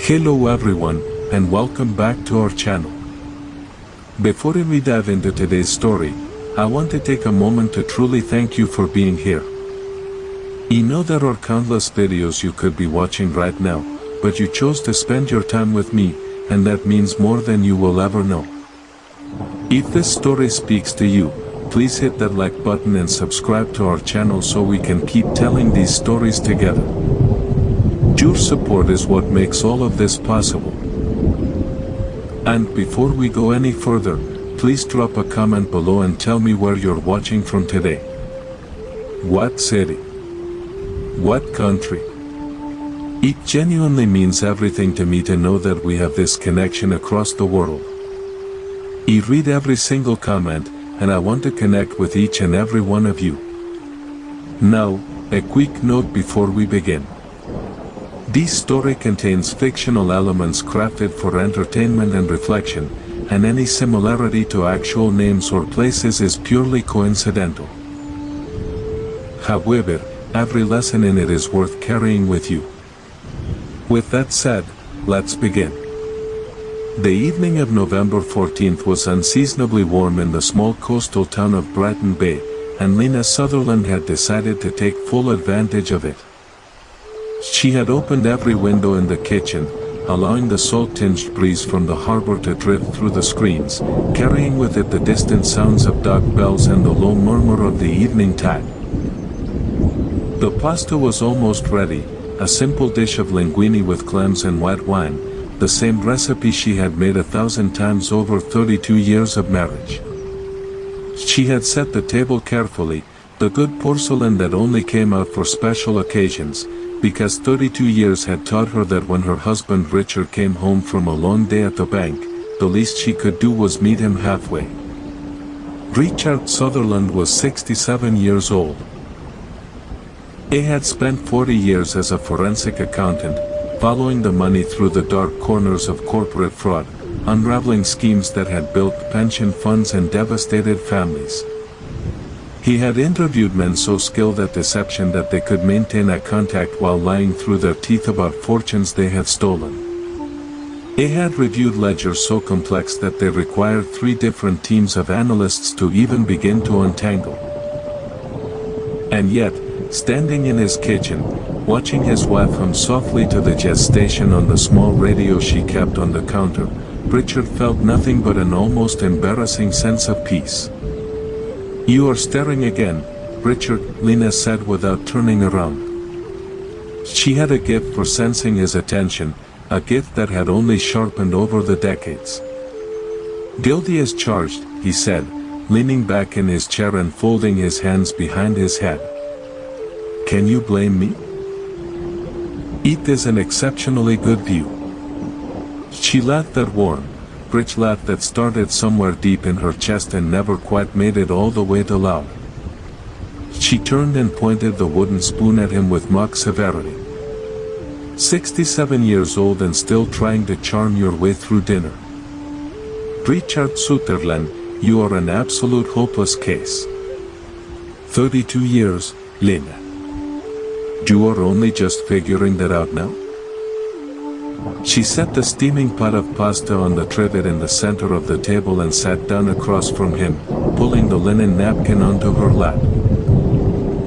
Hello everyone, and welcome back to our channel. Before we dive into today's story, I want to take a moment to truly thank you for being here. I know there are countless videos you could be watching right now, but you chose to spend your time with me, and that means more than you will ever know. If this story speaks to you, please hit that like button and subscribe to our channel so we can keep telling these stories together. Your support is what makes all of this possible. And before we go any further, please drop a comment below and tell me where you're watching from today. What city? What country? It genuinely means everything to me to know that we have this connection across the world. I read every single comment, and I want to connect with each and every one of you. Now, a quick note before we begin. This story contains fictional elements crafted for entertainment and reflection, and any similarity to actual names or places is purely coincidental. However, every lesson in it is worth carrying with you. With that said, let's begin. The evening of November 14th was unseasonably warm in the small coastal town of Brighton Bay, and Lena Sutherland had decided to take full advantage of it. She had opened every window in the kitchen, allowing the salt-tinged breeze from the harbor to drift through the screens, carrying with it the distant sounds of dock bells and the low murmur of the evening tide. The pasta was almost ready, a simple dish of linguine with clams and white wine, the same recipe she had made 1,000 times over 32 years of marriage. She had set the table carefully, the good porcelain that only came out for special occasions, because 32 years had taught her that when her husband Richard came home from a long day at the bank, the least she could do was meet him halfway. Richard Sutherland was 67 years old. He had spent 40 years as a forensic accountant, following the money through the dark corners of corporate fraud, unraveling schemes that had built pension funds and devastated families. He had interviewed men so skilled at deception that they could maintain eye contact while lying through their teeth about fortunes they had stolen. He had reviewed ledgers so complex that they required 3 different teams of analysts to even begin to untangle. And yet, standing in his kitchen, watching his wife hum softly to the jet station on the small radio she kept on the counter, Richard felt nothing but an almost embarrassing sense of peace. "You are staring again, Richard," Lena said without turning around. She had a gift for sensing his attention, a gift that had only sharpened over the decades. "Guilty as charged," he said, leaning back in his chair and folding his hands behind his head. "Can you blame me? It is an exceptionally good view." She laughed that warm, rich laugh that started somewhere deep in her chest and never quite made it all the way to loud. She turned and pointed the wooden spoon at him with mock severity. 67 years old and still trying to charm your way through dinner. Richard Sutherland, you are an absolute hopeless case. 32 years, Lena. You are only just figuring that out now? She set the steaming pot of pasta on the trivet in the center of the table and sat down across from him, pulling the linen napkin onto her lap.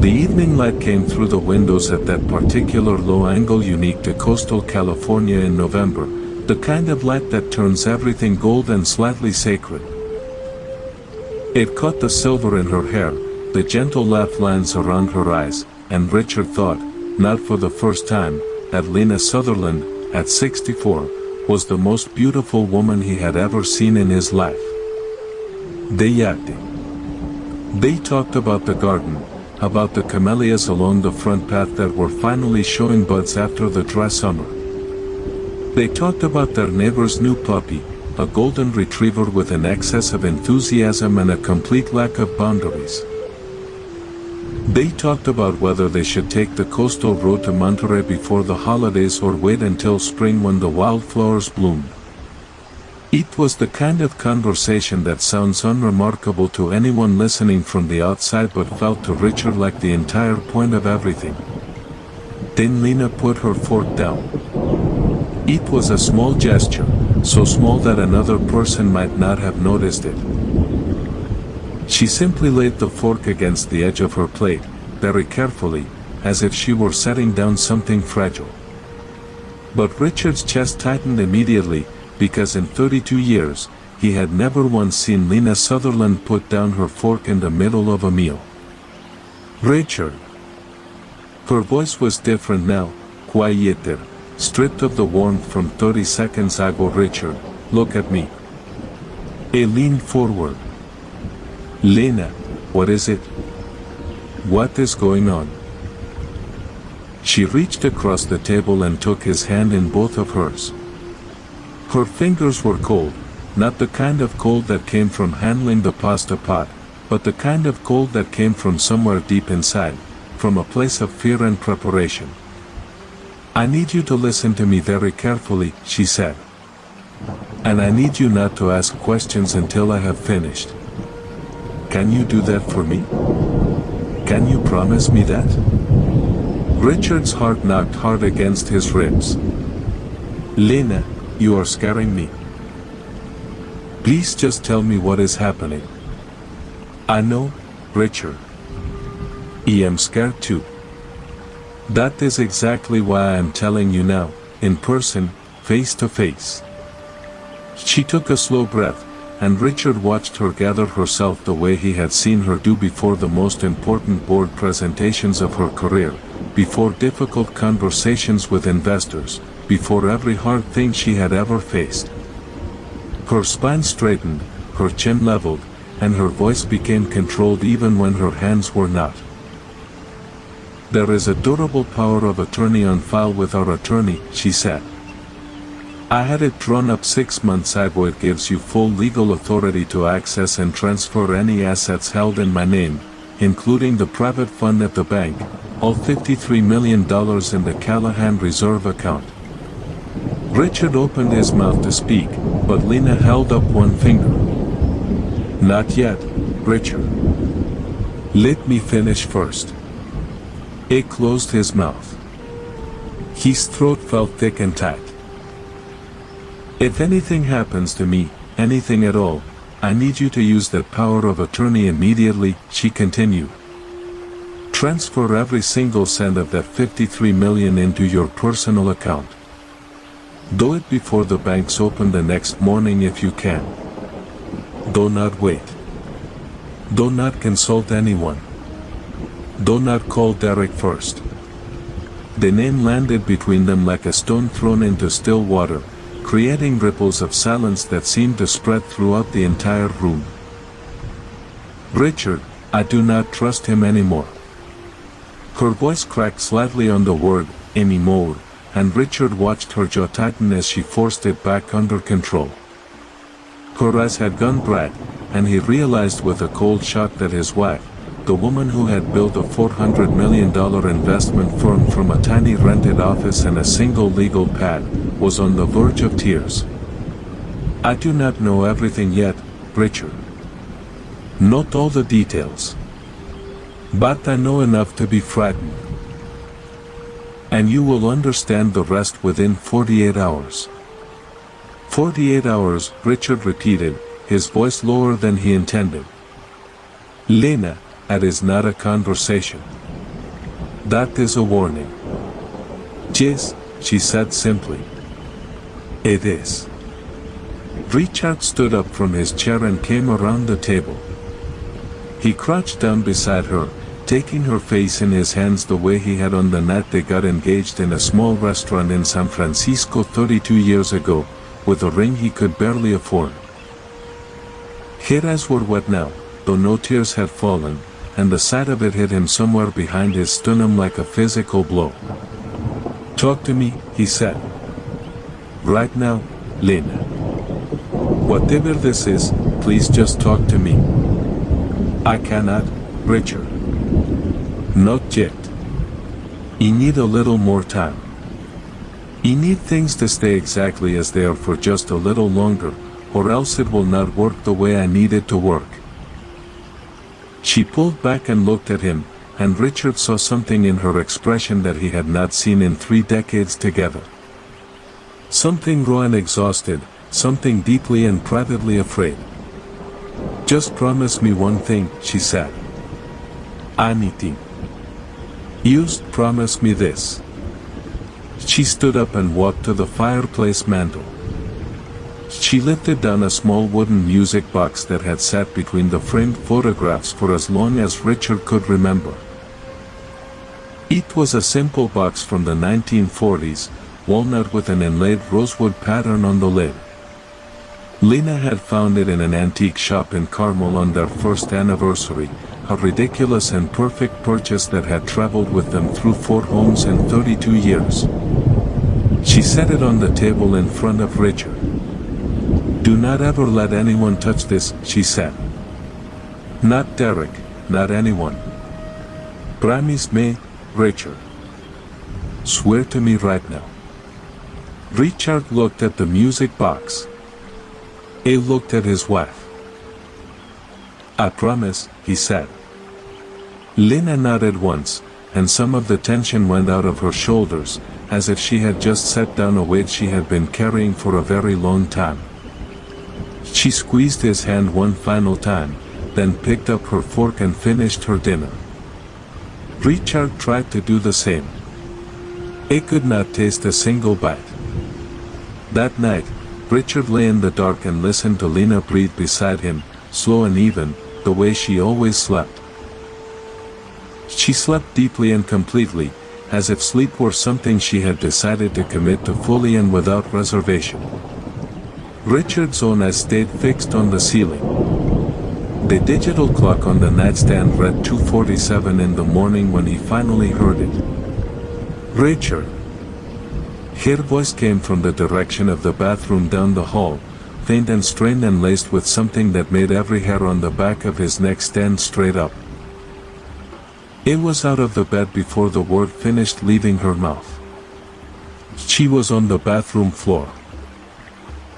The evening light came through the windows at that particular low angle unique to coastal California in November, the kind of light that turns everything gold and slightly sacred. It caught the silver in her hair, the gentle laugh lines around her eyes, and Richard thought, not for the first time, that Lena Sutherland, at 64, was the most beautiful woman he had ever seen in his life. They talked about the garden, about the camellias along the front path that were finally showing buds after the dry summer. They talked about their neighbor's new puppy, a golden retriever with an excess of enthusiasm and a complete lack of boundaries. They talked about whether they should take the coastal road to Monterey before the holidays or wait until spring when the wildflowers bloomed. It was the kind of conversation that sounds unremarkable to anyone listening from the outside but felt to Richard like the entire point of everything. Then Lena put her fork down. It was a small gesture, so small that another person might not have noticed it. She simply laid the fork against the edge of her plate, very carefully, as if she were setting down something fragile. But Richard's chest tightened immediately, because in 32 years, he had never once seen Lena Sutherland put down her fork in the middle of a meal. "Richard." Her voice was different now, quieter, stripped of the warmth from 30 seconds ago. "Richard, look at me." He leaned forward. "Lena, what is it? What is going on?" She reached across the table and took his hand in both of hers. Her fingers were cold, not the kind of cold that came from handling the pasta pot, but the kind of cold that came from somewhere deep inside, from a place of fear and preparation. "I need you to listen to me very carefully," she said. "And I need you not to ask questions until I have finished. Can you do that for me? Can you promise me that?" Richard's heart knocked hard against his ribs. "Lena, you are scaring me. Please just tell me what is happening." "I know, Richard. I am scared too. That is exactly why I am telling you now, in person, face to face." She took a slow breath, and Richard watched her gather herself the way he had seen her do before the most important board presentations of her career, before difficult conversations with investors, before every hard thing she had ever faced. Her spine straightened, her chin leveled, and her voice became controlled even when her hands were not. "There is a durable power of attorney on file with our attorney," she said. "I had it drawn up 6 months ago. It gives you full legal authority to access and transfer any assets held in my name, including the private fund at the bank, all $53 million in the Callahan Reserve account." Richard opened his mouth to speak, but Lena held up one finger. "Not yet, Richard. Let me finish first." He closed his mouth. His throat felt thick and tight. "If anything happens to me, anything at all, I need you to use that power of attorney immediately," she continued. "Transfer every single cent of that $53 million into your personal account. Do it before the banks open the next morning if you can. Do not wait. Do not consult anyone. Do not call Derek first." The name landed between them like a stone thrown into still water, creating ripples of silence that seemed to spread throughout the entire room. "Richard, I do not trust him anymore." Her voice cracked slightly on the word, "anymore," and Richard watched her jaw tighten as she forced it back under control. Her eyes had gone bright, and he realized with a cold shock that his wife, the woman who had built a $400 million investment firm from a tiny rented office and a single legal pad, was on the verge of tears. "I do not know everything yet, Richard. Not all the details. But I know enough to be frightened. And you will understand the rest within 48 hours. 48 hours, Richard repeated, his voice lower than he intended. "Lena, that is not a conversation. That is a warning." "Yes," she said simply. "It is." Richard stood up from his chair and came around the table. He crouched down beside her, taking her face in his hands the way he had on the night they got engaged in a small restaurant in San Francisco 32 years ago, with a ring he could barely afford. His eyes were wet now, though no tears had fallen, and the sight of it hit him somewhere behind his sternum like a physical blow. "Talk to me," he said. "Right now, Lena. Whatever this is, please just talk to me." "I cannot, Richard. Not yet. I need a little more time. I need things to stay exactly as they are for just a little longer, or else it will not work the way I need it to work." She pulled back and looked at him, and Richard saw something in her expression that he had not seen in 3 decades together. Something raw and exhausted, something deeply and privately afraid. "Just promise me one thing," she said. "Anything. Just promise me this." She stood up and walked to the fireplace mantel. She lifted down a small wooden music box that had sat between the framed photographs for as long as Richard could remember. It was a simple box from the 1940s, walnut with an inlaid rosewood pattern on the lid. Lena had found it in an antique shop in Carmel on their first anniversary, a ridiculous and perfect purchase that had traveled with them through 4 homes in 32 years. She set it on the table in front of Richard. "Do not ever let anyone touch this," she said. "Not Derek, not anyone. Promise me, Richard. Swear to me right now." Richard looked at the music box. He looked at his wife. "I promise," he said. Lena nodded once, and some of the tension went out of her shoulders, as if she had just set down a weight she had been carrying for a very long time. She squeezed his hand one final time, then picked up her fork and finished her dinner. Richard tried to do the same. He could not taste a single bite. That night, Richard lay in the dark and listened to Lena breathe beside him, slow and even, the way she always slept. She slept deeply and completely, as if sleep were something she had decided to commit to fully and without reservation. Richard's own eyes stayed fixed on the ceiling. The digital clock on the nightstand read 2:47 in the morning when he finally heard it. "Richard." Her voice came from the direction of the bathroom down the hall, faint and strained and laced with something that made every hair on the back of his neck stand straight up. It was out of the bed before the word finished leaving her mouth. She was on the bathroom floor.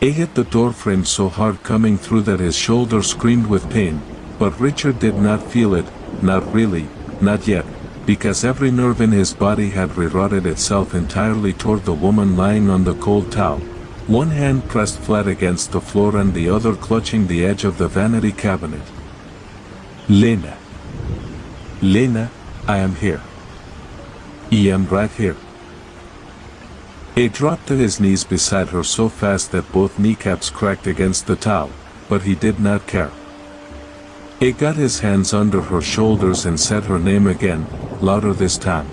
He hit the door frame so hard coming through that his shoulder screamed with pain, but Richard did not feel it, not really, not yet, because every nerve in his body had rerouted itself entirely toward the woman lying on the cold towel, one hand pressed flat against the floor and the other clutching the edge of the vanity cabinet. "Lena. Lena, I am here. I am right here." He dropped to his knees beside her so fast that both kneecaps cracked against the towel, but he did not care. He got his hands under her shoulders and said her name again, louder this time.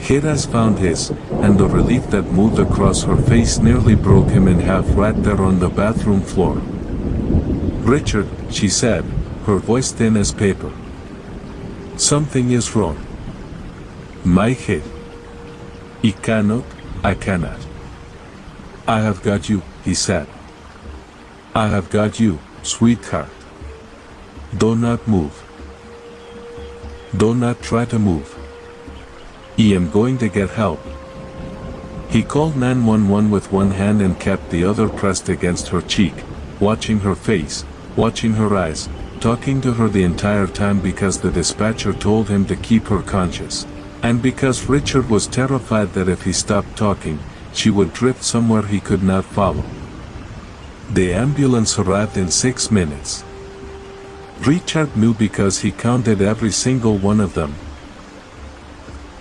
Her eyes found his, and the relief that moved across her face nearly broke him in half right there on the bathroom floor. "Richard," she said, her voice thin as paper. "Something is wrong. My head. I cannot. I have got you," he said. "I have got you, sweetheart. Do not move. Do not try to move. I am going to get help." He called 911 with one hand and kept the other pressed against her cheek, watching her face, watching her eyes, talking to her the entire time because the dispatcher told him to keep her conscious, and because Richard was terrified that if he stopped talking, she would drift somewhere he could not follow. The ambulance arrived in 6 minutes. Richard knew because he counted every single one of them.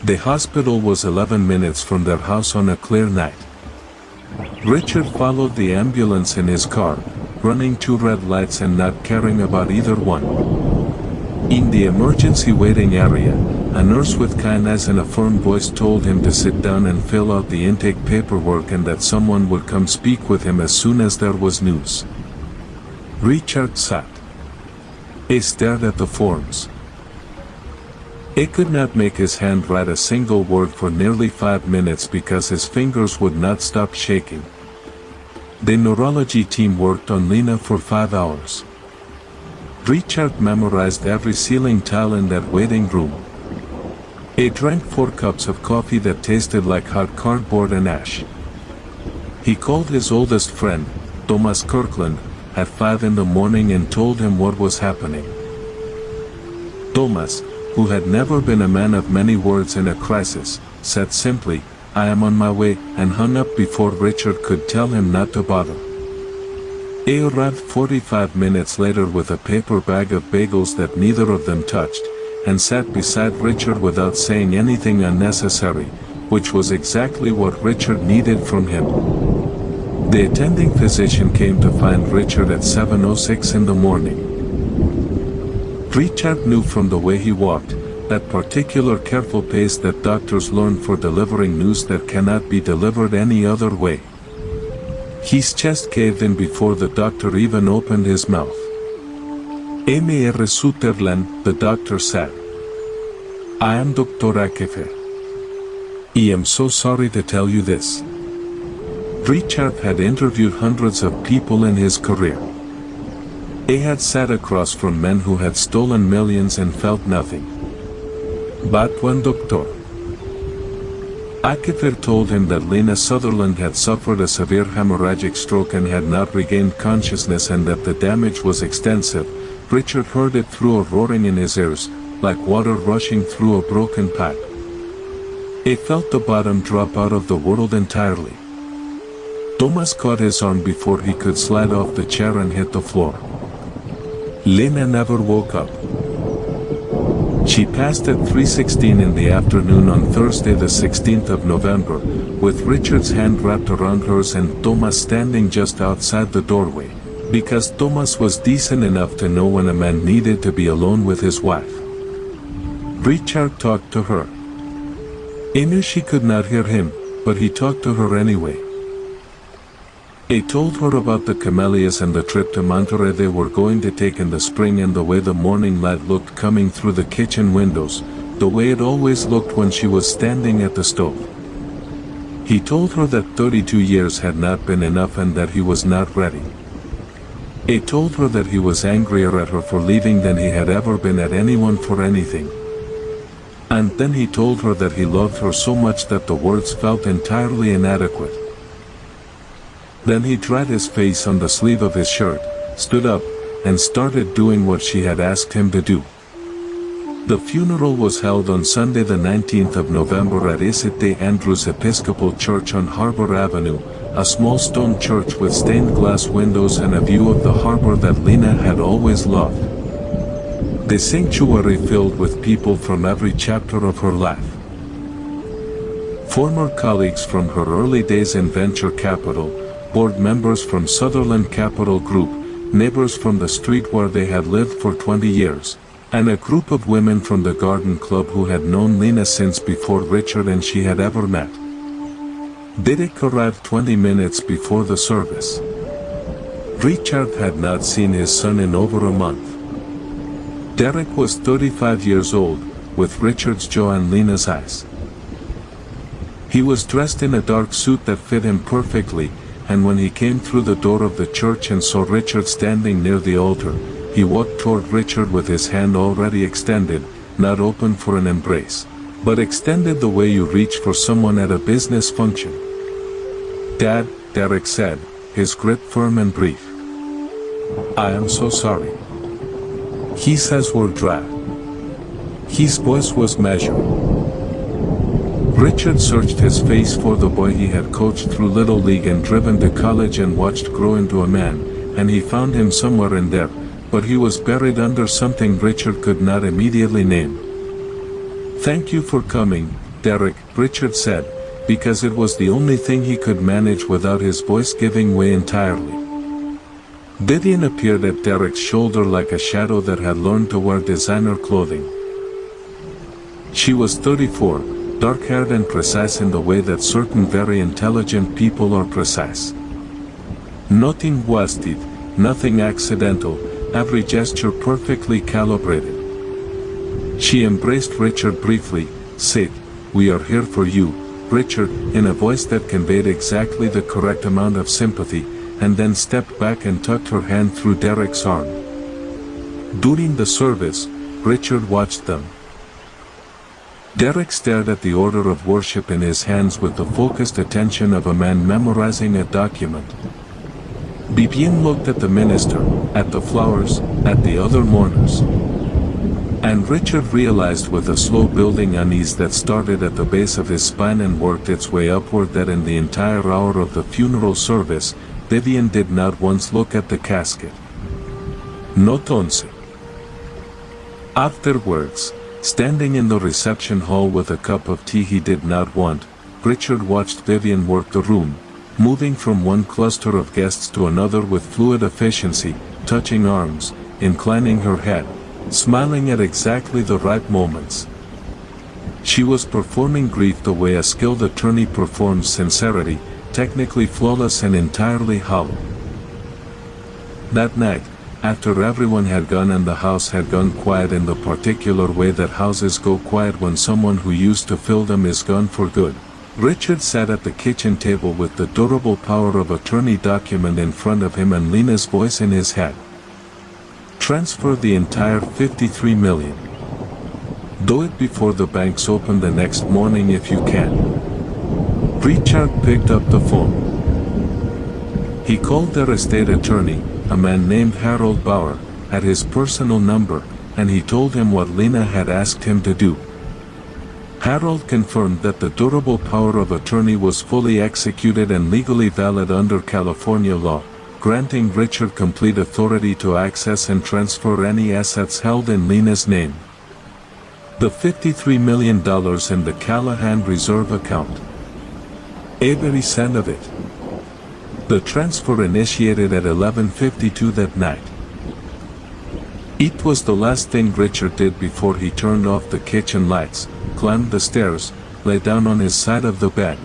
The hospital was 11 minutes from their house on a clear night. Richard followed the ambulance in his car, running 2 red lights and not caring about either one. In the emergency waiting area, a nurse with kind eyes and a firm voice told him to sit down and fill out the intake paperwork and that someone would come speak with him as soon as there was news. Richard sat. He stared at the forms. He could not make his hand write a single word for nearly 5 minutes because his fingers would not stop shaking. The neurology team worked on Lena for 5 hours. Richard memorized every ceiling tile in that waiting room. He drank 4 cups of coffee that tasted like hot cardboard and ash. He called his oldest friend, Thomas Kirkland, at 5 in the morning and told him what was happening. Thomas, who had never been a man of many words in a crisis, said simply, I am on my way, and hung up before Richard could tell him not to bother. He arrived 45 minutes later with a paper bag of bagels that neither of them touched, and sat beside Richard without saying anything unnecessary, which was exactly what Richard needed from him. The attending physician came to find Richard at 7:06 in the morning. Richard knew from the way he walked, that particular careful pace that doctors learn for delivering news that cannot be delivered any other way. His chest caved in before the doctor even opened his mouth. Mr. Sutherland, the doctor said. I am Dr. Akefer. I am so sorry to tell you this. Richard had interviewed hundreds of people in his career. He had sat across from men who had stolen millions and felt nothing. But when Dr. Akefer told him that Lena Sutherland had suffered a severe hemorrhagic stroke and had not regained consciousness and that the damage was extensive, Richard heard it through a roaring in his ears, like water rushing through a broken pipe. He felt the bottom drop out of the world entirely. Thomas caught his arm before he could slide off the chair and hit the floor. Lena never woke up. She passed at 3:16 in the afternoon on Thursday the 16th of November, with Richard's hand wrapped around hers and Thomas standing just outside the doorway, because Thomas was decent enough to know when a man needed to be alone with his wife. Richard talked to her. He knew she could not hear him, but he talked to her anyway. He told her about the camellias and the trip to Monterey they were going to take in the spring and the way the morning light looked coming through the kitchen windows, the way it always looked when she was standing at the stove. He told her that 32 years had not been enough and that he was not ready. He told her that he was angrier at her for leaving than he had ever been at anyone for anything. And then he told her that he loved her so much that the words felt entirely inadequate. Then he dried his face on the sleeve of his shirt, stood up, and started doing what she had asked him to do. The funeral was held on Sunday the 19th of November at St. Andrew's Episcopal Church on Harbor Avenue, a small stone church with stained glass windows and a view of the harbor that Lena had always loved. The sanctuary filled with people from every chapter of her life. Former colleagues from her early days in venture capital, board members from Sutherland Capital Group, neighbors from the street where they had lived for 20 years, and a group of women from the garden club who had known Lena since before Richard and she had ever met. Derek arrived 20 minutes before the service. Richard had not seen his son in over a month. Derek was 35 years old, with Richard's jaw and Lena's eyes. He was dressed in a dark suit that fit him perfectly, and when he came through the door of the church and saw Richard standing near the altar, he walked toward Richard with his hand already extended, not open for an embrace, but extended the way you reach for someone at a business function. "Dad," Derek said, his grip firm and brief. "I am so sorry." He says we're dry. His voice was measured. Richard searched his face for the boy he had coached through Little League and driven to college and watched grow into a man, and he found him somewhere in there, but he was buried under something Richard could not immediately name. "Thank you for coming, Derek," Richard said, because it was the only thing he could manage without his voice giving way entirely. Vivian appeared at Derek's shoulder like a shadow that had learned to wear designer clothing. She was 34, dark-haired and precise in the way that certain very intelligent people are precise. Nothing wasted, nothing accidental, every gesture perfectly calibrated. She embraced Richard briefly, said, "We are here for you, Richard," in a voice that conveyed exactly the correct amount of sympathy, and then stepped back and tucked her hand through Derek's arm. During the service, Richard watched them. Derek stared at the order of worship in his hands with the focused attention of a man memorizing a document. Vivian looked at the minister, at the flowers, at the other mourners. And Richard realized with a slow building unease that started at the base of his spine and worked its way upward that in the entire hour of the funeral service, Vivian did not once look at the casket. Not once. Afterwards, standing in the reception hall with a cup of tea he did not want, Richard watched Vivian work the room, moving from one cluster of guests to another with fluid efficiency, touching arms, inclining her head, smiling at exactly the right moments. She was performing grief the way a skilled attorney performs sincerity, technically flawless and entirely hollow. That night, after everyone had gone and the house had gone quiet in the particular way that houses go quiet when someone who used to fill them is gone for good, Richard sat at the kitchen table with the durable power of attorney document in front of him and Lena's voice in his head. Transfer the entire $53 million. Do it before the banks open the next morning if you can. Richard picked up the phone. He called their estate attorney, a man named Harold Bauer, at his personal number, and he told him what Lena had asked him to do. Harold confirmed that the durable power of attorney was fully executed and legally valid under California law, granting Richard complete authority to access and transfer any assets held in Lena's name. The $53 million in the Callahan Reserve account. Every cent of it. The transfer initiated at 11:52 that night. It was the last thing Richard did before he turned off the kitchen lights, climbed the stairs, lay down on his side of the bed,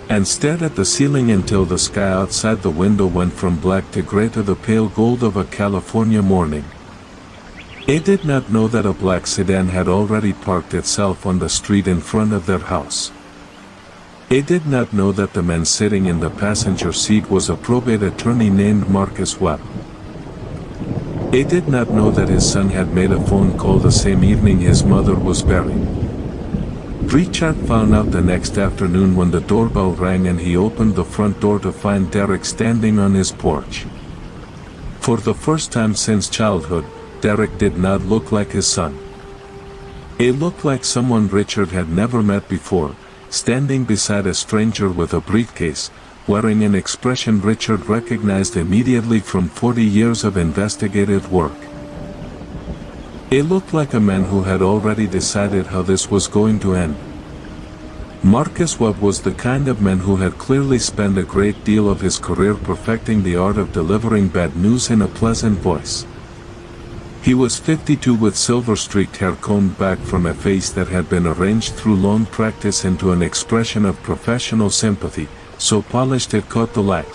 and stared at the ceiling until the sky outside the window went from black to gray to the pale gold of a California morning. He did not know that a black sedan had already parked itself on the street in front of their house. He did not know that the man sitting in the passenger seat was a probate attorney named Marcus Webb. He did not know that his son had made a phone call the same evening his mother was buried. Richard found out the next afternoon when the doorbell rang and he opened the front door to find Derek standing on his porch. For the first time since childhood, Derek did not look like his son. He looked like someone Richard had never met before, standing beside a stranger with a briefcase, wearing an expression Richard recognized immediately from 40 years of investigative work. He looked like a man who had already decided how this was going to end. Marcus Webb was the kind of man who had clearly spent a great deal of his career perfecting the art of delivering bad news in a pleasant voice. He was 52 with silver-streaked hair combed back from a face that had been arranged through long practice into an expression of professional sympathy, so polished it caught the light.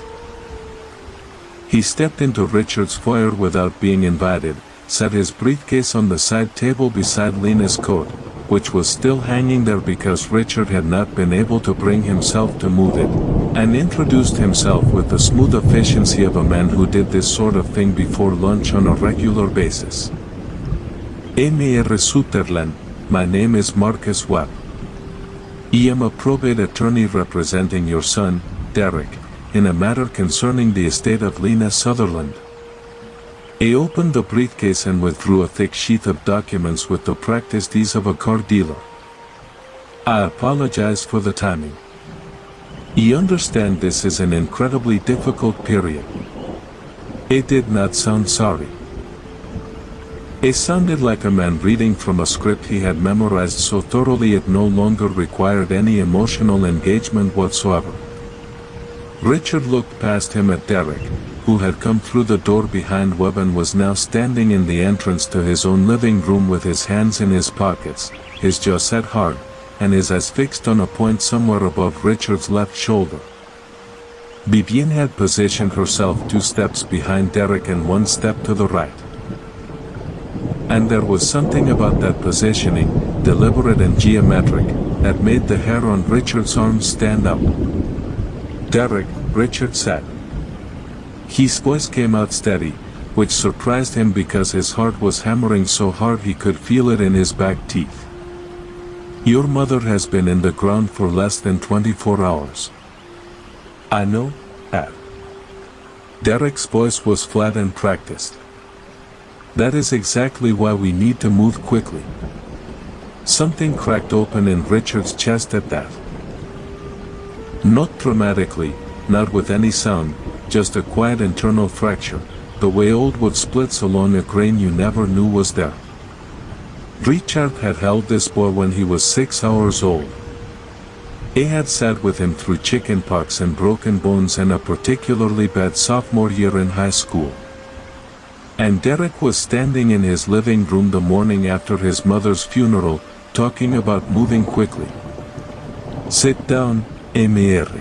He stepped into Richard's foyer without being invited, set his briefcase on the side table beside Lena's coat, which was still hanging there because Richard had not been able to bring himself to move it, and introduced himself with the smooth efficiency of a man who did this sort of thing before lunch on a regular basis. Richard Sutherland, my name is Marcus Webb. I am a probate attorney representing your son, Derek, in a matter concerning the estate of Lena Sutherland. He opened the briefcase and withdrew a thick sheath of documents with the practiced ease of a car dealer. I apologize for the timing. I understand this is an incredibly difficult period. He did not sound sorry. He sounded like a man reading from a script he had memorized so thoroughly it no longer required any emotional engagement whatsoever. Richard looked past him at Derek, who had come through the door behind Webb and was now standing in the entrance to his own living room with his hands in his pockets, his jaw set hard, and his eyes fixed on a point somewhere above Richard's left shoulder. Vivian had positioned herself 2 steps behind Derek and 1 step to the right. And there was something about that positioning, deliberate and geometric, that made the hair on Richard's arms stand up. Derek, Richard said. His voice came out steady, which surprised him because his heart was hammering so hard he could feel it in his back teeth. Your mother has been in the ground for less than 24 hours. I know, Dad. Derek's voice was flat and practiced. That is exactly why we need to move quickly. Something cracked open in Richard's chest at that. Not dramatically, not with any sound, just a quiet internal fracture, the way old wood splits along a grain you never knew was there. Richard had held this boy when he was 6 hours old. He had sat with him through chicken pox and broken bones and a particularly bad sophomore year in high school. And Derek was standing in his living room the morning after his mother's funeral, talking about moving quickly. "Sit down, Mr.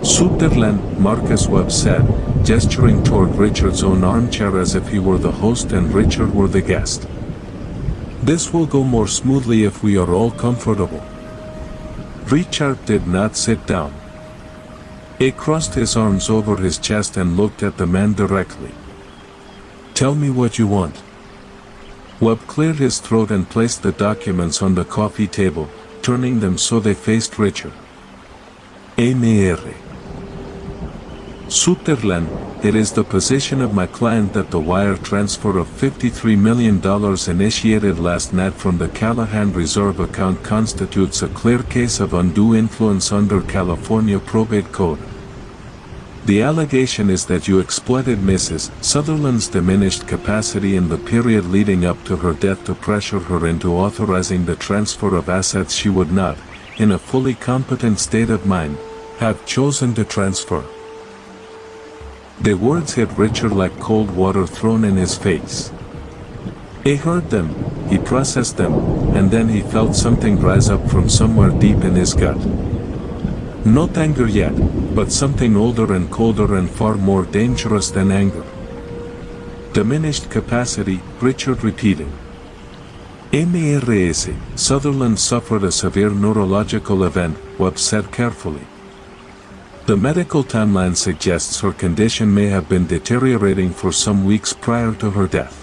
Sutherland," Marcus Webb said, gesturing toward Richard's own armchair as if he were the host and Richard were the guest. "This will go more smoothly if we are all comfortable." Richard did not sit down. He crossed his arms over his chest and looked at the man directly. "Tell me what you want." Webb cleared his throat and placed the documents on the coffee table, turning them so they faced Richard. "Mr. Sutherland, it is the position of my client that the wire transfer of $53 million initiated last night from the Callahan Reserve account constitutes a clear case of undue influence under California Probate Code. The allegation is that you exploited Mrs. Sutherland's diminished capacity in the period leading up to her death to pressure her into authorizing the transfer of assets she would not, in a fully competent state of mind, have chosen to transfer. The words hit Richard like cold water thrown in his face. He heard them, he processed them, and then he felt something rise up from somewhere deep in his gut. Not anger yet, but something older and colder and far more dangerous than anger. Diminished capacity, Richard repeated. Mrs. Sutherland suffered a severe neurological event, Webb said carefully. The medical timeline suggests her condition may have been deteriorating for some weeks prior to her death.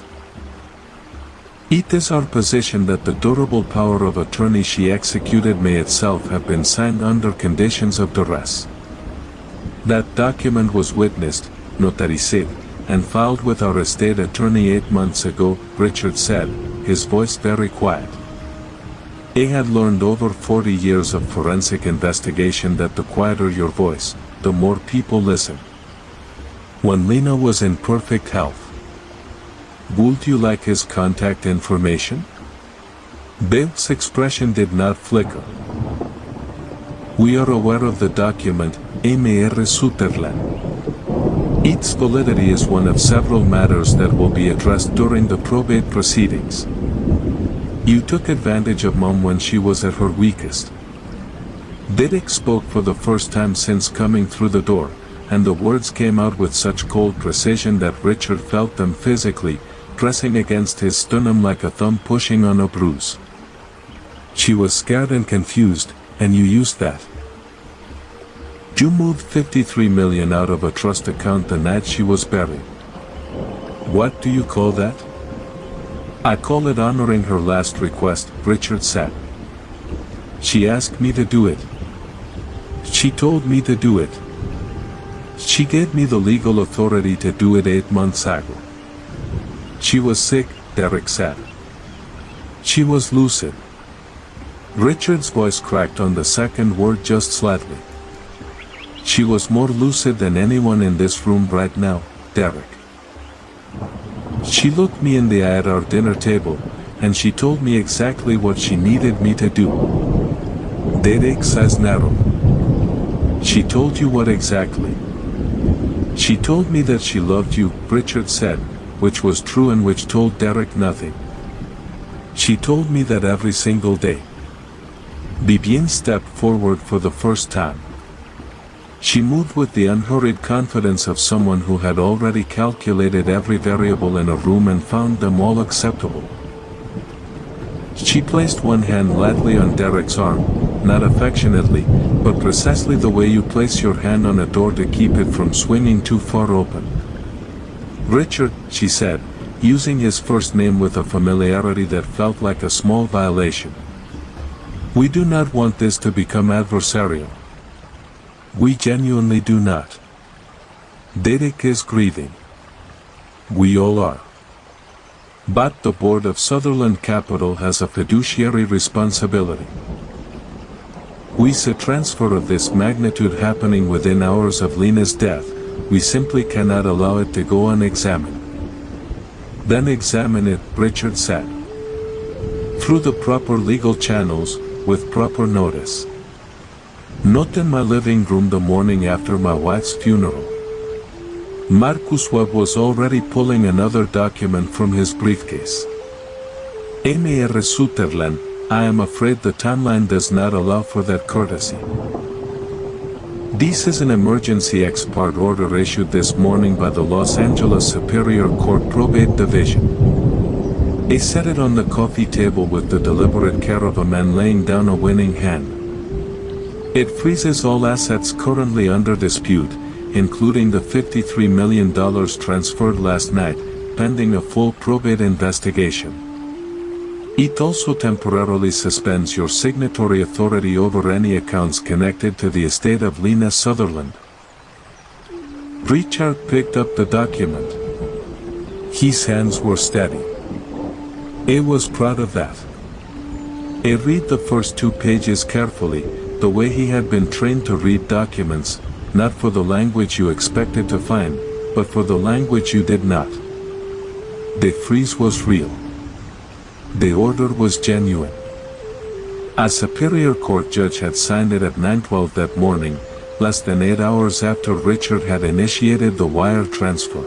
It is our position that the durable power of attorney she executed may itself have been signed under conditions of duress. That document was witnessed, notarized, and filed with our estate attorney 8 months ago, Richard said, his voice very quiet. He had learned over 40 years of forensic investigation that the quieter your voice, the more people listen. When Lena was in perfect health. Would you like his contact information? Bill's expression did not flicker. We are aware of the document, Mr. Sutherland. Its validity is one of several matters that will be addressed during the probate proceedings. You took advantage of Mom when she was at her weakest. Derek spoke for the first time since coming through the door, and the words came out with such cold precision that Richard felt them physically, pressing against his sternum like a thumb pushing on a bruise. She was scared and confused, and you used that. You moved $53 million out of a trust account the night she was buried. What do you call that? I call it honoring her last request, Richard said. She asked me to do it. She told me to do it. She gave me the legal authority to do it 8 months ago. She was sick, Derek said. She was lucid. Richard's voice cracked on the second word just slightly. She was more lucid than anyone in this room right now, Derek. She looked me in the eye at our dinner table, and she told me exactly what she needed me to do. Derek's eyes narrowed. She told you what exactly? She told me that she loved you, Richard said, which was true and which told Derek nothing. She told me that every single day. Vivienne stepped forward for the first time. She moved with the unhurried confidence of someone who had already calculated every variable in a room and found them all acceptable. She placed one hand lightly on Derek's arm, not affectionately, but precisely the way you place your hand on a door to keep it from swinging too far open. Richard, she said, using his first name with a familiarity that felt like a small violation. We do not want this to become adversarial. We genuinely do not. Derek is grieving. We all are. But the board of Sutherland Capital has a fiduciary responsibility. With a transfer of this magnitude happening within hours of Lena's death, we simply cannot allow it to go unexamined. Then examine it, Richard said. Through the proper legal channels, with proper notice. Not in my living room the morning after my wife's funeral. Marcus Webb was already pulling another document from his briefcase. Mr. Sutherland, I am afraid the timeline does not allow for that courtesy. This is an emergency ex parte order issued this morning by the Los Angeles Superior Court Probate Division. He set it on the coffee table with the deliberate care of a man laying down a winning hand. It freezes all assets currently under dispute, including the $53 million transferred last night, pending a full probate investigation. It also temporarily suspends your signatory authority over any accounts connected to the estate of Lena Sutherland. Richard picked up the document. His hands were steady. He was proud of that. He read the first 2 pages carefully, the way he had been trained to read documents, not for the language you expected to find, but for the language you did not. The freeze was real. The order was genuine. A Superior Court judge had signed it at 9:12 that morning, less than 8 hours after Richard had initiated the wire transfer.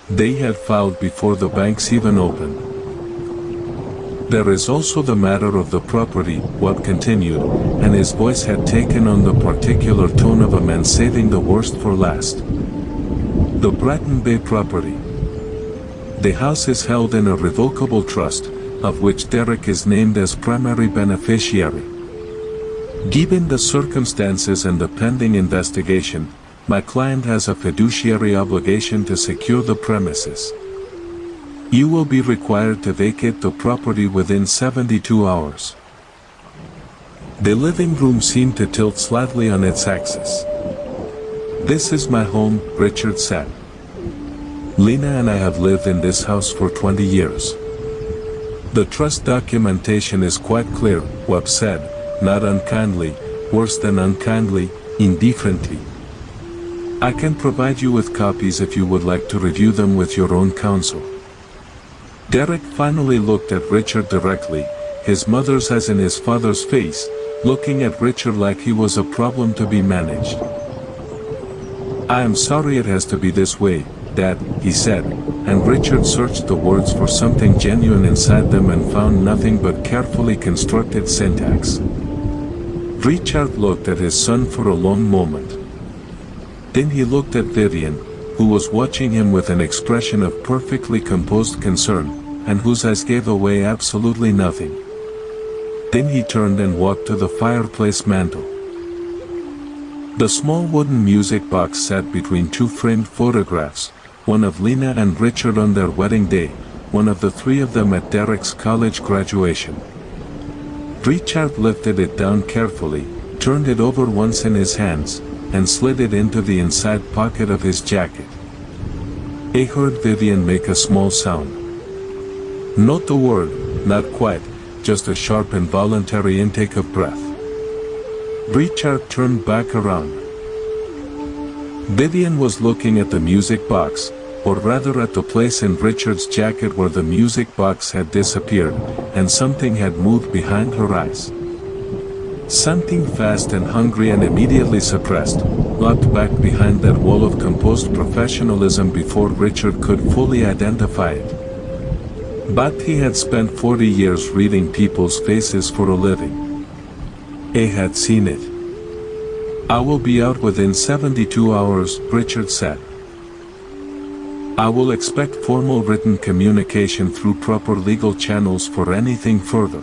They had filed before the banks even opened. There is also the matter of the property, Webb continued, and his voice had taken on the particular tone of a man saving the worst for last. The Bratton Bay property. The house is held in a revocable trust, of which Derek is named as primary beneficiary. Given the circumstances and the pending investigation, my client has a fiduciary obligation to secure the premises. You will be required to vacate the property within 72 hours. The living room seemed to tilt slightly on its axis. This is my home, Richard said. Lena and I have lived in this house for 20 years. The trust documentation is quite clear, Webb said, not unkindly, worse than unkindly, indifferently. I can provide you with copies if you would like to review them with your own counsel. Derek finally looked at Richard directly, his mother's as in his father's face, looking at Richard like he was a problem to be managed. I am sorry it has to be this way, Dad, he said, and Richard searched the words for something genuine inside them and found nothing but carefully constructed syntax. Richard looked at his son for a long moment. Then he looked at Vivian, who was watching him with an expression of perfectly composed concern, and whose eyes gave away absolutely nothing. Then he turned and walked to the fireplace mantel. The small wooden music box sat between 2 framed photographs, one of Lena and Richard on their wedding day, one of the 3 of them at Derek's college graduation. Richard lifted it down carefully, turned it over once in his hands, and slid it into the inside pocket of his jacket. He heard Vivian make a small sound. Not a word, not quite, just a sharp involuntary intake of breath. Richard turned back around. Vivian was looking at the music box, or rather at the place in Richard's jacket where the music box had disappeared, and something had moved behind her eyes. Something fast and hungry and immediately suppressed, locked back behind that wall of composed professionalism before Richard could fully identify it. But he had spent 40 years reading people's faces for a living. He had seen it. I will be out within 72 hours, Richard said. I will expect formal written communication through proper legal channels for anything further.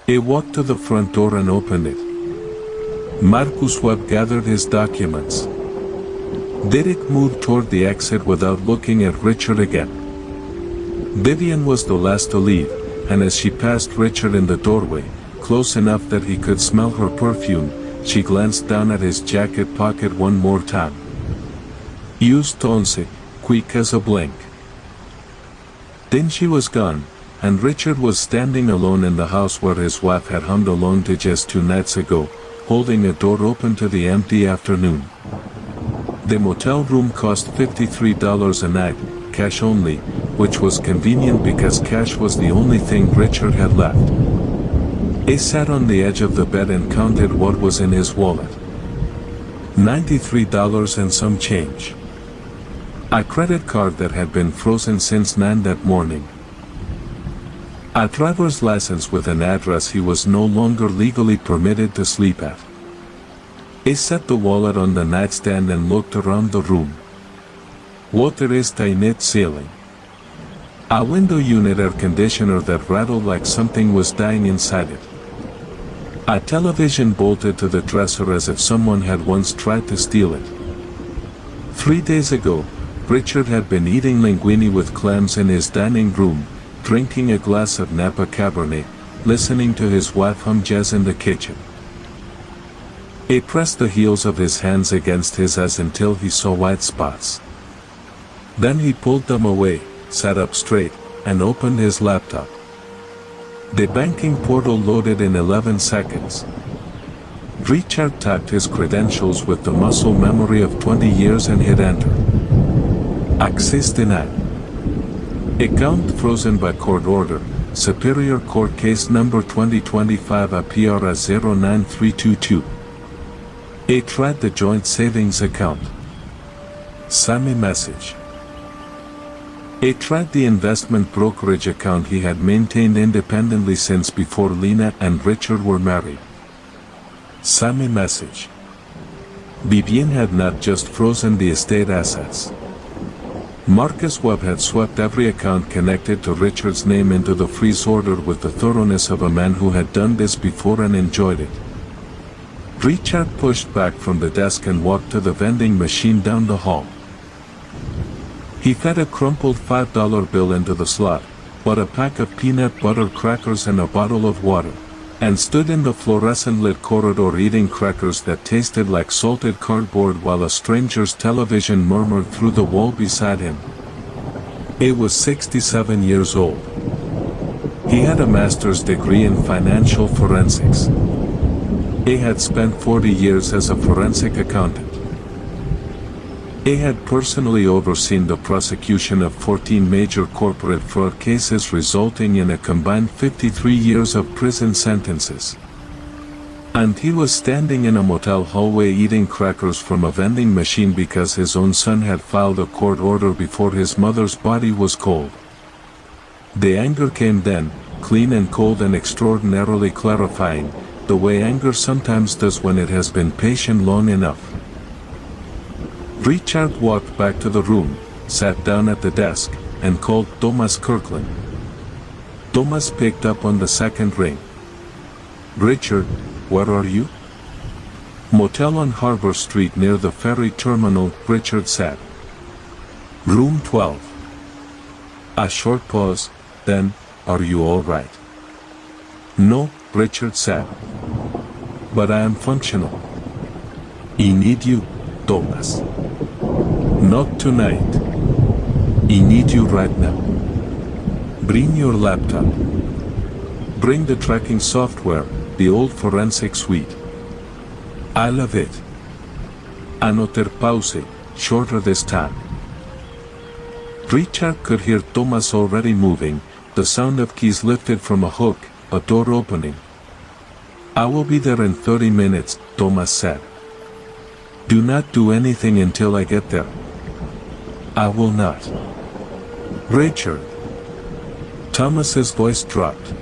He walked to the front door and opened it. Marcus Webb gathered his documents. Derek moved toward the exit without looking at Richard again. Vivian was the last to leave, and as she passed Richard in the doorway, close enough that he could smell her perfume, she glanced down at his jacket pocket one more time. Used once, quick as a blink. Then she was gone, and Richard was standing alone in the house where his wife had hung alone to just 2 nights ago, holding a door open to the empty afternoon. The motel room cost $53 a night, cash only, which was convenient because cash was the only thing Richard had left. He sat on the edge of the bed and counted what was in his wallet. $93 and some change. A credit card that had been frozen since 9 that morning. A driver's license with an address he was no longer legally permitted to sleep at. He set the wallet on the nightstand and looked around the room. Water is tinted ceiling. A window unit air conditioner that rattled like something was dying inside it. A television bolted to the dresser as if someone had once tried to steal it. 3 days ago, Richard had been eating linguine with clams in his dining room, drinking a glass of Napa Cabernet, listening to his wife hum jazz in the kitchen. He pressed the heels of his hands against his eyes until he saw white spots. Then he pulled them away, sat up straight, and opened his laptop. The banking portal loaded in 11 seconds. Richard typed his credentials with the muscle memory of 20 years and hit enter. Access denied. Account frozen by court order, Superior Court Case Number 2025 APR 09322. He tried the joint savings account. Sammy message. He tried the investment brokerage account he had maintained independently since before Lena and Richard were married. Sammy message. BBN had not just frozen the estate assets. Marcus Webb had swept every account connected to Richard's name into the freeze order with the thoroughness of a man who had done this before and enjoyed it. Richard pushed back from the desk and walked to the vending machine down the hall. He fed a crumpled $5 bill into the slot, bought a pack of peanut butter crackers and a bottle of water, and stood in the fluorescent-lit corridor eating crackers that tasted like salted cardboard while a stranger's television murmured through the wall beside him. He was 67 years old. He had a master's degree in financial forensics. He had spent 40 years as a forensic accountant. He had personally overseen the prosecution of 14 major corporate fraud cases resulting in a combined 53 years of prison sentences. And he was standing in a motel hallway eating crackers from a vending machine because his own son had filed a court order before his mother's body was cold. The anger came then, clean and cold and extraordinarily clarifying, the way anger sometimes does when it has been patient long enough. Richard walked back to the room, sat down at the desk, and called Thomas Kirkland. Thomas picked up on the second ring. "Richard, where are you?" "Motel on Harbor Street near the ferry terminal," Richard said. "Room 12. A short pause, then, "Are you all right?" "No," Richard said. "But I am functional." "I need you, Thomas." "Not tonight. I need you right now. Bring your laptop. Bring the tracking software, the old forensic suite. I love it. Another pause, shorter this time." Richard could hear Thomas already moving, the sound of keys lifted from a hook, a door opening. "I will be there in 30 minutes, Thomas said. "Do not do anything until I get there." "I will not." "Richard." Thomas's voice dropped.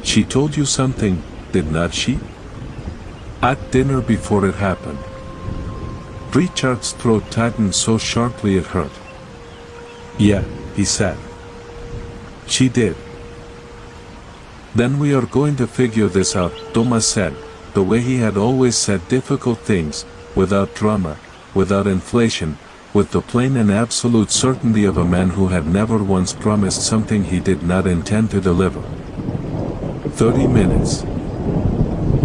"She told you something, did not she?" "At dinner before it happened." Richard's throat tightened so sharply it hurt. "Yeah," he said. "She did." "Then we are going to figure this out," Thomas said, the way he had always said difficult things, without drama, without inflation, with the plain and absolute certainty of a man who had never once promised something he did not intend to deliver. 30 minutes.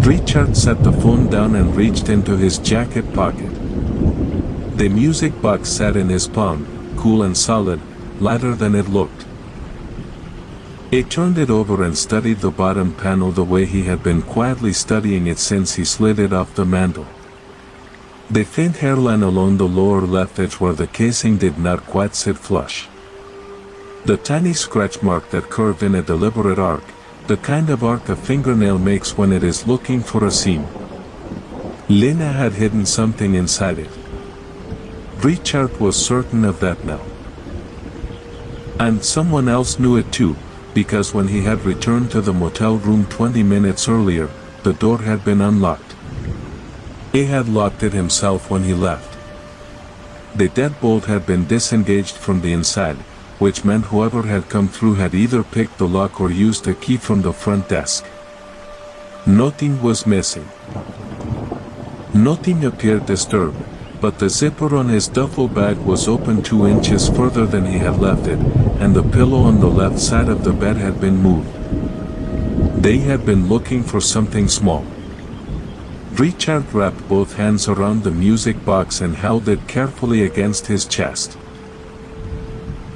Richard set the phone down and reached into his jacket pocket. The music box sat in his palm, cool and solid, lighter than it looked. He turned it over and studied the bottom panel the way he had been quietly studying it since he slid it off the mantel. The faint hairline along the lower left edge where the casing did not quite sit flush. The tiny scratch mark that curved in a deliberate arc, the kind of arc a fingernail makes when it is looking for a seam. Lena had hidden something inside it. Richard was certain of that now. And someone else knew it too, because when he had returned to the motel room 20 minutes earlier, the door had been unlocked. He had locked it himself when he left. The deadbolt had been disengaged from the inside, which meant whoever had come through had either picked the lock or used a key from the front desk. Nothing was missing. Nothing appeared disturbed, but the zipper on his duffel bag was open 2 inches further than he had left it, and the pillow on the left side of the bed had been moved. They had been looking for something small. Richard wrapped both hands around the music box and held it carefully against his chest.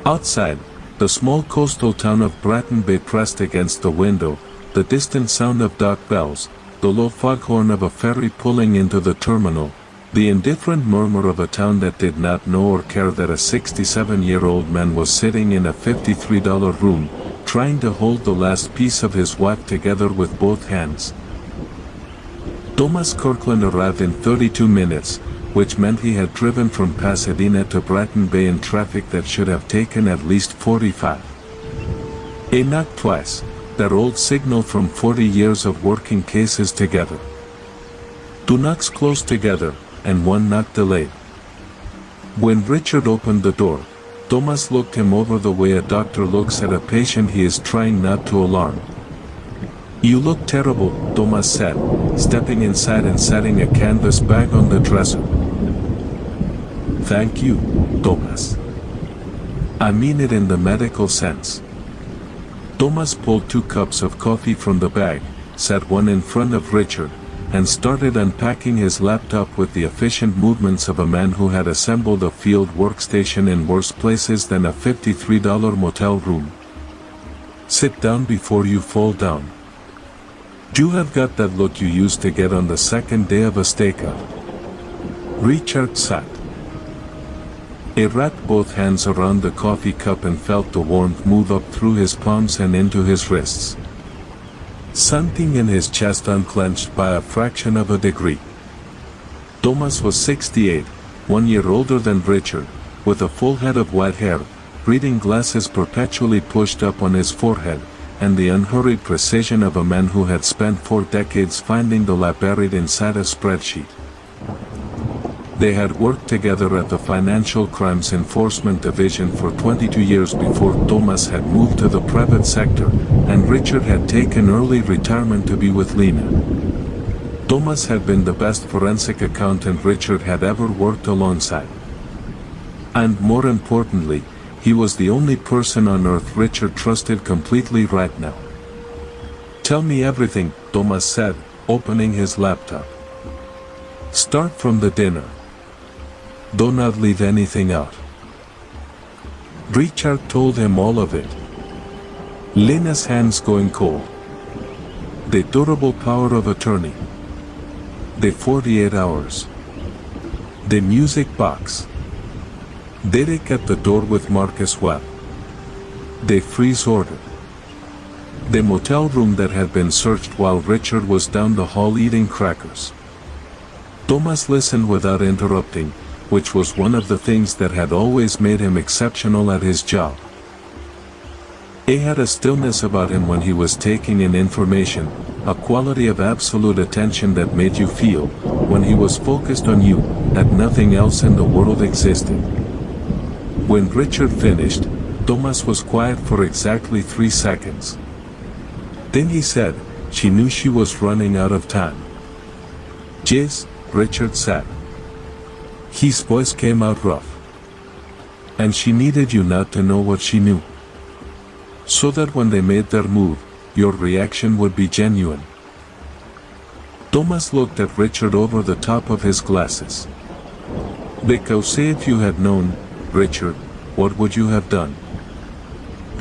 Outside, the small coastal town of Bratton Bay pressed against the window, the distant sound of dock bells, the low foghorn of a ferry pulling into the terminal, the indifferent murmur of a town that did not know or care that a 67-year-old man was sitting in a $53 room, trying to hold the last piece of his wife together with both hands. Thomas Kirkland arrived in 32 minutes, which meant he had driven from Pasadena to Bratton Bay in traffic that should have taken at least 45. He knocked twice, that old signal from 40 years of working cases together. 2 knocks close together, and 1 knock delayed. When Richard opened the door, Thomas looked him over the way a doctor looks at a patient he is trying not to alarm. "You look terrible," Thomas said, stepping inside and setting a canvas bag on the dresser. "Thank you, Thomas. I mean it in the medical sense." Thomas pulled 2 cups of coffee from the bag, set one in front of Richard, and started unpacking his laptop with the efficient movements of a man who had assembled a field workstation in worse places than a $53 motel room. "Sit down before you fall down. You have got that look you used to get on the second day of a stakeout." Richard sat. He wrapped both hands around the coffee cup and felt the warmth move up through his palms and into his wrists. Something in his chest unclenched by a fraction of a degree. Thomas was 68, 1 year older than Richard, with a full head of white hair, reading glasses perpetually pushed up on his forehead, and the unhurried precision of a man who had spent 4 decades finding the lie buried inside a spreadsheet. They had worked together at the Financial Crimes Enforcement Division for 22 years before Thomas had moved to the private sector, and Richard had taken early retirement to be with Lena. Thomas had been the best forensic accountant Richard had ever worked alongside. And more importantly, he was the only person on earth Richard trusted completely right now. "Tell me everything," Thomas said, opening his laptop. "Start from the dinner. Do not leave anything out." Richard told him all of it. Lena's hands going cold. The durable power of attorney. The 48 hours. The music box. Derek at the door with Marcus Webb. The freeze order. The motel room that had been searched while Richard was down the hall eating crackers. Thomas listened without interrupting, which was one of the things that had always made him exceptional at his job. He had a stillness about him when he was taking in information, a quality of absolute attention that made you feel, when he was focused on you, that nothing else in the world existed. When Richard finished, Thomas was quiet for exactly 3 seconds. Then he said, "She knew she was running out of time." "Yes," Richard said. His voice came out rough. "And she needed you not to know what she knew. So that when they made their move, your reaction would be genuine." Thomas looked at Richard over the top of his glasses. "Because say if you had known, Richard, what would you have done?"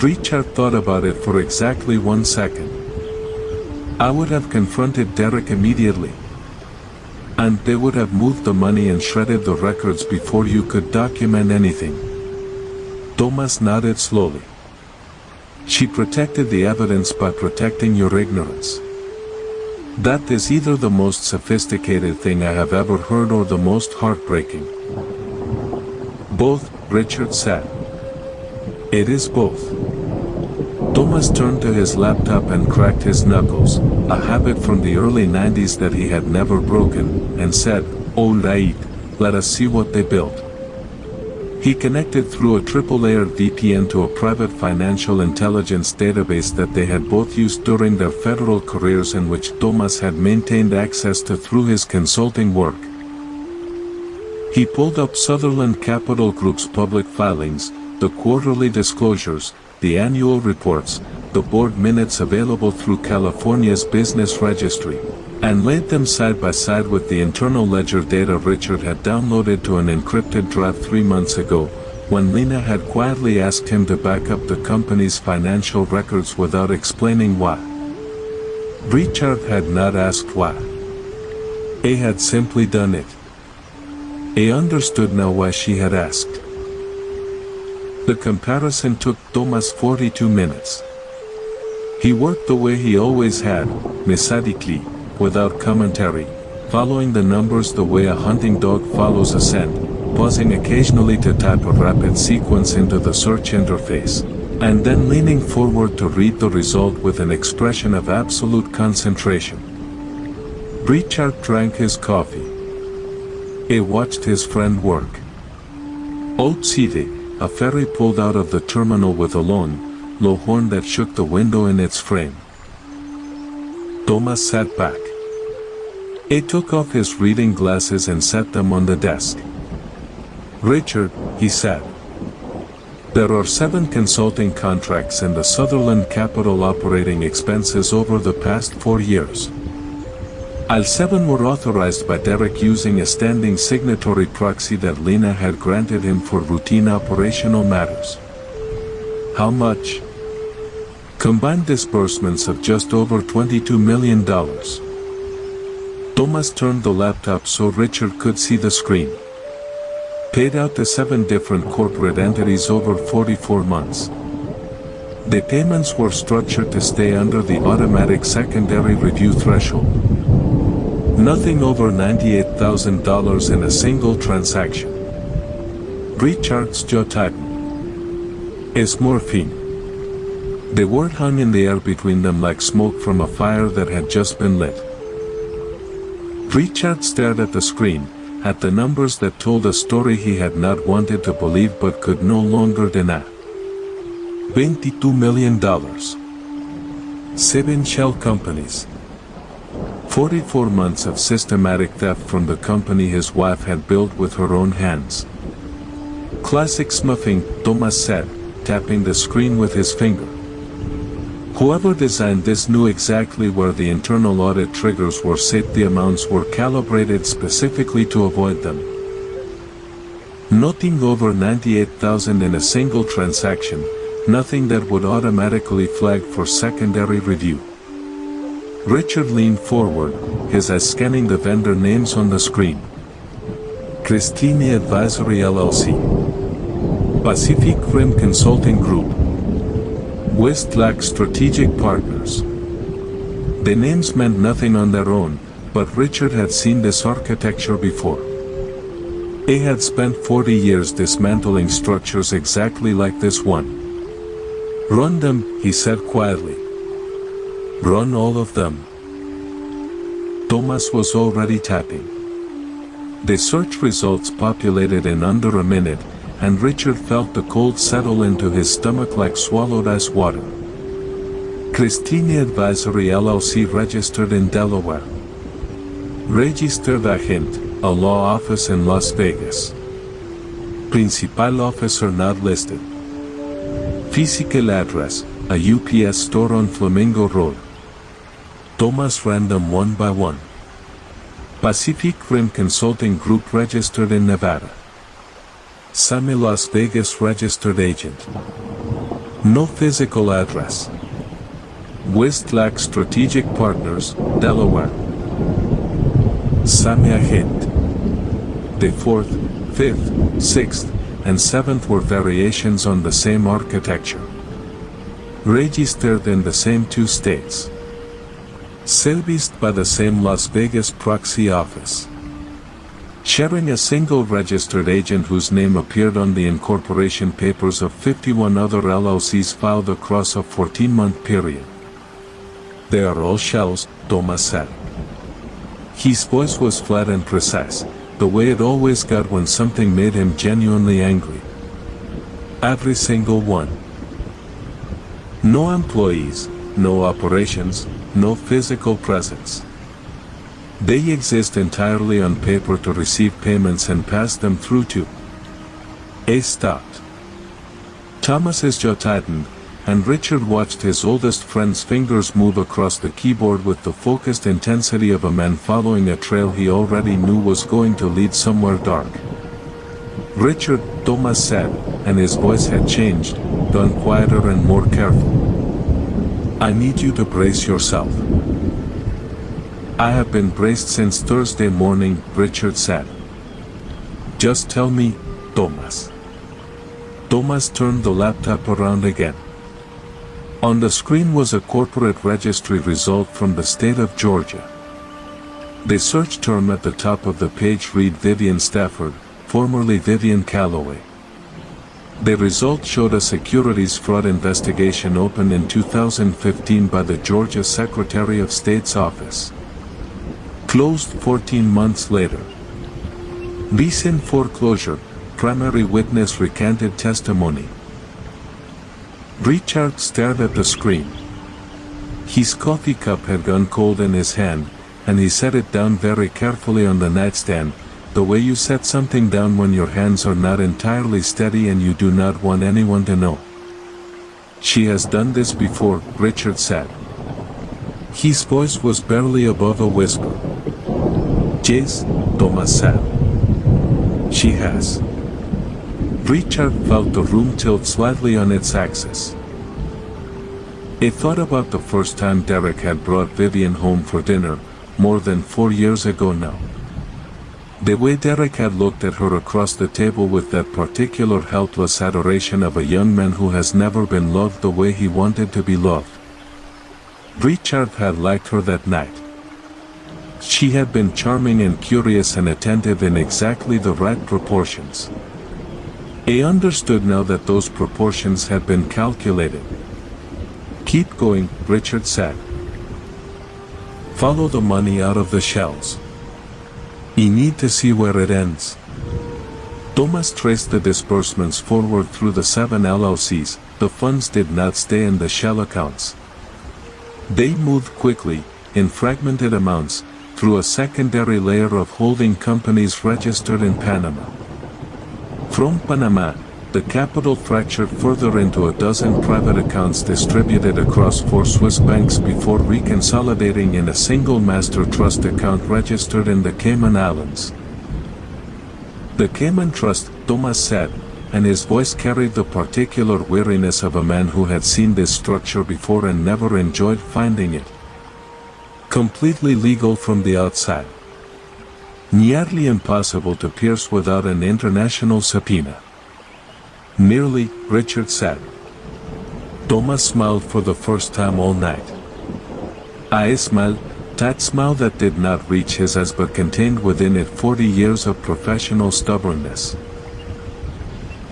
Richard thought about it for exactly 1 second. I would have confronted Derek immediately. And they would have moved the money and shredded the records before you could document anything. Thomas nodded slowly. She protected the evidence by protecting your ignorance. That is either the most sophisticated thing I have ever heard or the most heartbreaking. Both, Richard said. It is both. Thomas turned to his laptop and cracked his knuckles, a habit from the early 90s that he had never broken, and said, "All right, let us see what they built." He connected through a triple-layer VPN to a private financial intelligence database that they had both used during their federal careers and which Thomas had maintained access to through his consulting work. He pulled up Sutherland Capital Group's public filings, the quarterly disclosures, the annual reports, the board minutes available through California's business registry, and laid them side by side with the internal ledger data Richard had downloaded to an encrypted drive 3 months ago, when Lena had quietly asked him to back up the company's financial records without explaining why. Richard had not asked why. He had simply done it. He understood now why she had asked. The comparison took Thomas 42 minutes. He worked the way he always had, methodically, without commentary, following the numbers the way a hunting dog follows a scent, pausing occasionally to type a rapid sequence into the search interface, and then leaning forward to read the result with an expression of absolute concentration. Richard drank his coffee. He watched his friend work. Outside, a ferry pulled out of the terminal with a low horn that shook the window in its frame. Thomas sat back. He took off his reading glasses and set them on the desk. "Richard," he said. "There are 7 consulting contracts and the Sutherland Capital operating expenses over the past 4 years. All 7 were authorized by Derek using a standing signatory proxy that Lena had granted him for routine operational matters." "How much?" "Combined disbursements of just over $22 million. Thomas turned the laptop so Richard could see the screen. "Paid out to 7 different corporate entities over 44 months. The payments were structured to stay under the automatic secondary review threshold. Nothing over $98,000 in a single transaction." Richard's jaw tightened. "It's morphine." The word hung in the air between them like smoke from a fire that had just been lit. Richard stared at the screen, at the numbers that told a story he had not wanted to believe but could no longer deny. $22 million. 7 shell companies. 44 months of systematic theft from the company his wife had built with her own hands. "Classic smurfing," Thomas said, tapping the screen with his finger. "Whoever designed this knew exactly where the internal audit triggers were set. The amounts were calibrated specifically to avoid them. Nothing over $98,000 in a single transaction, nothing that would automatically flag for secondary review." Richard leaned forward, his eyes scanning the vendor names on the screen. Christine Advisory LLC, Pacific Rim Consulting Group, Westlake Strategic Partners. The names meant nothing on their own, but Richard had seen this architecture before. He had spent 40 years dismantling structures exactly like this one. "Run them," he said quietly. "Run all of them." Thomas was already tapping. The search results populated in under a minute, and Richard felt the cold settle into his stomach like swallowed ice water. Christine Advisory LLC, registered in Delaware. Registered agent, a law office in Las Vegas. Principal officer not listed. Physical address, a UPS store on Flamingo Road. Thomas ran them one by one. Pacific Rim Consulting Group, registered in Nevada. Sammy, Las Vegas registered agent. No physical address. Westlake Strategic Partners, Delaware. Samia hint. The 4th, 5th, 6th, and 7th were variations on the same architecture. Registered in the same 2 states. Serviced by the same Las Vegas proxy office. Sharing a single registered agent whose name appeared on the incorporation papers of 51 other LLCs filed across a 14-month period. They are all shells, Thomas said. His voice was flat and precise, the way it always got when something made him genuinely angry. Every single one. No employees, no operations, no physical presence. They exist entirely on paper to receive payments and pass them through to. A stopped. Thomas's jaw tightened, and Richard watched his oldest friend's fingers move across the keyboard with the focused intensity of a man following a trail he already knew was going to lead somewhere dark. Richard, Thomas said, and his voice had changed, gone quieter and more careful. I need you to brace yourself. I have been braced since Thursday morning, Richard said. Just tell me, Thomas. Thomas turned the laptop around again. On the screen was a corporate registry result from the state of Georgia. The search term at the top of the page read Vivian Stafford, formerly Vivian Calloway. The result showed a securities fraud investigation opened in 2015 by the Georgia Secretary of State's office. Closed 14 months later. Recent foreclosure, primary witness recanted testimony. Richard stared at the screen. His coffee cup had gone cold in his hand, and he set it down very carefully on the nightstand, the way you set something down when your hands are not entirely steady and you do not want anyone to know. She has done this before, Richard said. His voice was barely above a whisper. Yes, Thomas said. She has. Richard felt the room tilt slightly on its axis. He thought about the first time Derek had brought Vivian home for dinner, more than 4 years ago now. The way Derek had looked at her across the table with that particular helpless adoration of a young man who has never been loved the way he wanted to be loved. Richard had liked her that night. She had been charming and curious and attentive in exactly the right proportions. He understood now that those proportions had been calculated. Keep going, Richard said. Follow the money out of the shells. You need to see where it ends. Thomas traced the disbursements forward through the 7 LLCs. The funds did not stay in the shell accounts. They moved quickly, in fragmented amounts, through a secondary layer of holding companies registered in Panama. From Panama, the capital fractured further into a dozen private accounts distributed across 4 Swiss banks before reconsolidating in a single master trust account registered in the Cayman Islands. The Cayman Trust, Thomas said, and his voice carried the particular weariness of a man who had seen this structure before and never enjoyed finding it completely legal from the outside. Nearly impossible to pierce without an international subpoena. Nearly, Richard said. Thomas smiled for the first time all night. I smiled, that smile that did not reach his eyes but contained within it 40 years of professional stubbornness.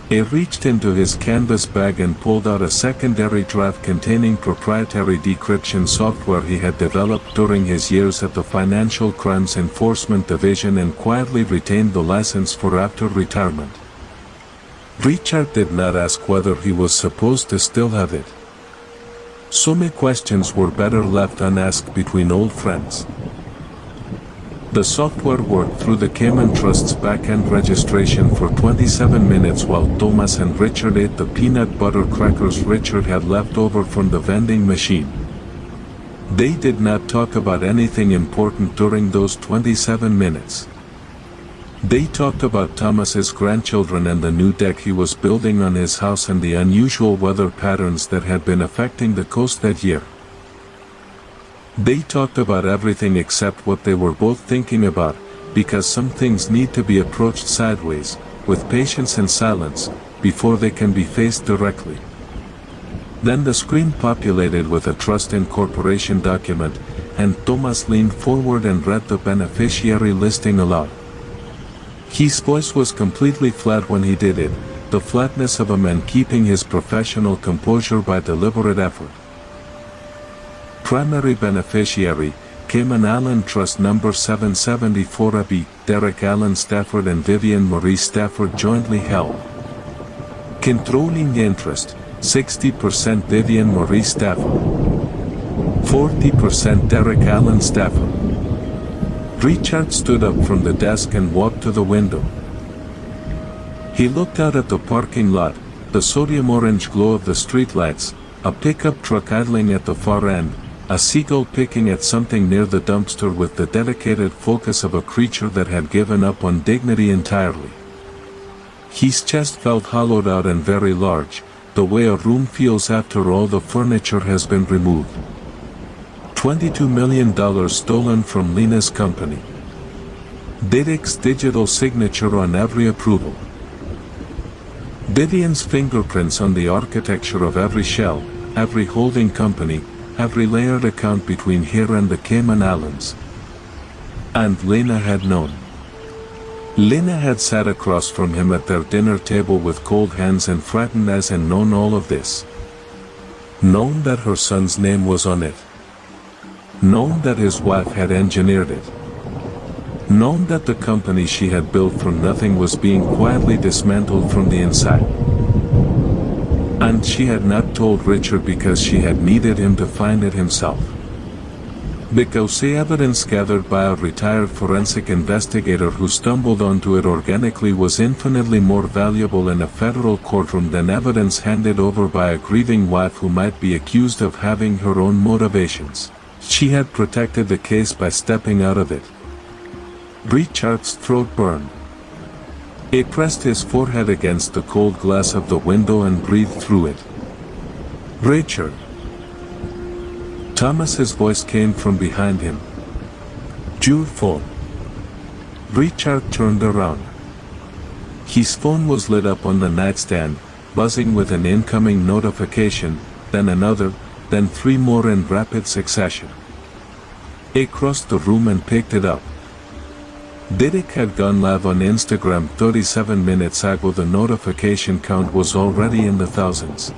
He reached into his canvas bag and pulled out a secondary drive containing proprietary decryption software he had developed during his years at the Financial Crimes Enforcement Division and quietly retained the license for after retirement. Richard did not ask whether he was supposed to still have it. So many questions were better left unasked between old friends. The software worked through the Cayman Trust's back-end registration for 27 minutes while Thomas and Richard ate the peanut butter crackers Richard had left over from the vending machine. They did not talk about anything important during those 27 minutes. They talked about Thomas's grandchildren and the new deck he was building on his house and the unusual weather patterns that had been affecting the coast that year. They talked about everything except what they were both thinking about, because some things need to be approached sideways, with patience and silence, before they can be faced directly. Then the screen populated with a trust incorporation document, and Thomas leaned forward and read the beneficiary listing aloud. His voice was completely flat when he did it, the flatness of a man keeping his professional composure by deliberate effort. Primary beneficiary, Cayman Island Trust Number 774AB, Derek Allen Stafford and Vivian Marie Stafford jointly held. Controlling interest, 60% Vivian Marie Stafford. 40% Derek Allen Stafford. Richard stood up from the desk and walked to the window. He looked out at the parking lot, the sodium orange glow of the streetlights, a pickup truck idling at the far end, a seagull picking at something near the dumpster with the dedicated focus of a creature that had given up on dignity entirely. His chest felt hollowed out and very large, the way a room feels after all the furniture has been removed. $22 million stolen from Lena's company. Derek's digital signature on every approval. Vivian's fingerprints on the architecture of every shell, every holding company, every layered account between here and the Cayman Islands. And Lena had known. Lena had sat across from him at their dinner table with cold hands and frightened eyes and known all of this. Known that her son's name was on it. Known that his wife had engineered it. Known that the company she had built from nothing was being quietly dismantled from the inside. And she had not told Richard because she had needed him to find it himself. Because the evidence gathered by a retired forensic investigator who stumbled onto it organically was infinitely more valuable in a federal courtroom than evidence handed over by a grieving wife who might be accused of having her own motivations. She had protected the case by stepping out of it. Richard's throat burned. He pressed his forehead against the cold glass of the window and breathed through it. Richard. Thomas's voice came from behind him. Your phone. Richard turned around. His phone was lit up on the nightstand, buzzing with an incoming notification, then another, then three more in rapid succession. He crossed the room and picked it up. Derek had gone live on Instagram 37 minutes ago. The notification count was already in the thousands.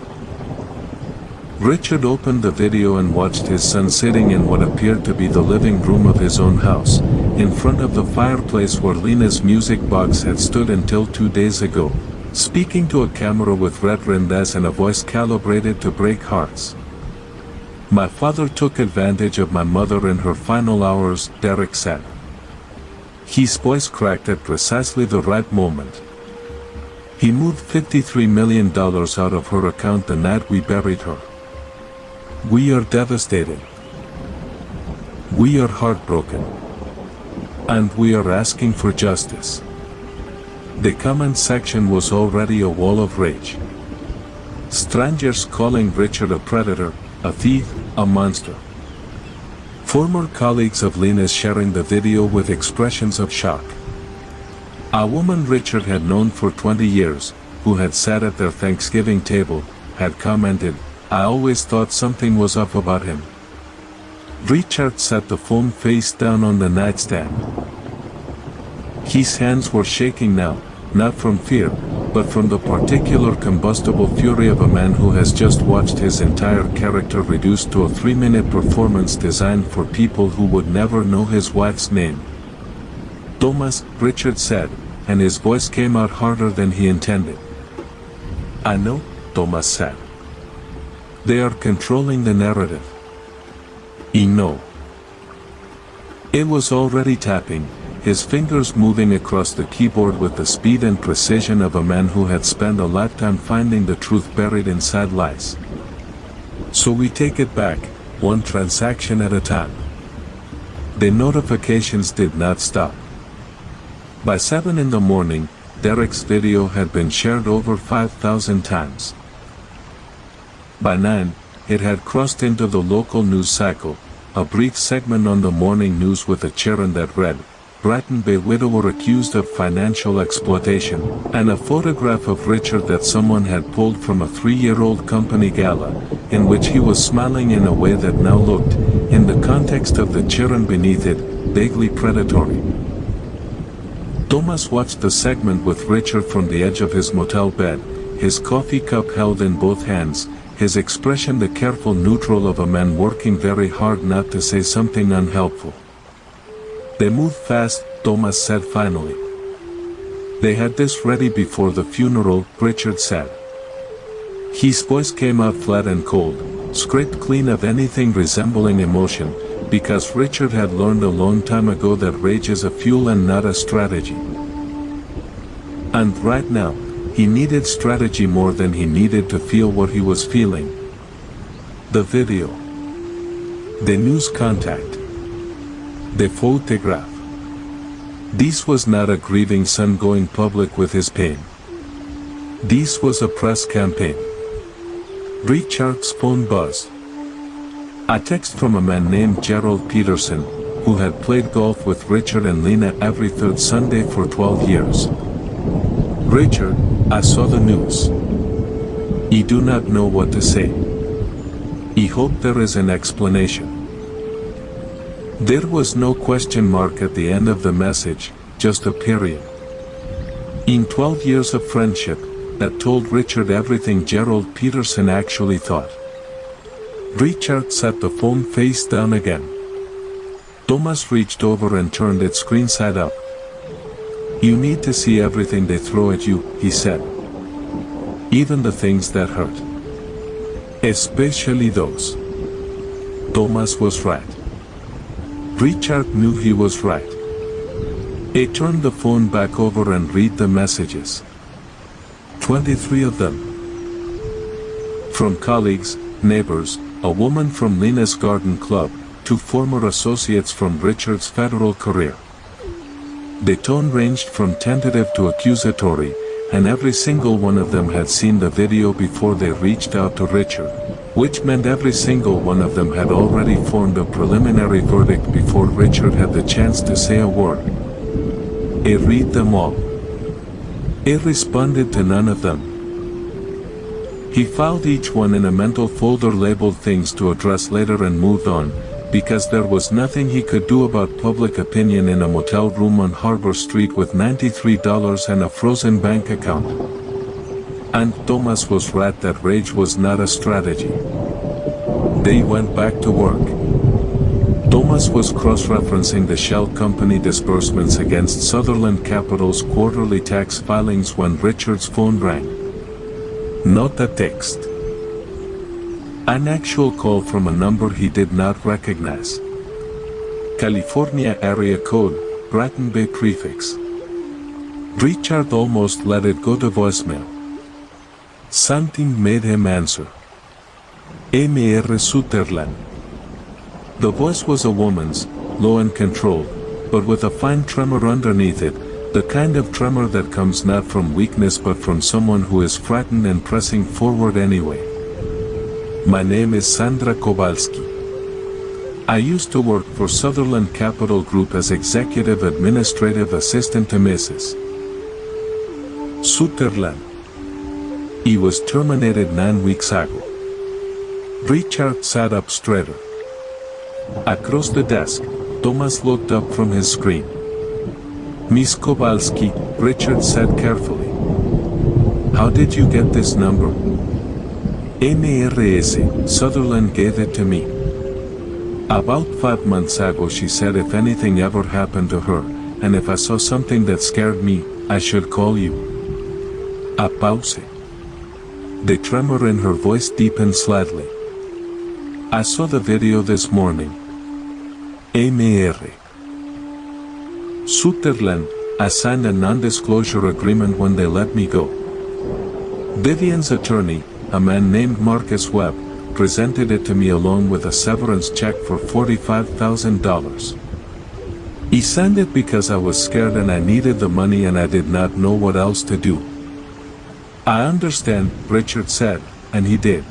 Richard opened the video and watched his son sitting in what appeared to be the living room of his own house, in front of the fireplace where Lena's music box had stood until 2 days ago, speaking to a camera with red-rimmed eyes and a voice calibrated to break hearts. My father took advantage of my mother in her final hours, Derek said. His voice cracked at precisely the right moment. He moved $53 million out of her account the night we buried her. We are devastated. We are heartbroken. And we are asking for justice. The comment section was already a wall of rage. Strangers calling Richard a predator, a thief, a monster. Former colleagues of Lena's sharing the video with expressions of shock. A woman Richard had known for 20 years, who had sat at their Thanksgiving table, had commented, I always thought something was up about him. Richard set the phone face down on the nightstand. His hands were shaking now, not from fear, but from the particular combustible fury of a man who has just watched his entire character reduced to a 3-minute performance designed for people who would never know his wife's name. Thomas, Richard said, and his voice came out harder than he intended. I know, Thomas said. They are controlling the narrative. I know. It was already tapping, his fingers moving across the keyboard with the speed and precision of a man who had spent a lifetime finding the truth buried inside lies. So we take it back, one transaction at a time. The notifications did not stop. By 7 in the morning, Derek's video had been shared over 5,000 times. By 9, it had crossed into the local news cycle, a brief segment on the morning news with a chरण that read, Brighton Bay widower accused of financial exploitation, and a photograph of Richard that someone had pulled from a 3-year-old company gala, in which he was smiling in a way that now looked, in the context of the chरण beneath it, vaguely predatory. Thomas watched the segment with Richard from the edge of his motel bed, his coffee cup held in both hands, his expression the careful neutral of a man working very hard not to say something unhelpful. They moved fast, Thomas said finally. They had this ready before the funeral, Richard said. His voice came out flat and cold, scraped clean of anything resembling emotion, because Richard had learned a long time ago that rage is a fuel and not a strategy. And right now, he needed strategy more than he needed to feel what he was feeling. The video. The news contact. The photograph. This was not a grieving son going public with his pain. This was a press campaign. Richard's phone buzzed. A text from a man named Gerald Peterson, who had played golf with Richard and Lena every third Sunday for 12 years. Richard, I saw the news. I do not know what to say. I hope there is an explanation. There was no question mark at the end of the message, just a period. In 12 years of friendship, that told Richard everything Gerald Peterson actually thought. Richard set the phone face down again. Thomas reached over and turned it screen side up. You need to see everything they throw at you, he said. Even the things that hurt. Especially those. Thomas was right. Richard knew he was right. He turned the phone back over and read the messages. 23 of them. From colleagues, neighbors, a woman from Lena's garden club, to former associates from Richard's federal career. The tone ranged from tentative to accusatory, and every single one of them had seen the video before they reached out to Richard, which meant every single one of them had already formed a preliminary verdict before Richard had the chance to say a word. He read them all. He responded to none of them. He filed each one in a mental folder labeled things to address later and moved on, because there was nothing he could do about public opinion in a motel room on Harbor Street with $93 and a frozen bank account. And Thomas was right that rage was not a strategy. They went back to work. Thomas was cross-referencing the Shell Company disbursements against Sutherland Capital's quarterly tax filings when Richard's phone rang. Not a text. An actual call from a number he did not recognize. California area code, Brighton Bay prefix. Richard almost let it go to voicemail. Something made him answer. Mr. Sutherland. The voice was a woman's, low and controlled, but with a fine tremor underneath it, the kind of tremor that comes not from weakness but from someone who is frightened and pressing forward anyway. My name is Sandra Kowalski. I used to work for Sutherland Capital Group as executive administrative assistant to Mrs. Sutherland. He was terminated 9 weeks ago. Richard sat up straighter. Across the desk, Thomas looked up from his screen. Miss Kowalski, Richard said carefully. How did you get this number? Mrs. Sutherland gave it to me. About 5 months ago she said if anything ever happened to her, and if I saw something that scared me, I should call you. A pause. The tremor in her voice deepened slightly. I saw the video this morning. Mr. Sutherland, I signed a non-disclosure agreement when they let me go. Vivian's attorney, a man named Marcus Webb, presented it to me along with a severance check for $45,000. He signed it because I was scared and I needed the money and I did not know what else to do. I understand, Richard said, and he did.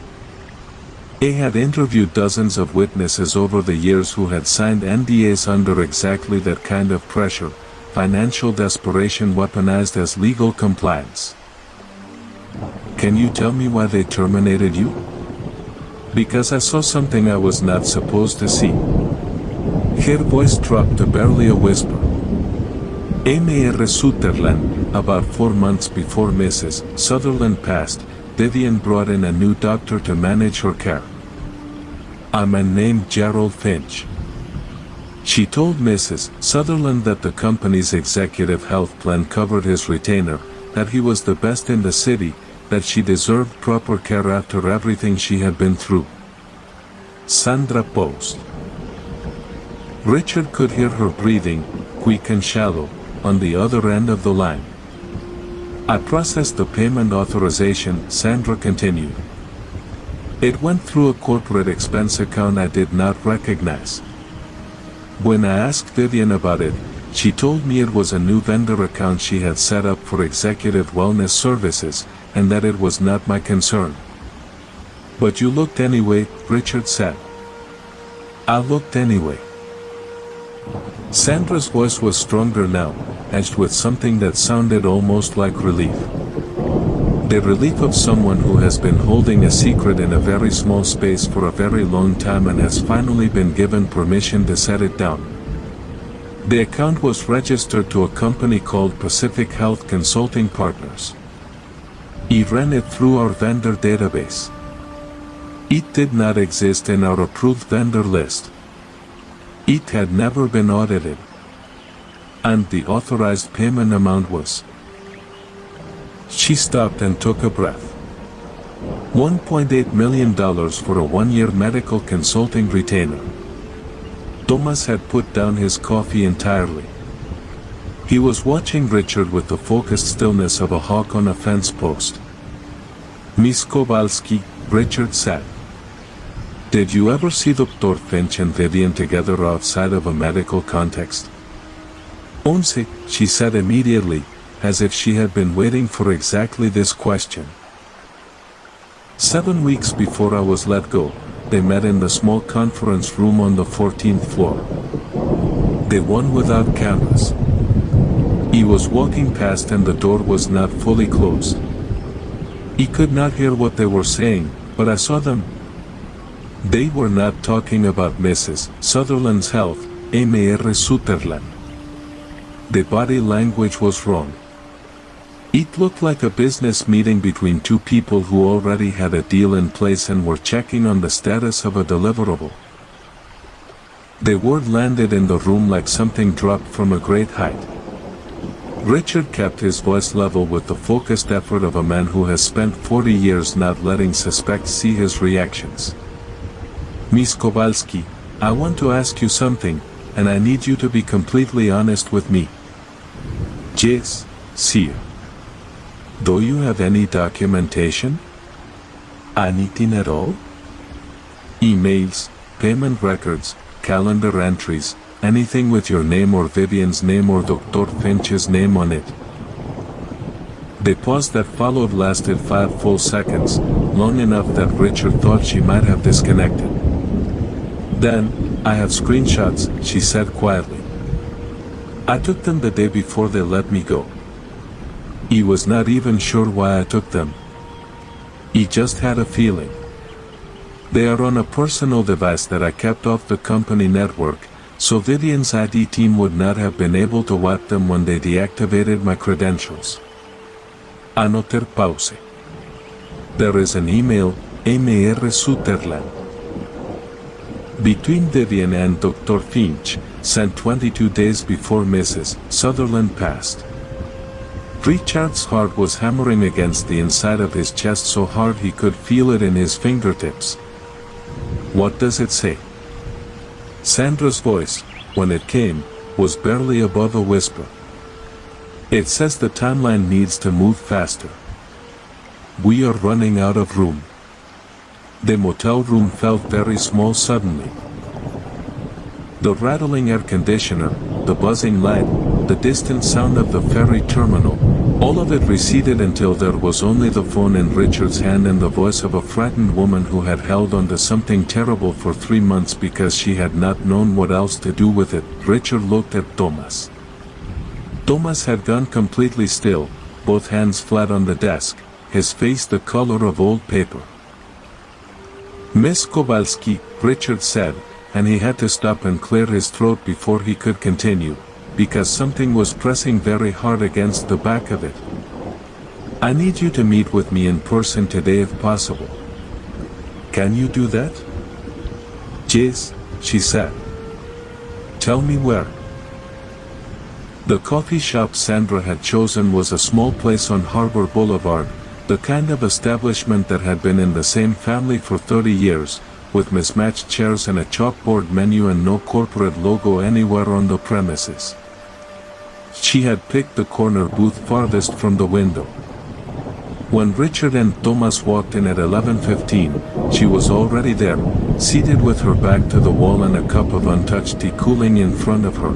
He had interviewed dozens of witnesses over the years who had signed NDAs under exactly that kind of pressure, financial desperation weaponized as legal compliance. Can you tell me why they terminated you? Because I saw something I was not supposed to see. Her voice dropped to barely a whisper. Mr. Sutherland, about 4 months before Mrs. Sutherland passed, Vivian brought in a new doctor to manage her care. A man named Gerald Finch. She told Mrs. Sutherland that the company's executive health plan covered his retainer, that he was the best in the city, that she deserved proper care after everything she had been through. Sandra paused. Richard could hear her breathing, quick and shallow, on the other end of the line. I processed the payment authorization, Sandra continued. It went through a corporate expense account I did not recognize. When I asked Vivian about it, she told me it was a new vendor account she had set up for executive wellness services, and that it was not my concern. But you looked anyway, Richard said. I looked anyway. Sandra's voice was stronger now, edged with something that sounded almost like relief. The relief of someone who has been holding a secret in a very small space for a very long time and has finally been given permission to set it down. The account was registered to a company called Pacific Health Consulting Partners. He ran it through our vendor database. It did not exist in our approved vendor list. It had never been audited. And the authorized payment amount was... She stopped and took a breath. $1.8 million for a one-year medical consulting retainer. Thomas had put down his coffee entirely. He was watching Richard with the focused stillness of a hawk on a fence post. Miss Kowalski, Richard said. Did you ever see Dr. Finch and Vivian together outside of a medical context? Once, she said immediately, as if she had been waiting for exactly this question. 7 weeks before I was let go, they met in the small conference room on the 14th floor. The one without cameras. He was walking past and the door was not fully closed. He could not hear what they were saying, but I saw them. They were not talking about Mrs. Sutherland's health, Mr. Sutherland. The body language was wrong. It looked like a business meeting between two people who already had a deal in place and were checking on the status of a deliverable. The word landed in the room like something dropped from a great height. Richard kept his voice level with the focused effort of a man who has spent 40 years not letting suspects see his reactions. Miss Kowalski, I want to ask you something, and I need you to be completely honest with me. Yes, sir. Do you have any documentation? Anything at all? Emails, payment records, calendar entries, anything with your name or Vivian's name or Dr. Finch's name on it. The pause that followed lasted 5 full seconds, long enough that Richard thought she might have disconnected. Then, I have screenshots, she said quietly. I took them the day before they let me go. He was not even sure why I took them. He just had a feeling. They are on a personal device that I kept off the company network, so Vivian's ID team would not have been able to wipe them when they deactivated my credentials. Anoter pause. There is an email, Mr. Sutherland. Between Vivian and Dr. Finch, sent 22 days before Mrs. Sutherland passed. Richard's heart was hammering against the inside of his chest so hard he could feel it in his fingertips. What does it say? Sandra's voice, when it came, was barely above a whisper. It says the timeline needs to move faster. We are running out of room. The motel room felt very small suddenly. The rattling air conditioner, the buzzing light, the distant sound of the ferry terminal, all of it receded until there was only the phone in Richard's hand and the voice of a frightened woman who had held on to something terrible for 3 months because she had not known what else to do with it. Richard looked at Thomas. Thomas had gone completely still, both hands flat on the desk, his face the color of old paper. "Miss Kowalski," Richard said, and he had to stop and clear his throat before he could continue, because something was pressing very hard against the back of it. "I need you to meet with me in person today if possible. Can you do that?" "Yes," she said. "Tell me where." The coffee shop Sandra had chosen was a small place on Harbor Boulevard, the kind of establishment that had been in the same family for 30 years, with mismatched chairs and a chalkboard menu and no corporate logo anywhere on the premises. She had picked the corner booth farthest from the window. When Richard and Thomas walked in at 11:15, she was already there, seated with her back to the wall and a cup of untouched tea cooling in front of her.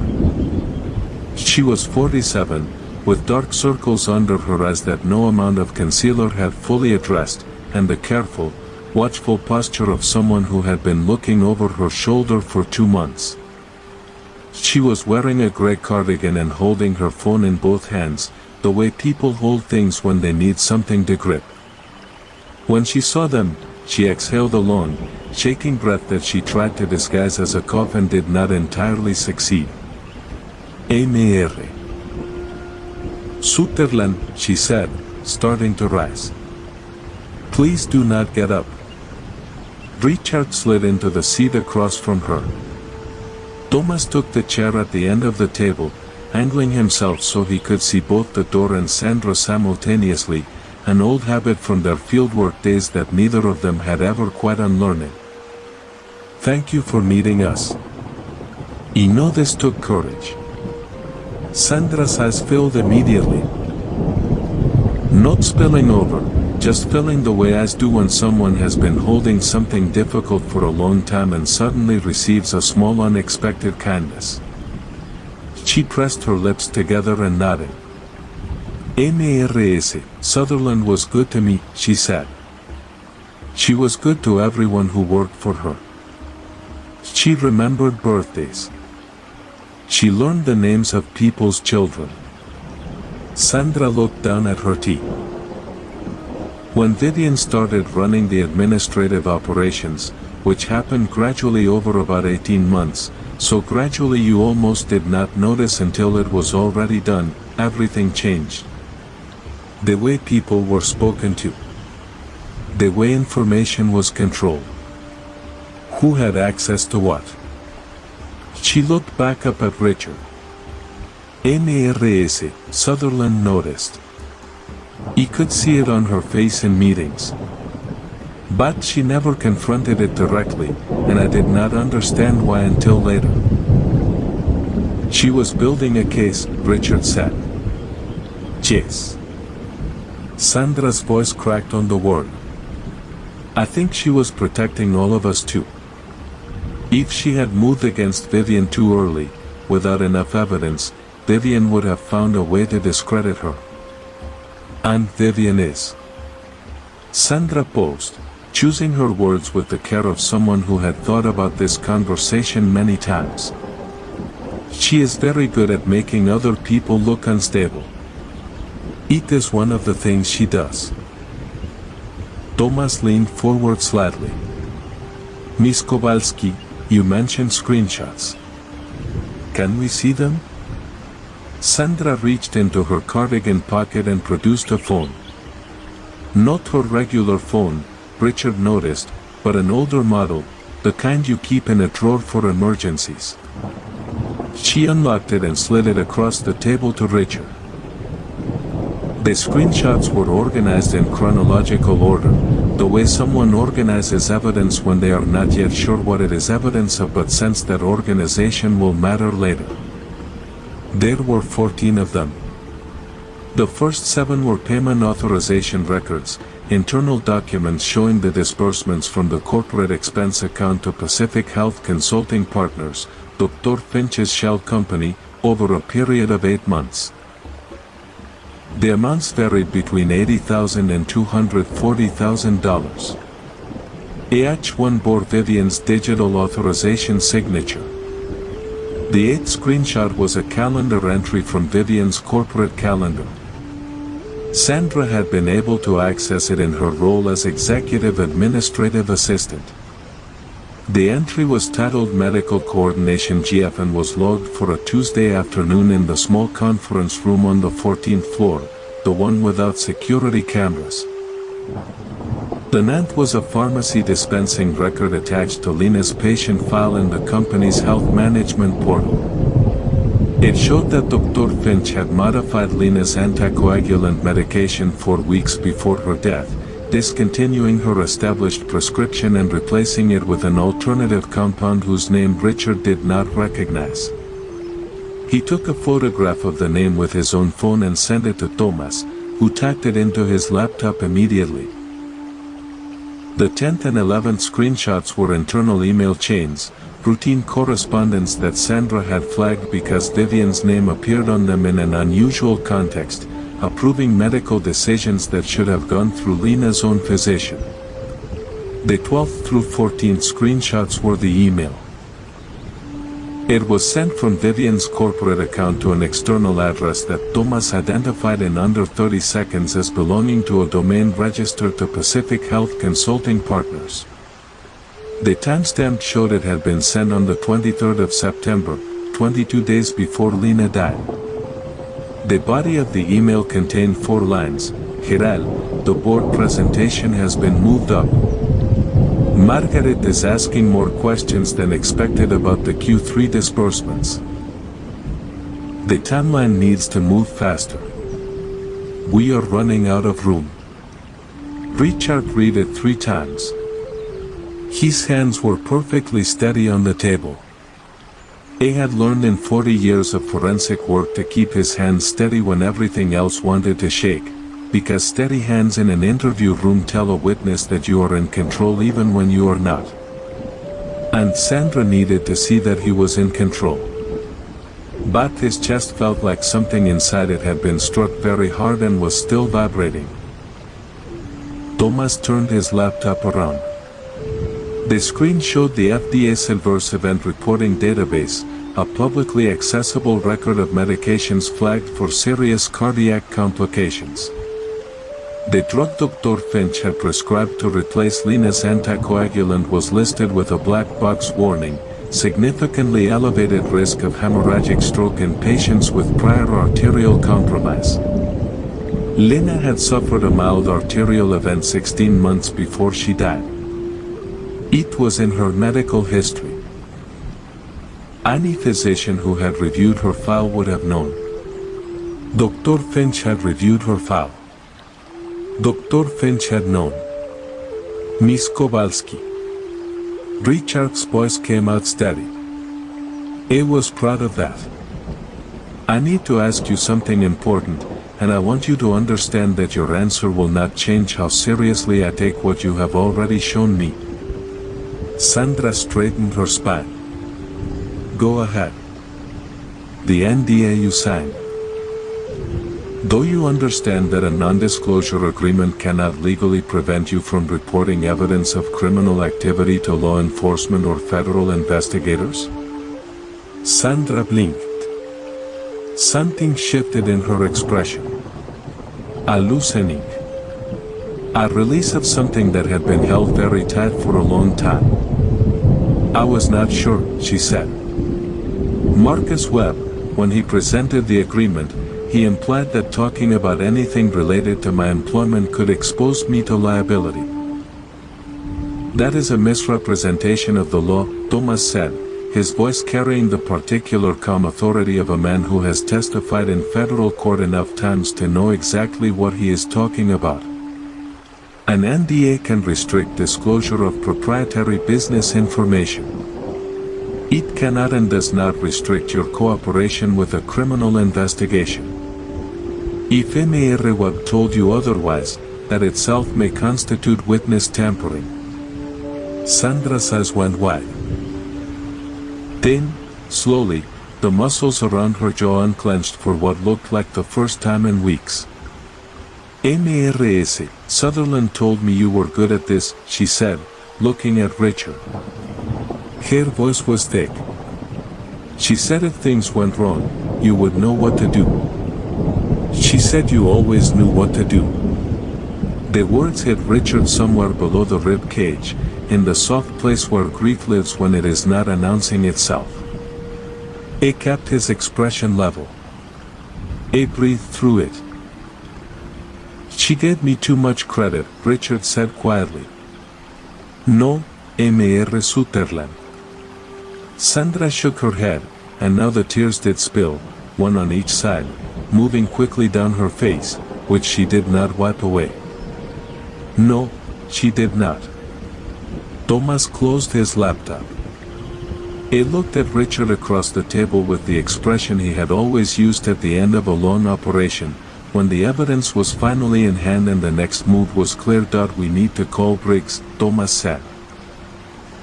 She was 47, with dark circles under her eyes that no amount of concealer had fully addressed, and the careful, watchful posture of someone who had been looking over her shoulder for 2 months. She was wearing a gray cardigan and holding her phone in both hands, the way people hold things when they need something to grip. When she saw them, she exhaled a long, shaking breath that she tried to disguise as a cough and did not entirely succeed. "Mr. Sutherland," she said, starting to rise. "Please do not get up." Richard slid into the seat across from her. Thomas took the chair at the end of the table, angling himself so he could see both the door and Sandra simultaneously, an old habit from their fieldwork days that neither of them had ever quite unlearned. "Thank you for meeting us. I know this took courage." Sandra's eyes filled immediately. Not spilling over, just filling the way eyes do when someone has been holding something difficult for a long time and suddenly receives a small unexpected kindness. She pressed her lips together and nodded. "Mr. Sutherland was good to me," she said. She was good to everyone who worked for her. She remembered birthdays. She learned the names of people's children. Sandra looked down at her tea. When Vivian started running the administrative operations, which happened gradually over about 18 months, so gradually you almost did not notice until it was already done, everything changed. The way people were spoken to. The way information was controlled. Who had access to what? She looked back up at Richard. "Mr. Sutherland noticed. He could see it on her face in meetings. But she never confronted it directly, and I did not understand why until later." "She was building a case," Richard said. "Yes." Sandra's voice cracked on the word. "I think she was protecting all of us too. If she had moved against Vivian too early, without enough evidence, Vivian would have found a way to discredit her. And Vivian is." Sandra paused, choosing her words with the care of someone who had thought about this conversation many times. "She is very good at making other people look unstable. It is one of the things she does." Thomas leaned forward slightly. "Miss Kowalski, you mentioned screenshots. Can we see them?" Sandra reached into her cardigan pocket and produced a phone. Not her regular phone, Richard noticed, but an older model, the kind you keep in a drawer for emergencies. She unlocked it and slid it across the table to Richard. The screenshots were organized in chronological order, the way someone organizes evidence when they are not yet sure what it is evidence of but sense that organization will matter later. There were 14 of them. The first 7 were payment authorization records, internal documents showing the disbursements from the corporate expense account to Pacific Health Consulting Partners, Dr. Finch's shell company, over a period of 8 months. The amounts varied between $80,000 and $240,000. H1 bore Vivian's digital authorization signature. The 8th screenshot was a calendar entry from Vivian's corporate calendar. Sandra had been able to access it in her role as executive administrative assistant. The entry was titled Medical Coordination GF and was logged for a Tuesday afternoon in the small conference room on the 14th floor, the one without security cameras. The NANT was a pharmacy dispensing record attached to Lena's patient file in the company's health management portal. It showed that Dr. Finch had modified Lena's anticoagulant medication 4 weeks before her death, discontinuing her established prescription and replacing it with an alternative compound whose name Richard did not recognize. He took a photograph of the name with his own phone and sent it to Thomas, who typed it into his laptop immediately. The 10th and 11th screenshots were internal email chains, routine correspondence that Sandra had flagged because Vivian's name appeared on them in an unusual context, approving medical decisions that should have gone through Lena's own physician. The 12th through 14th screenshots were the email. It was sent from Vivian's corporate account to an external address that Thomas identified in under 30 seconds as belonging to a domain registered to Pacific Health Consulting Partners. The timestamp showed it had been sent on the 23rd of September, 22 days before Lena died. The body of the email contained 4 lines. Hiral, the board presentation has been moved up. Margaret is asking more questions than expected about the Q3 disbursements. The timeline needs to move faster. We are running out of room. Richard read it 3 times. His hands were perfectly steady on the table. He had learned in 40 years of forensic work to keep his hands steady when everything else wanted to shake, because steady hands in an interview room tell a witness that you are in control even when you are not. And Sandra needed to see that he was in control. But his chest felt like something inside it had been struck very hard and was still vibrating. Thomas turned his laptop around. The screen showed the FDA Silver's event reporting database, a publicly accessible record of medications flagged for serious cardiac complications. The drug Dr. Finch had prescribed to replace Lena's anticoagulant was listed with a black box warning, significantly elevated risk of hemorrhagic stroke in patients with prior arterial compromise. Lena had suffered a mild arterial event 16 months before she died. It was in her medical history. Any physician who had reviewed her file would have known. Dr. Finch had reviewed her file. Dr. Finch had known. Miss Kowalski. Richard's voice came out steady. I was proud of that. I need to ask you something important, and I want you to understand that your answer will not change how seriously I take what you have already shown me. Sandra straightened her spine. Go ahead. The NDA you signed. Though you understand that a non-disclosure agreement cannot legally prevent you from reporting evidence of criminal activity to law enforcement or federal investigators? Sandra blinked. Something shifted in her expression. A loosening. A release of something that had been held very tight for a long time. I was not sure, she said. Marcus Webb, when he presented the agreement, he implied that talking about anything related to my employment could expose me to liability. That is a misrepresentation of the law, Thomas said, his voice carrying the particular calm authority of a man who has testified in federal court enough times to know exactly what he is talking about. An NDA can restrict disclosure of proprietary business information. It cannot and does not restrict your cooperation with a criminal investigation. If Mr. Webb told you otherwise, that itself may constitute witness tampering. Sandra's eyes went wide. Then, Slowly, the muscles around her jaw unclenched for what looked like the first time in weeks. "Mrs. Sutherland told me you were good at this," she said, looking at Richard. Her voice was thick. "She said if things went wrong, you would know what to do. She said you always knew what to do." The words hit Richard somewhere below the rib cage, in the soft place where grief lives when it is not announcing itself. It kept his expression level. It breathed through it. "She gave me too much credit," Richard said quietly. "No, Mr. Sutherland." Sandra shook her head, and now the tears did spill, one on each side, moving quickly down her face, which she did not wipe away. "No, she did not." Thomas closed his laptop. He looked at Richard across the table with the expression he had always used at the end of a long operation, when the evidence was finally in hand and the next move was clear. "We need to call Briggs," Thomas said.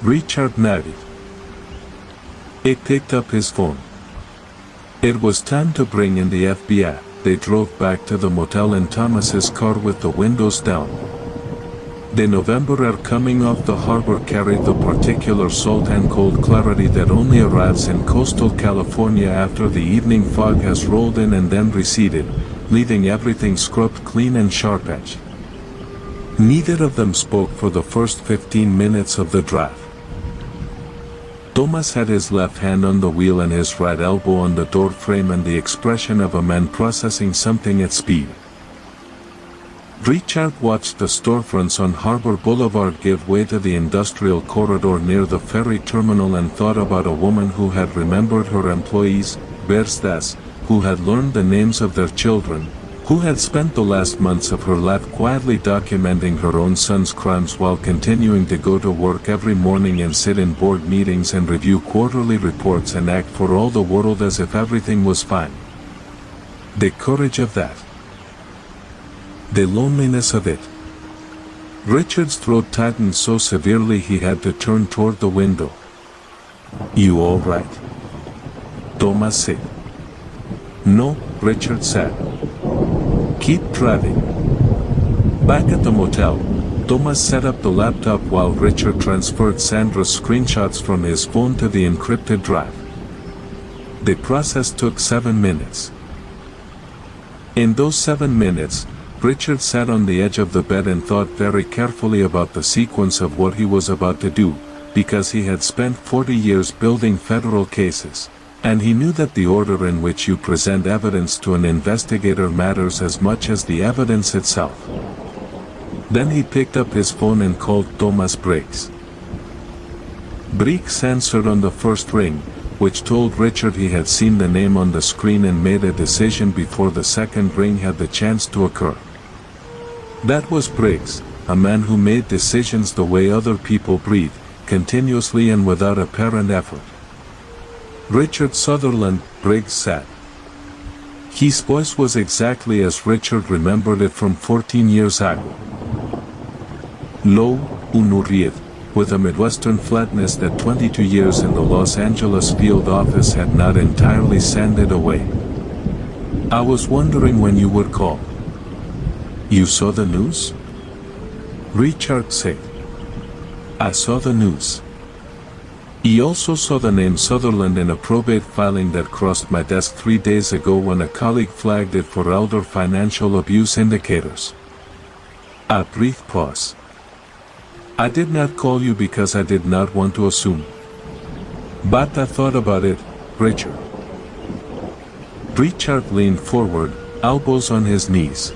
Richard nodded. He picked up his phone. It was time to bring in the FBI. They drove back to the motel in Thomas's car with the windows down. The November air coming off the harbor carried the particular salt and cold clarity that only arrives in coastal California after the evening fog has rolled in and then receded, leaving everything scrubbed clean and sharp-edged. Neither of them spoke for the first 15 minutes of the drive. Thomas had his left hand on the wheel and his right elbow on the door frame and the expression of a man processing something at speed. Richard watched the storefronts on Harbor Boulevard give way to the industrial corridor near the ferry terminal and thought about a woman who had remembered her employees, Berstas, who had learned the names of their children, who had spent the last months of her life quietly documenting her own son's crimes while continuing to go to work every morning and sit in board meetings and review quarterly reports and act for all the world as if everything was fine. The courage of that. The loneliness of it. Richard's throat tightened so severely he had to turn toward the window. "You all right?" Thomas said. "No," Richard said. "Keep driving." Back at the motel, Thomas set up the laptop while Richard transferred Sandra's screenshots from his phone to the encrypted drive. The process took 7 minutes. In those 7 minutes, Richard sat on the edge of the bed and thought very carefully about the sequence of what he was about to do, because he had spent 40 years building federal cases, and he knew that the order in which you present evidence to an investigator matters as much as the evidence itself. Then he picked up his phone and called Thomas Briggs. Briggs answered on the first ring, which told Richard he had seen the name on the screen and made a decision before the second ring had the chance to occur. That was Briggs, a man who made decisions the way other people breathe, continuously and without apparent effort. "Richard Sutherland," Briggs said. His voice was exactly as Richard remembered it from 14 years ago. Low, unhurried, with a Midwestern flatness that 22 years in the Los Angeles field office had not entirely sanded away. "I was wondering when you would call." "You saw the news?" Richard said. "I saw the news." He also saw the name Sutherland in a probate filing that crossed my desk 3 days ago when a colleague flagged it for elder financial abuse indicators. A brief pause. "I did not call you because I did not want to assume. But I thought about it, Richard." Richard leaned forward, elbows on his knees.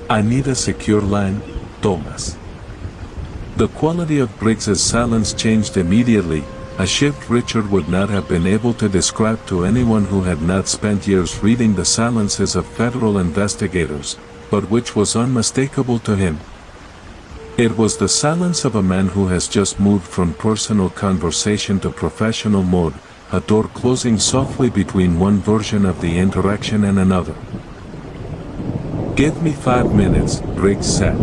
"I need a secure line, Thomas." The quality of Briggs's silence changed immediately, a shift Richard would not have been able to describe to anyone who had not spent years reading the silences of federal investigators, but which was unmistakable to him. It was the silence of a man who has just moved from personal conversation to professional mode, a door closing softly between one version of the interaction and another. "Give me 5 minutes," Briggs said.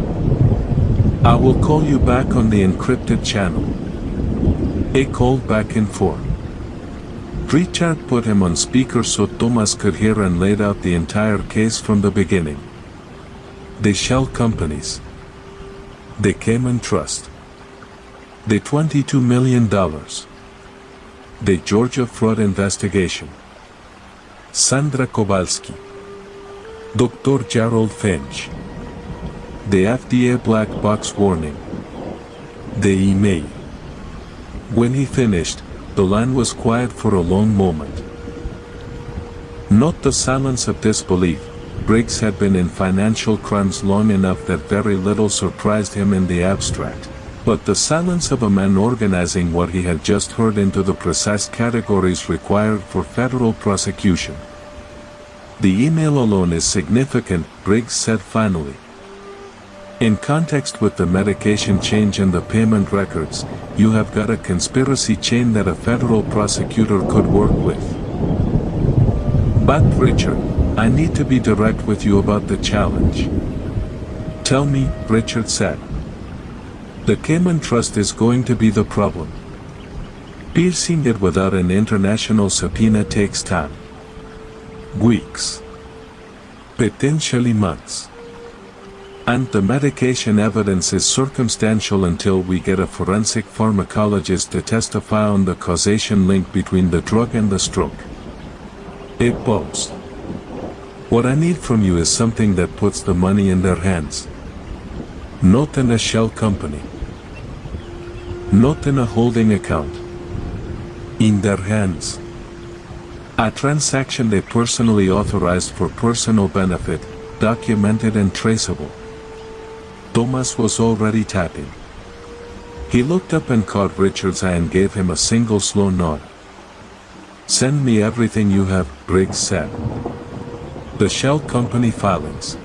"I will call you back on the encrypted channel." He called back and forth. Richard put him on speaker so Thomas could hear and laid out the entire case from the beginning. The shell companies. The Cayman Trust. The $22 million. The Georgia fraud investigation. Sandra Kowalski. Dr. Gerald Finch. The FDA black box warning. The email. When he finished, the line was quiet for a long moment. Not the silence of disbelief. Briggs had been in financial crimes long enough that very little surprised him in the abstract, but the silence of a man organizing what he had just heard into the precise categories required for federal prosecution. The email alone is significant, Briggs said finally. In context with the medication change in the payment records, you have got a conspiracy chain that a federal prosecutor could work with. But Richard, I need to be direct with you about the challenge. Tell me, Richard said. The Cayman Trust is going to be the problem. Piercing it without an international subpoena takes time. Weeks. Potentially months. And the medication evidence is circumstantial until we get a forensic pharmacologist to testify on the causation link between the drug and the stroke. It bows. What I need from you is something that puts the money in their hands. Not in a shell company. Not in a holding account. In their hands. A transaction they personally authorized for personal benefit, documented and traceable. Thomas was already tapping. He looked up and caught Richard's eye and gave him a single slow nod. Send me everything you have, Briggs said. The shell company filings.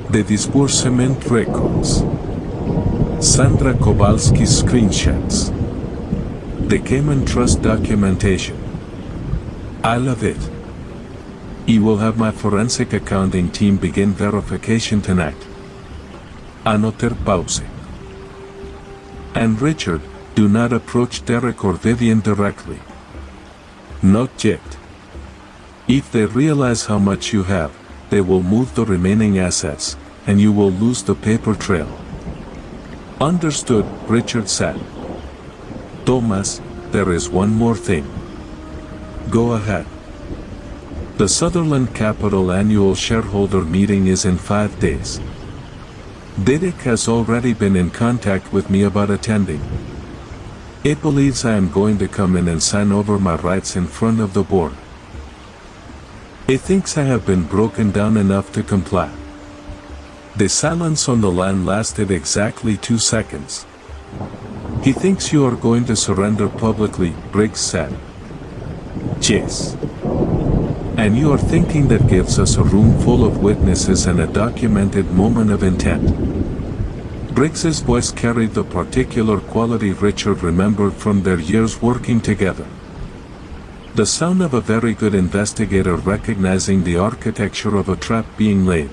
The disbursement records. Sandra Kowalski's screenshots. The Cayman Trust documentation. I love it. I will have my forensic accounting team begin verification tonight. Anoter pause. And Richard, do not approach Derek or Vivian directly. Not yet. If they realize how much you have, they will move the remaining assets, and you will lose the paper trail. Understood, Richard said. Thomas, there is one more thing. Go ahead. The Sutherland Capital annual shareholder meeting is in 5 days. Derek has already been in contact with me about attending. It believes I am going to come in and sign over my rights in front of the board. It thinks I have been broken down enough to comply. The silence on the line lasted exactly 2 seconds. He thinks you are going to surrender publicly, Briggs said. Yes. And you are thinking that gives us a room full of witnesses and a documented moment of intent. Briggs's voice carried the particular quality Richard remembered from their years working together. The sound of a very good investigator recognizing the architecture of a trap being laid.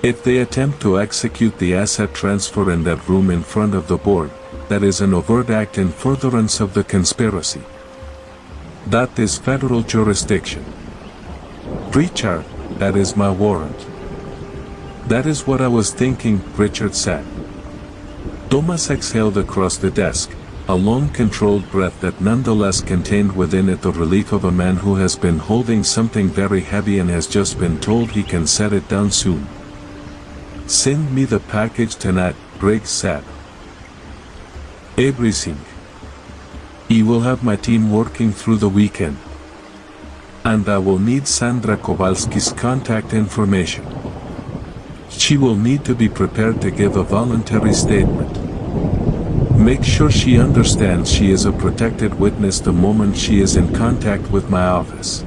If they attempt to execute the asset transfer in that room in front of the board, that is an overt act in furtherance of the conspiracy. That is federal jurisdiction. Richard, that is my warrant. That is what I was thinking, Richard said. Thomas exhaled across the desk, a long controlled breath that nonetheless contained within it the relief of a man who has been holding something very heavy and has just been told he can set it down soon. Send me the package tonight, Briggs said. Everything. I will have my team working through the weekend. And I will need Sandra Kowalski's contact information. She will need to be prepared to give a voluntary statement. Make sure she understands she is a protected witness the moment she is in contact with my office.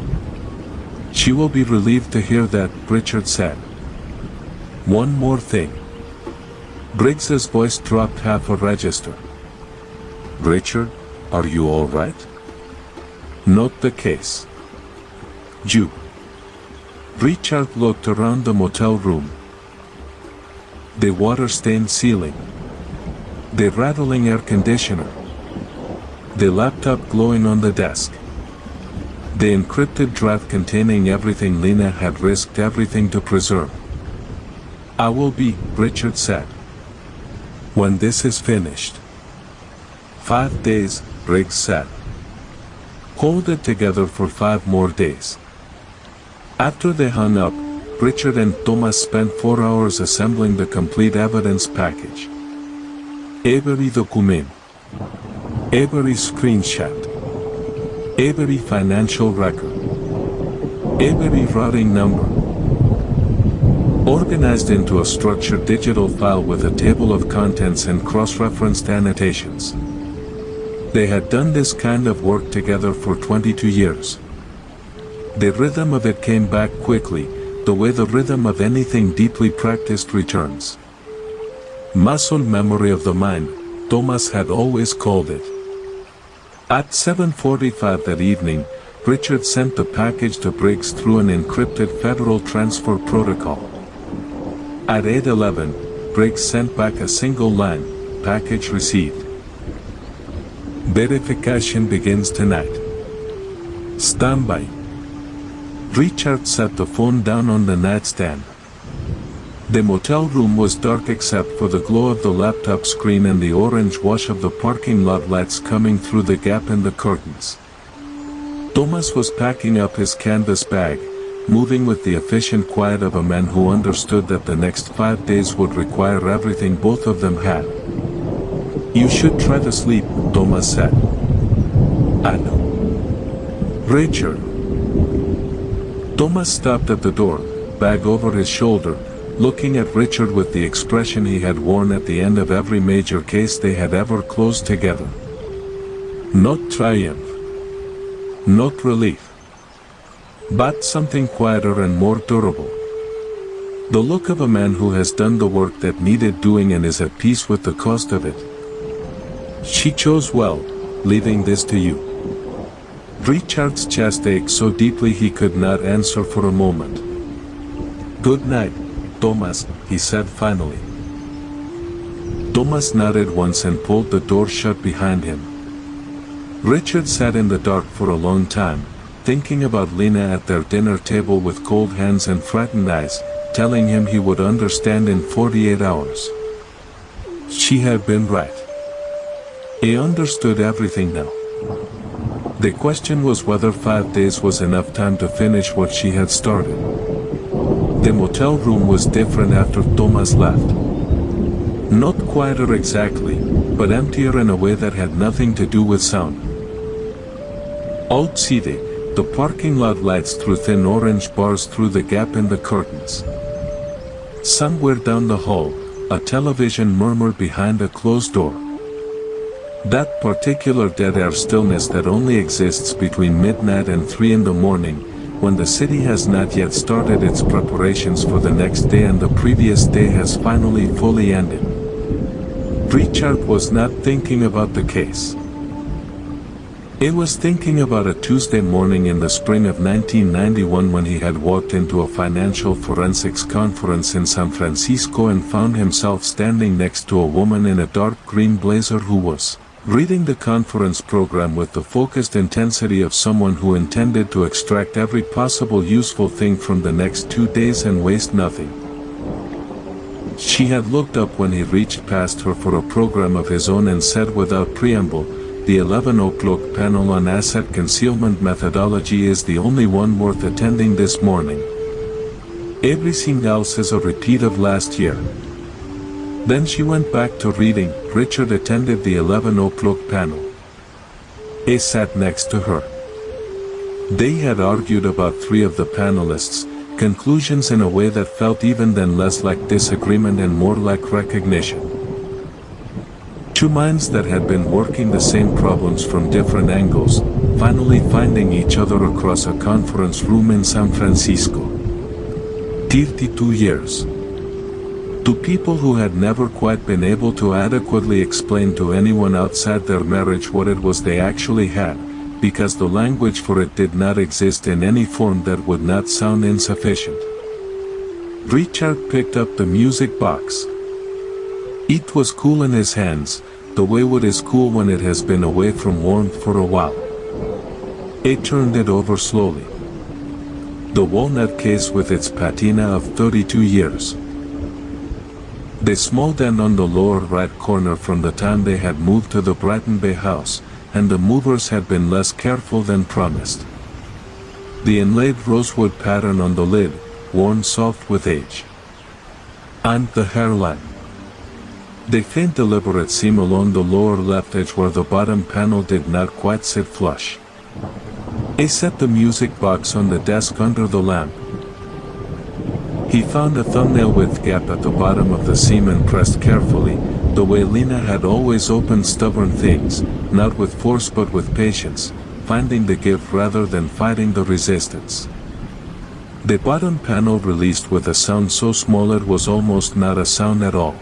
She will be relieved to hear that, Richard said. One more thing. Briggs's voice dropped half a register. Richard, are you all right? Not the case. You. Richard looked around the motel room. The water-stained ceiling. The rattling air conditioner. the laptop glowing on the desk. The encrypted draft containing everything Lena had risked everything to preserve. "I will be," Richard said, "when this is finished." 5 days, Briggs said. "Hold it together for 5 more days." After they hung up, Richard and Thomas spent 4 hours assembling the complete evidence package. Every document, every screenshot, every financial record, every routing number, organized into a structured digital file with a table of contents and cross-referenced annotations. They had done this kind of work together for 22 years. The rhythm of it came back quickly, the way the rhythm of anything deeply practiced returns. Muscle memory of the mind, Thomas had always called it. At 7:45 that evening, Richard sent the package to Briggs through an encrypted Federal Transfer Protocol. At 8:11, Briggs sent back a single line, "Package received. Verification begins tonight. Stand by." Richard set the phone down on the nightstand. The motel room was dark except for the glow of the laptop screen and the orange wash of the parking lot lights coming through the gap in the curtains. Thomas was packing up his canvas bag, moving with the efficient quiet of a man who understood that the next 5 days would require everything both of them had. "You should try to sleep," Thomas said. "I know." "Richard." Thomas stopped at the door, bag over his shoulder, looking at Richard with the expression he had worn at the end of every major case they had ever closed together. Not triumph. Not relief. But something quieter and more durable. The look of a man who has done the work that needed doing and is at peace with the cost of it. "She chose well, leaving this to you." Richard's chest ached so deeply he could not answer for a moment. "Good night, Thomas," he said finally. Thomas nodded once and pulled the door shut behind him. Richard sat in the dark for a long time, thinking about Lena at their dinner table with cold hands and frightened eyes, telling him he would understand in 48 hours. She had been right. He understood everything now. The question was whether 5 days was enough time to finish what she had started. The motel room was different after Thomas left. Not quieter exactly, but emptier in a way that had nothing to do with sound. Outside, the parking lot lights threw thin orange bars through the gap in the curtains. Somewhere down the hall, a television murmured behind a closed door. That particular dead air stillness that only exists between midnight and 3 in the morning, when the city has not yet started its preparations for the next day and the previous day has finally fully ended. Richard was not thinking about the case. He was thinking about a Tuesday morning in the spring of 1991 when he had walked into a financial forensics conference in San Francisco and found himself standing next to a woman in a dark green blazer who was reading the conference program with the focused intensity of someone who intended to extract every possible useful thing from the next 2 days and waste nothing. She had looked up when he reached past her for a program of his own and said without preamble, "The 11 o'clock panel on asset concealment methodology is the only one worth attending this morning. Everything else is a repeat of last year." Then she went back to reading. Richard attended the 11 o'clock panel. He sat next to her. They had argued about 3 of the panelists' conclusions in a way that felt even then less like disagreement and more like recognition. 2 minds that had been working the same problems from different angles, finally finding each other across a conference room in San Francisco. 32 years. 2 people who had never quite been able to adequately explain to anyone outside their marriage what it was they actually had, because the language for it did not exist in any form that would not sound insufficient. Richard picked up the music box. It was cool in his hands, The way wood is cool when it has been away from warmth for a while. He turned it over slowly. The walnut case with its patina of 32 years. The small den on the lower right corner from the time they had moved to the Brighton Bay house, and the movers had been less careful than promised. The inlaid rosewood pattern on the lid, worn soft with age. And the hairline. The faint deliberate seam along the lower left edge where the bottom panel did not quite sit flush. He set the music box on the desk under the lamp. He found a thumbnail width gap at the bottom of the seam and pressed carefully, the way Lena had always opened stubborn things, not with force but with patience, finding the give rather than fighting the resistance. The bottom panel released with a sound so small it was almost not a sound at all.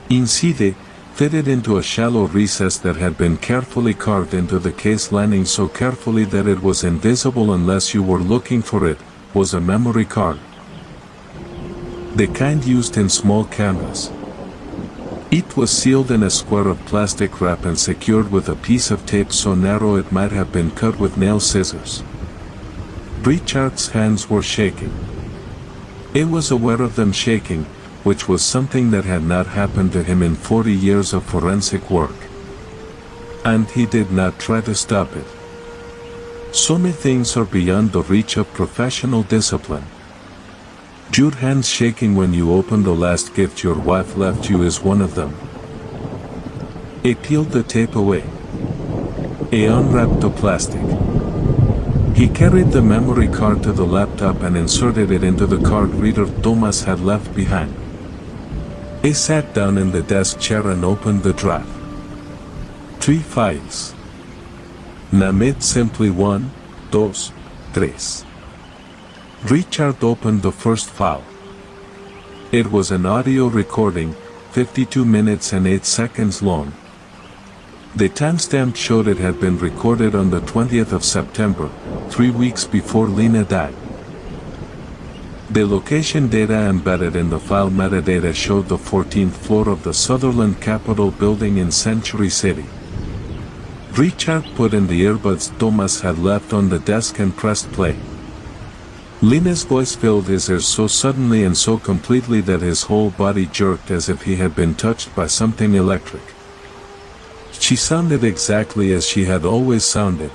Inside, fitted into a shallow recess that had been carefully carved into the case lining so carefully that it was invisible unless you were looking for it, was a memory card. The kind used in small cameras. It was sealed in a square of plastic wrap and secured with a piece of tape so narrow it might have been cut with nail scissors. Richard's hands were shaking. He was aware of them shaking, which was something that had not happened to him in 40 years of forensic work. And he did not try to stop it. So many things are beyond the reach of professional discipline. Your hands shaking when you open the last gift your wife left you is one of them. He peeled the tape away. He unwrapped the plastic. He carried the memory card to the laptop and inserted it into the card reader Thomas had left behind. He sat down in the desk chair and opened the draft. 3 files. Namit simply 1, 2, 3. Richard opened the first file. It was an audio recording, 52 minutes and 8 seconds long. The timestamp showed it had been recorded on the 20th of September, 3 weeks before Lena died. The location data embedded in the file metadata showed the 14th floor of the Sutherland Capitol building in Century City. Richard put in the earbuds Thomas had left on the desk and pressed play. Lena's voice filled his ears so suddenly and so completely that his whole body jerked as if he had been touched by something electric. She sounded exactly as she had always sounded.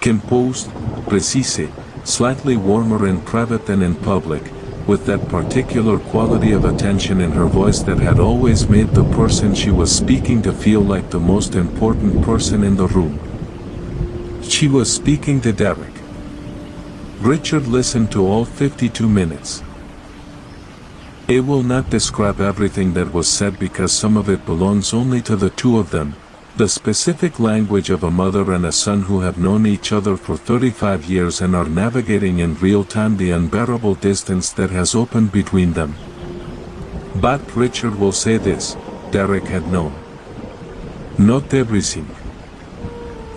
Composed, precise, slightly warmer in private than in public, with that particular quality of attention in her voice that had always made the person she was speaking to feel like the most important person in the room. She was speaking to Derek. Richard listened to all 52 minutes. I will not describe everything that was said because some of it belongs only to the two of them, the specific language of a mother and a son who have known each other for 35 years and are navigating in real time the unbearable distance that has opened between them. But Richard will say this, Derek had known. Not everything.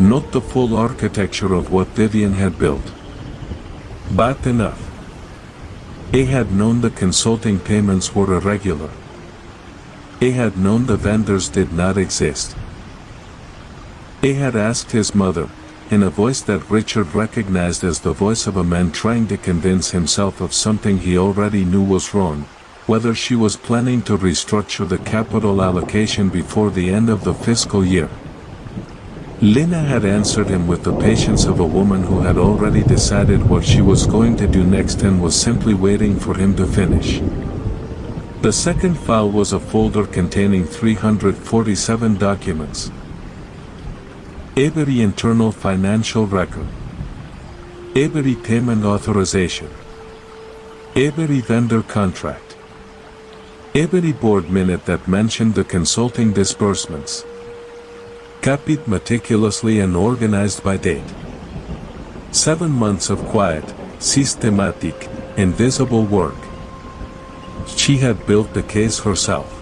Not the full architecture of what Vivian had built. But enough. He had known the consulting payments were irregular. He had known the vendors did not exist. He had asked his mother, in a voice that Richard recognized as the voice of a man trying to convince himself of something he already knew was wrong, whether she was planning to restructure the capital allocation before the end of the fiscal year. Lena had answered him with the patience of a woman who had already decided what she was going to do next and was simply waiting for him to finish. The second file was a folder containing 347 documents. Every internal financial record. Every payment authorization. Every vendor contract. Every board minute that mentioned the consulting disbursements. Copied meticulously and organized by date. 7 months of quiet, systematic, invisible work. She had built the case herself.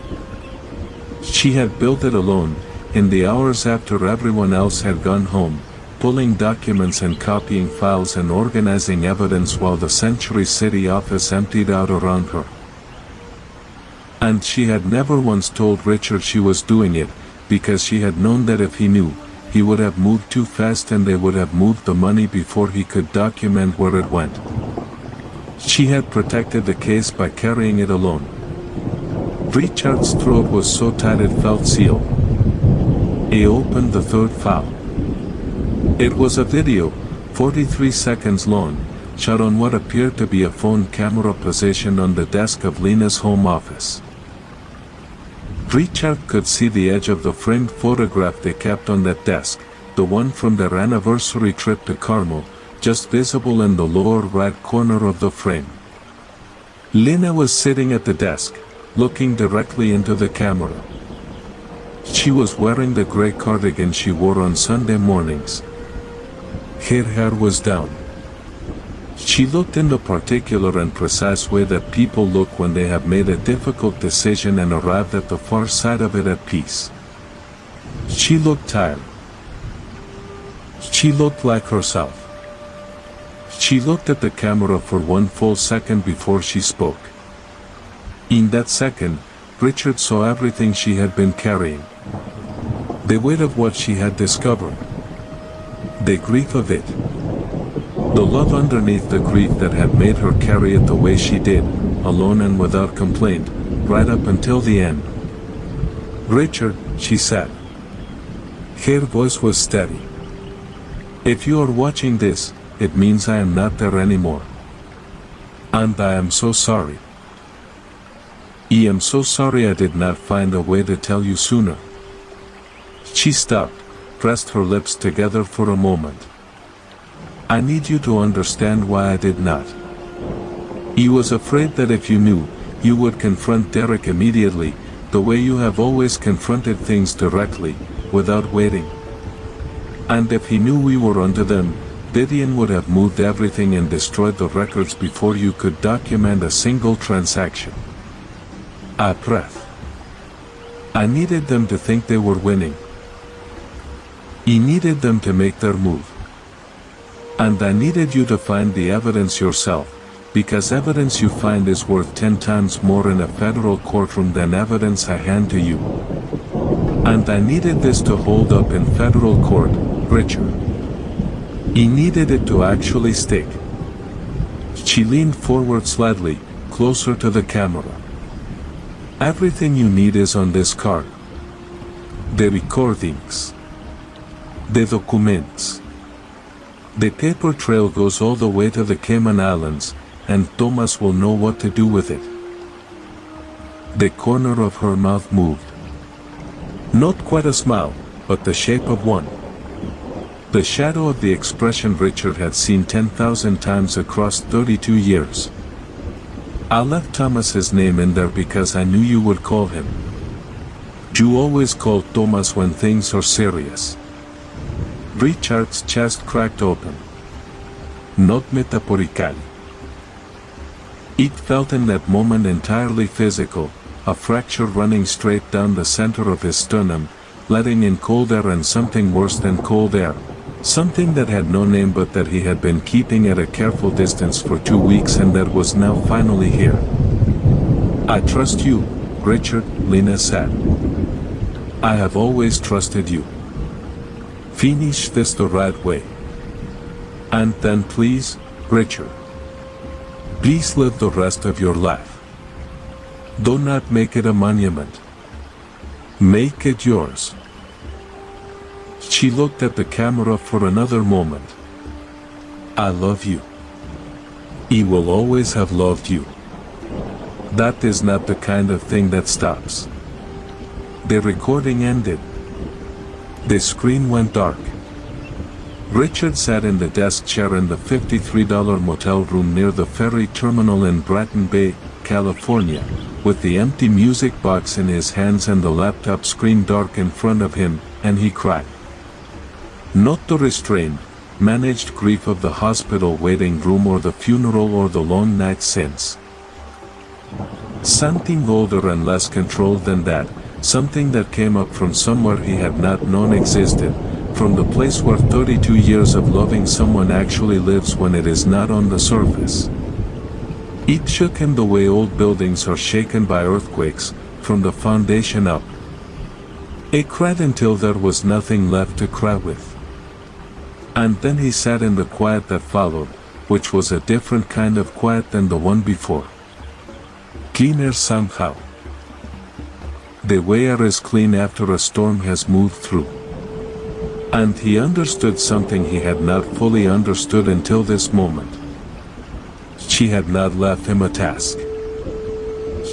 She had built it alone, in the hours after everyone else had gone home, pulling documents and copying files and organizing evidence while the Century City office emptied out around her. And she had never once told Richard she was doing it, because she had known that if he knew, he would have moved too fast and they would have moved the money before he could document where it went. She had protected the case by carrying it alone. Richard's throat was so tight it felt sealed. He opened the third file. It was a video, 43 seconds long, shot on what appeared to be a phone camera positioned on the desk of Lena's home office. Richard could see the edge of the framed photograph they kept on that desk, the one from their anniversary trip to Carmel, just visible in the lower right corner of the frame. Lena was sitting at the desk, looking directly into the camera. She was wearing the gray cardigan she wore on Sunday mornings. Her hair was down. She looked in the particular and precise way that people look when they have made a difficult decision and arrived at the far side of it at peace. She looked tired. She looked like herself. She looked at the camera for one full second before she spoke. In that second, Richard saw everything she had been carrying. The weight of what she had discovered. The grief of it. The love underneath the grief that had made her carry it the way she did, alone and without complaint, right up until the end. "Richard," she said. Her voice was steady. "If you are watching this, it means I am not there anymore. And I am so sorry. I am so sorry I did not find a way to tell you sooner." She stopped, pressed her lips together for a moment. "I need you to understand why I did not. I was afraid that if you knew, you would confront Derek immediately, the way you have always confronted things directly, without waiting. And if he knew we were onto them, Gideon would have moved everything and destroyed the records before you could document a single transaction. I breathed. I needed them to think they were winning. I needed them to make their move. And I needed you to find the evidence yourself, because evidence you find is worth 10 times more in a federal courtroom than evidence I hand to you. And I needed this to hold up in federal court, Richard. I needed it to actually stick." She leaned forward slightly, closer to the camera. "Everything you need is on this card. The recordings. The documents. The paper trail goes all the way to the Cayman Islands, and Thomas will know what to do with it." The corner of her mouth moved. Not quite a smile, but the shape of one. The shadow of the expression Richard had seen 10,000 times across 32 years. "I left Thomas's name in there because I knew you would call him. You always call Thomas when things are serious." Richard's chest cracked open. Not metaphorically. It felt in that moment entirely physical, a fracture running straight down the center of his sternum, letting in cold air and something worse than cold air, something that had no name but that he had been keeping at a careful distance for 2 weeks and that was now finally here. "I trust you, Richard," Lena said. "I have always trusted you. Finish this the right way. And then please, Richard. Please live the rest of your life. Do not make it a monument. Make it yours." She looked at the camera for another moment. "I love you. I will always have loved you. That is not the kind of thing that stops." The recording ended. The screen went dark. Richard sat in the desk chair in the $53 motel room near the ferry terminal in Bratton Bay, California, with the empty music box in his hands and the laptop screen dark in front of him, and he cried. Not the restrained, managed grief of the hospital waiting room or the funeral or the long night since. Something older and less controlled than that, something that came up from somewhere he had not known existed, from the place where 32 years of loving someone actually lives when it is not on the surface. It shook him the way old buildings are shaken by earthquakes, from the foundation up. It cried until there was nothing left to cry with. And then he sat in the quiet that followed, which was a different kind of quiet than the one before. Cleaner somehow. The way air is clean after a storm has moved through. And he understood something he had not fully understood until this moment. She had not left him a task.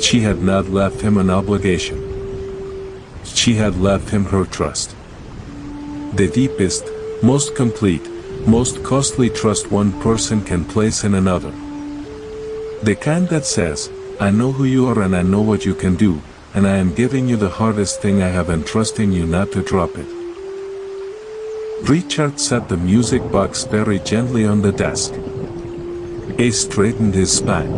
She had not left him an obligation. She had left him her trust. The deepest, most complete, most costly trust one person can place in another. The kind that says, I know who you are and I know what you can do, and I am giving you the hardest thing I have and trusting you not to drop it. Richard set the music box very gently on the desk. He straightened his spine.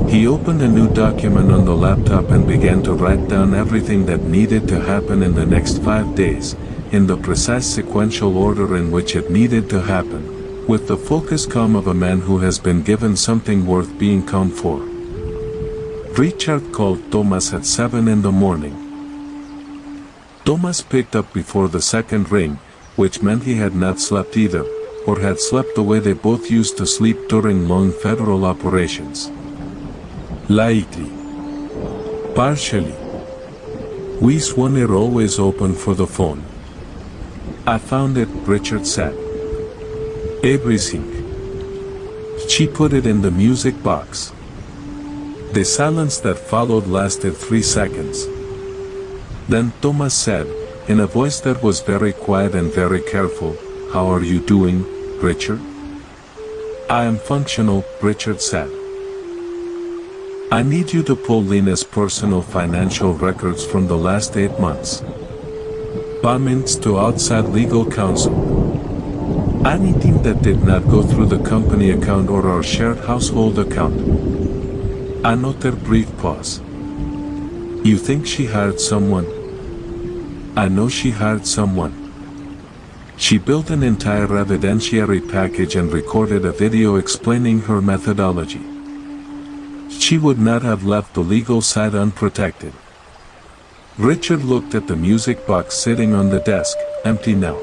He opened a new document on the laptop and began to write down everything that needed to happen in the next 5 days, in the precise sequential order in which it needed to happen, with the focused calm of a man who has been given something worth being calm for. Richard called Thomas at 7 in the morning. Thomas picked up before the second ring, which meant he had not slept either, or had slept the way they both used to sleep during long federal operations. Lightly. Partially. We's one ear always open for the phone. I found it, Richard said. Everything. She put it in the music box. The silence that followed lasted 3 seconds. Then Thomas said, in a voice that was very quiet and very careful, How are you doing, Richard? I am functional, Richard said. I need you to pull Lena's personal financial records from the last 8 months. Payments to outside legal counsel. Anything that did not go through the company account or our shared household account. Another brief pause. You think she hired someone? I know she hired someone. She built an entire evidentiary package and recorded a video explaining her methodology. She would not have left the legal side unprotected. Richard looked at the music box sitting on the desk, empty now.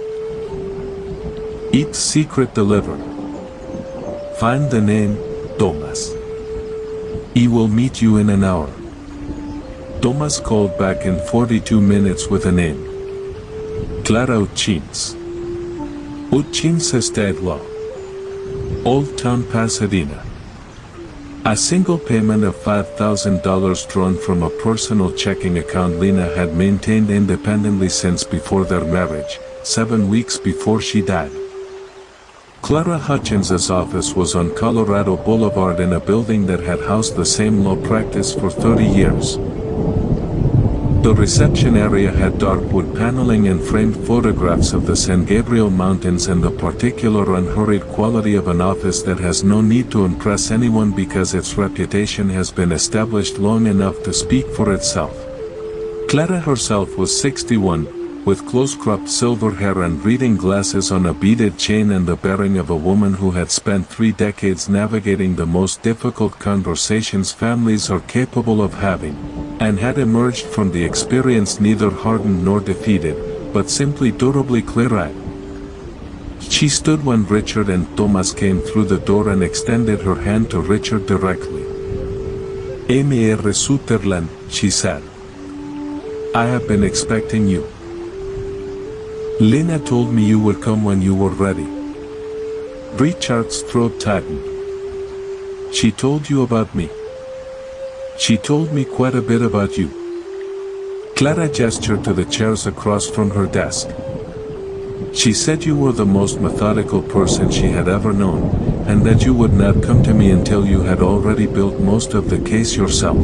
Each secret delivered. Find the name, Thomas. He will meet you in an hour. Thomas called back in 42 minutes with a name. Clara Uchins. Uchins Estate Law. Old Town, Pasadena. A single payment of $5,000 drawn from a personal checking account Lena had maintained independently since before their marriage, 7 weeks before she died. Clara Hutchins's office was on Colorado Boulevard in a building that had housed the same law practice for 30 years. The reception area had dark wood paneling and framed photographs of the San Gabriel Mountains and the particular unhurried quality of an office that has no need to impress anyone because its reputation has been established long enough to speak for itself. Clara herself was 61, with close-cropped silver hair and reading glasses on a beaded chain and the bearing of a woman who had spent 3 decades navigating the most difficult conversations families are capable of having, and had emerged from the experience neither hardened nor defeated, but simply durably clear-eyed. She stood when Richard and Thomas came through the door and extended her hand to Richard directly. Mr. Sutherland, she said. I have been expecting you. Lena told me you would come when you were ready. Richard's throat tightened. She told you about me. She told me quite a bit about you. Clara gestured to the chairs across from her desk. She said you were the most methodical person she had ever known, and that you would not come to me until you had already built most of the case yourself.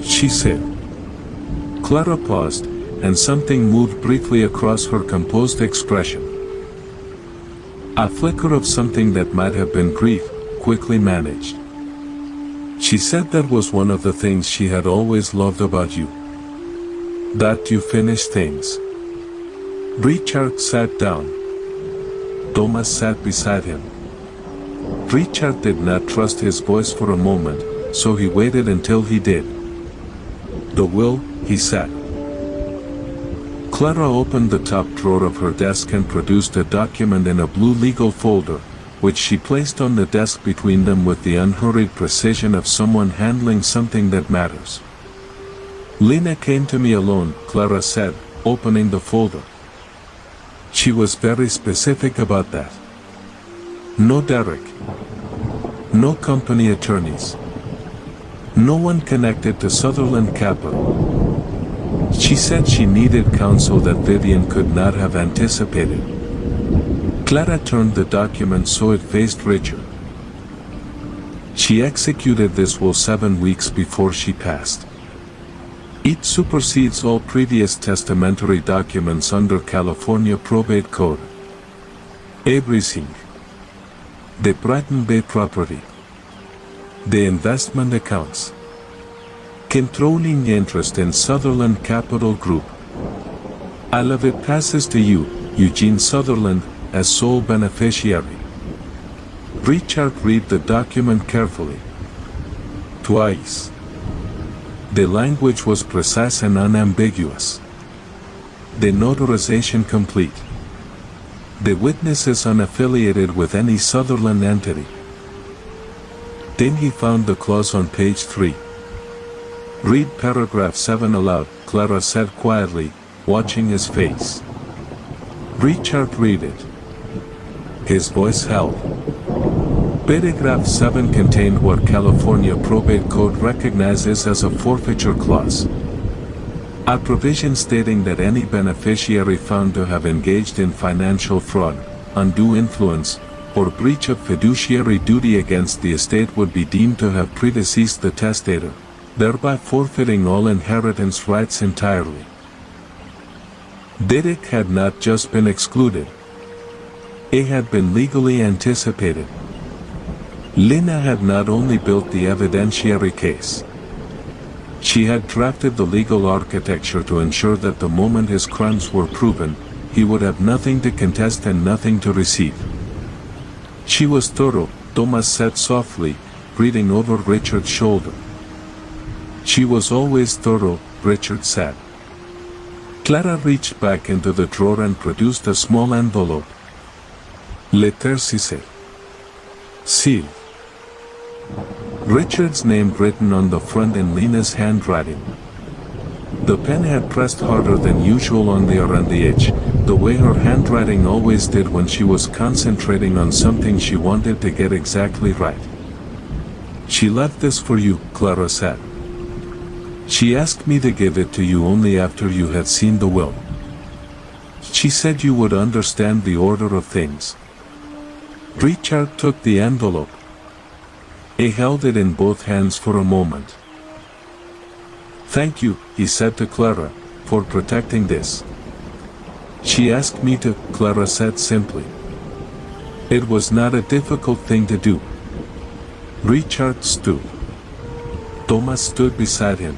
She said. Clara paused, and something moved briefly across her composed expression. A flicker of something that might have been grief, quickly managed. She said that was one of the things she had always loved about you. That you finish things. Richard sat down. Thomas sat beside him. Richard did not trust his voice for a moment, so he waited until he did. "The will," he said. Clara opened the top drawer of her desk and produced a document in a blue legal folder, which she placed on the desk between them with the unhurried precision of someone handling something that matters. "Lena came to me alone," Clara said, opening the folder. "She was very specific about that. No Derek. No company attorneys. No one connected to Sutherland Capital. She said she needed counsel that Vivian could not have anticipated." Clara turned the document so it faced Richard. "She executed this will 7 weeks before she passed. It supersedes all previous testamentary documents under California Probate Code. Everything. The Brighton Bay property. The investment accounts. Controlling interest in Sutherland Capital Group. All of it passes to you, Eugene Sutherland, as sole beneficiary." Richard read the document carefully. Twice. The language was precise and unambiguous. The notarization complete. The witnesses unaffiliated with any Sutherland entity. Then he found the clause on page 3. "Read paragraph 7 aloud," Clara said quietly, watching his face. Richard read it. His voice held. Paragraph 7 contained what California Probate Code recognizes as a forfeiture clause. A provision stating that any beneficiary found to have engaged in financial fraud, undue influence, or breach of fiduciary duty against the estate would be deemed to have predeceased the testator, thereby forfeiting all inheritance rights entirely. Derek had not just been excluded. It had been legally anticipated. Lena had not only built the evidentiary case. She had drafted the legal architecture to ensure that the moment his crimes were proven, he would have nothing to contest and nothing to receive. She was thorough, Thomas said softly, breathing over Richard's shoulder. She was always thorough, Richard said. Clara reached back into the drawer and produced a small envelope. Letter C. Seal. Richard's name written on the front in Lena's handwriting. The pen had pressed harder than usual on the R and the H, the way her handwriting always did when she was concentrating on something she wanted to get exactly right. "She left this for you," Clara said. "She asked me to give it to you only after you had seen the will. She said you would understand the order of things." Richard took the envelope. He held it in both hands for a moment. "Thank you," he said to Clara, "for protecting this." "She asked me to," Clara said simply. It was not a difficult thing to do. Richard stood. Thomas stood beside him.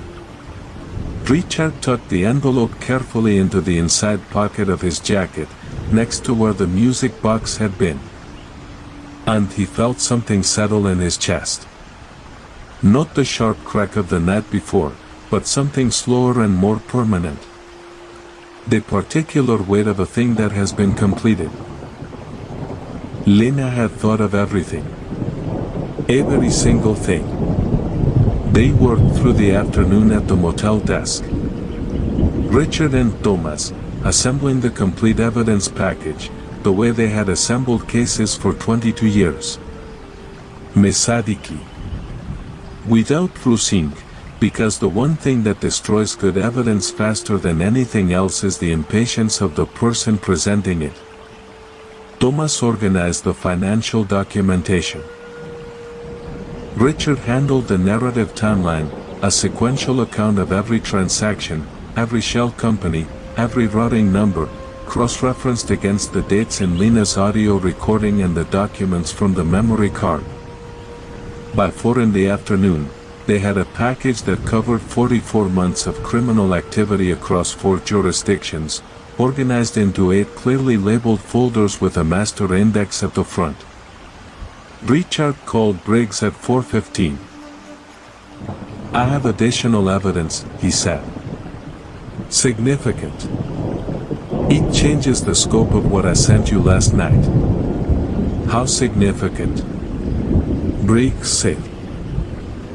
Richard tucked the envelope carefully into the inside pocket of his jacket, next to where the music box had been. And he felt something settle in his chest. Not the sharp crack of the night before, but something slower and more permanent. The particular weight of a thing that has been completed. Lena had thought of everything. Every single thing. They worked through the afternoon at the motel desk. Richard and Thomas, assembling the complete evidence package, the way they had assembled cases for 22 years. Mesadiki. Without rushing, because the one thing that destroys good evidence faster than anything else is the impatience of the person presenting it. Thomas organized the financial documentation. Richard handled the narrative timeline, a sequential account of every transaction, every shell company, every routing number, cross-referenced against the dates in Lena's audio recording and the documents from the memory card. By 4 in the afternoon, they had a package that covered 44 months of criminal activity across 4 jurisdictions, organized into 8 clearly labeled folders with a master index at the front. Richard called Briggs at 4:15. "I have additional evidence," he said. "Significant. It changes the scope of what I sent you last night." "How significant?" Briggs said.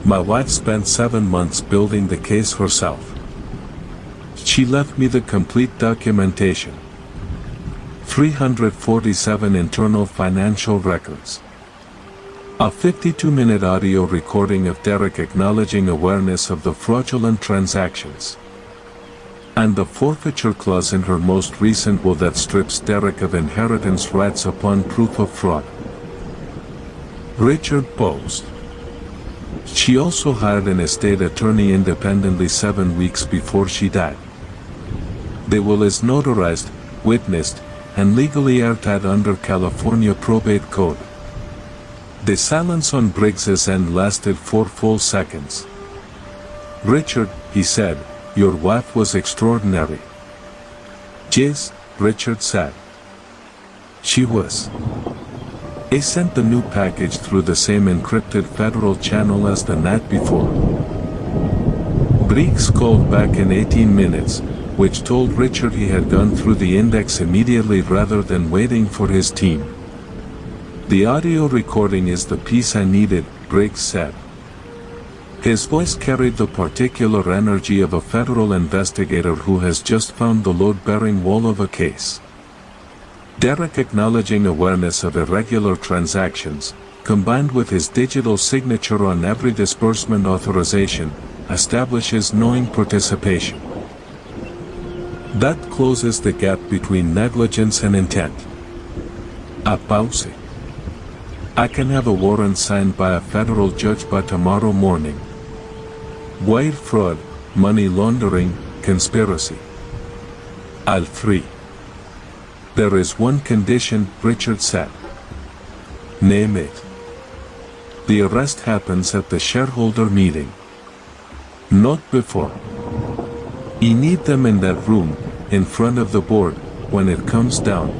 "My wife spent 7 months building the case herself. She left me the complete documentation. 347 internal financial records. A 52-minute audio recording of Derek acknowledging awareness of the fraudulent transactions. And the forfeiture clause in her most recent will that strips Derek of inheritance rights upon proof of fraud." Richard paused. "She also hired an estate attorney independently 7 weeks before she died. The will is notarized, witnessed, and legally airtight under California probate code." The silence on Briggs's end lasted 4 full seconds. "Richard," he said, "your wife was extraordinary." "Yes," Richard said. "She was." "I sent the new package through the same encrypted federal channel as the night before." Briggs called back in 18 minutes, which told Richard he had gone through the index immediately rather than waiting for his team. "The audio recording is the piece I needed," Briggs said. His voice carried the particular energy of a federal investigator who has just found the load-bearing wall of a case. Derek acknowledging awareness of irregular transactions, combined with his digital signature on every disbursement authorization, establishes knowing participation. That closes the gap between negligence and intent. A pause. "I can have a warrant signed by a federal judge by tomorrow morning. Wire fraud, money laundering, conspiracy. I'll 3. "There is one condition," Richard said. "Name it." "The arrest happens at the shareholder meeting. Not before. You need them in that room, in front of the board, when it comes down."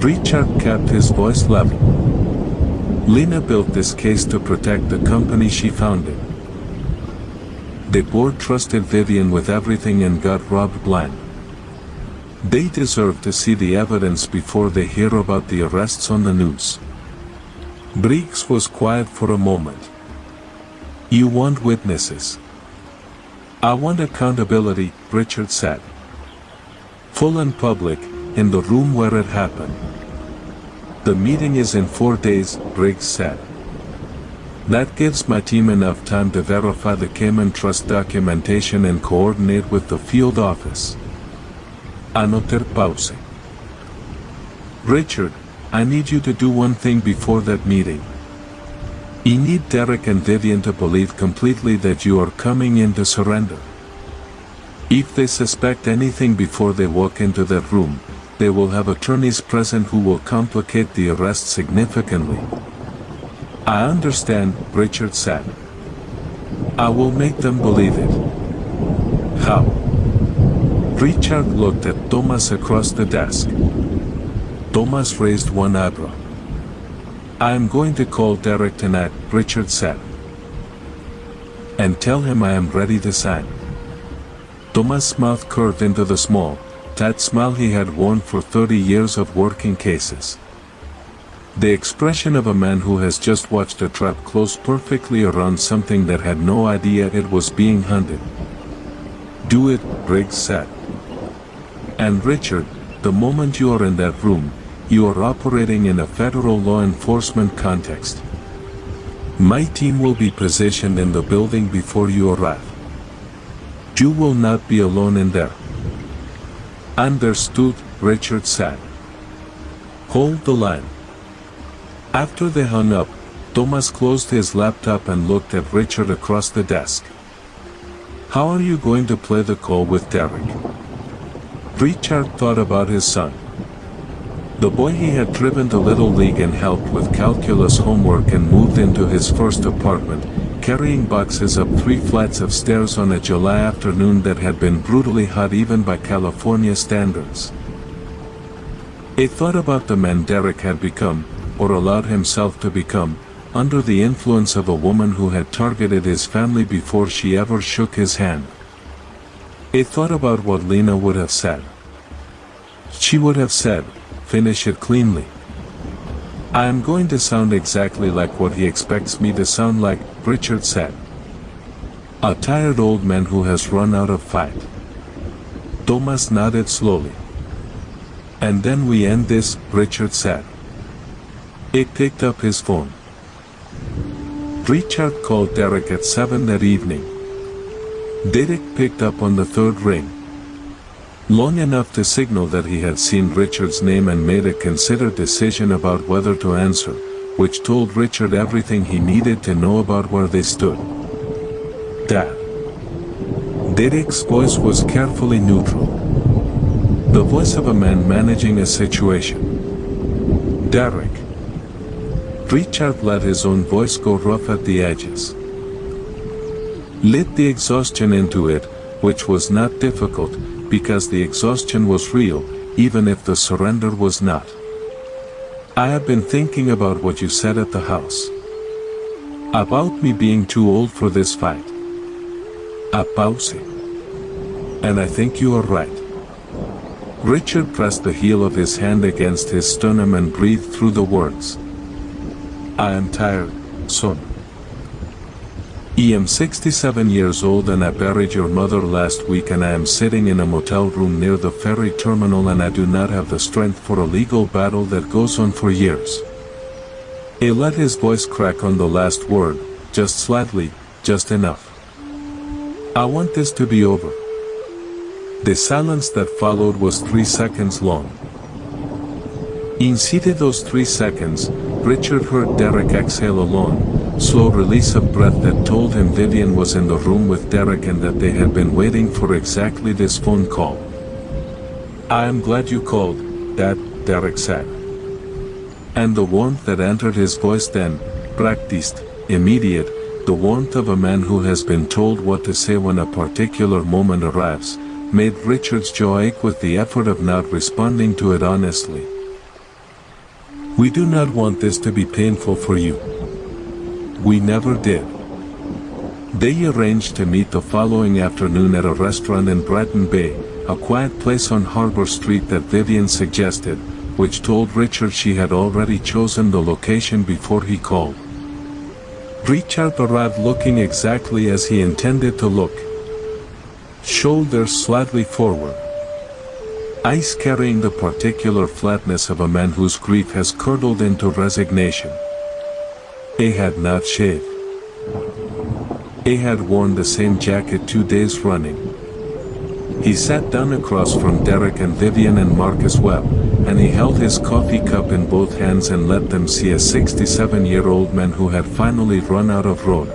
Richard kept his voice level. "Lena built this case to protect the company she founded. The board trusted Vivian with everything and got robbed blind. They deserve to see the evidence before they hear about the arrests on the news." Briggs was quiet for a moment. "You want witnesses?" "I want accountability," Richard said. "Full and public, in the room where it happened." "The meeting is in 4 days," Briggs said. "That gives my team enough time to verify the Cayman Trust documentation and coordinate with the field office." Another pause. "Richard, I need you to do one thing before that meeting. You need Derek and Vivian to believe completely that you are coming in to surrender. If they suspect anything before they walk into that room, they will have attorneys present who will complicate the arrest significantly." "I understand," Richard said. "I will make them believe it." "How?" Richard looked at Thomas across the desk. Thomas raised one eyebrow. "I am going to call Derek tonight," Richard said. "And tell him I am ready to sign." Thomas' mouth curved into the small, tight smile he had worn for 30 years of working cases. The expression of a man who has just watched a trap close perfectly around something that had no idea it was being hunted. "Do it," Briggs said. "And Richard, the moment you are in that room, you are operating in a federal law enforcement context. My team will be positioned in the building before you arrive. You will not be alone in there." "Understood," Richard said. "Hold the line." After they hung up, Thomas closed his laptop and looked at Richard across the desk. "How are you going to play the call with Derek?" Richard thought about his son. The boy he had driven to Little League and helped with calculus homework and moved into his first apartment, carrying boxes up 3 flights of stairs on a July afternoon that had been brutally hot even by California standards. He thought about the man Derek had become, or allowed himself to become, under the influence of a woman who had targeted his family before she ever shook his hand. He thought about what Lena would have said. She would have said, "Finish it cleanly." "I am going to sound exactly like what he expects me to sound like," Richard said. "A tired old man who has run out of fight." Thomas nodded slowly. "And then we end this," Richard said. He picked up his phone. Richard called Derek at 7 that evening. Derek picked up on the third ring. Long enough to signal that he had seen Richard's name and made a considered decision about whether to answer, which told Richard everything he needed to know about where they stood. "Dad." Derek's voice was carefully neutral. The voice of a man managing a situation. "Derek." Richard let his own voice go rough at the edges. Lit the exhaustion into it, which was not difficult, because the exhaustion was real, even if the surrender was not. "I have been thinking about what you said at the house. About me being too old for this fight. About it. And I think you are right." Richard pressed the heel of his hand against his sternum and breathed through the words. "I am tired, son. I am 67 years old and I buried your mother last week and I am sitting in a motel room near the ferry terminal and I do not have the strength for a legal battle that goes on for years." He let his voice crack on the last word, just slightly, just enough. "I want this to be over." The silence that followed was 3 seconds long. Inside those 3 seconds, Richard heard Derek exhale a long, slow release of breath that told him Vivian was in the room with Derek and that they had been waiting for exactly this phone call. "I am glad you called, Dad," Derek said. And the warmth that entered his voice then, practiced, immediate, the warmth of a man who has been told what to say when a particular moment arrives, made Richard's jaw ache with the effort of not responding to it honestly. "We do not want this to be painful for you. We never did." They arranged to meet the following afternoon at a restaurant in Brighton Bay, a quiet place on Harbor Street that Vivian suggested, which told Richard she had already chosen the location before he called. Richard arrived looking exactly as he intended to look. Shoulders slightly forward. Eyes carrying the particular flatness of a man whose grief has curdled into resignation. He had not shaved. He had worn the same jacket 2 days running. He sat down across from Derek and Vivian and Mark as well, and he held his coffee cup in both hands and let them see a 67-year-old man who had finally run out of road.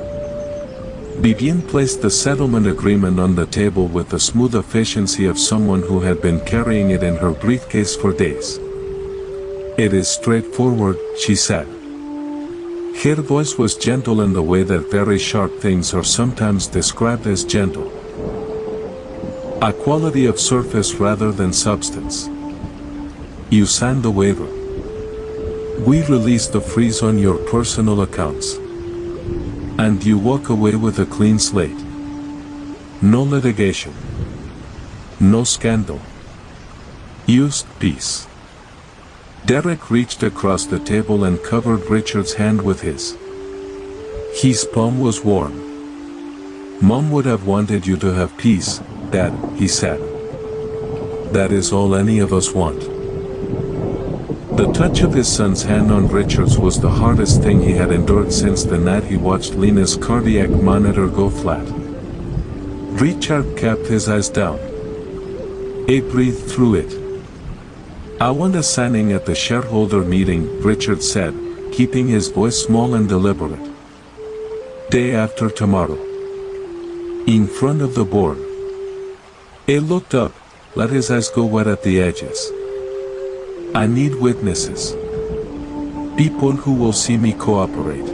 Vivian placed the settlement agreement on the table with the smooth efficiency of someone who had been carrying it in her briefcase for days. "It is straightforward," she said. Her voice was gentle in the way that very sharp things are sometimes described as gentle. A quality of surface rather than substance. You signed the waiver. We released the freeze on your personal accounts. And you walk away with a clean slate. No litigation. No scandal. Used peace. Derek reached across the table and covered Richard's hand with his. His palm was warm. "Mom would have wanted you to have peace, Dad," he said. "That is all any of us want." The touch of his son's hand on Richard's was the hardest thing he had endured since the night he watched Lena's cardiac monitor go flat. Richard kept his eyes down. He breathed through it. "I want a signing at the shareholder meeting," Richard said, keeping his voice small and deliberate. "Day after tomorrow. In front of the board." He looked up, let his eyes go wet at the edges. "I need witnesses. People who will see me cooperate.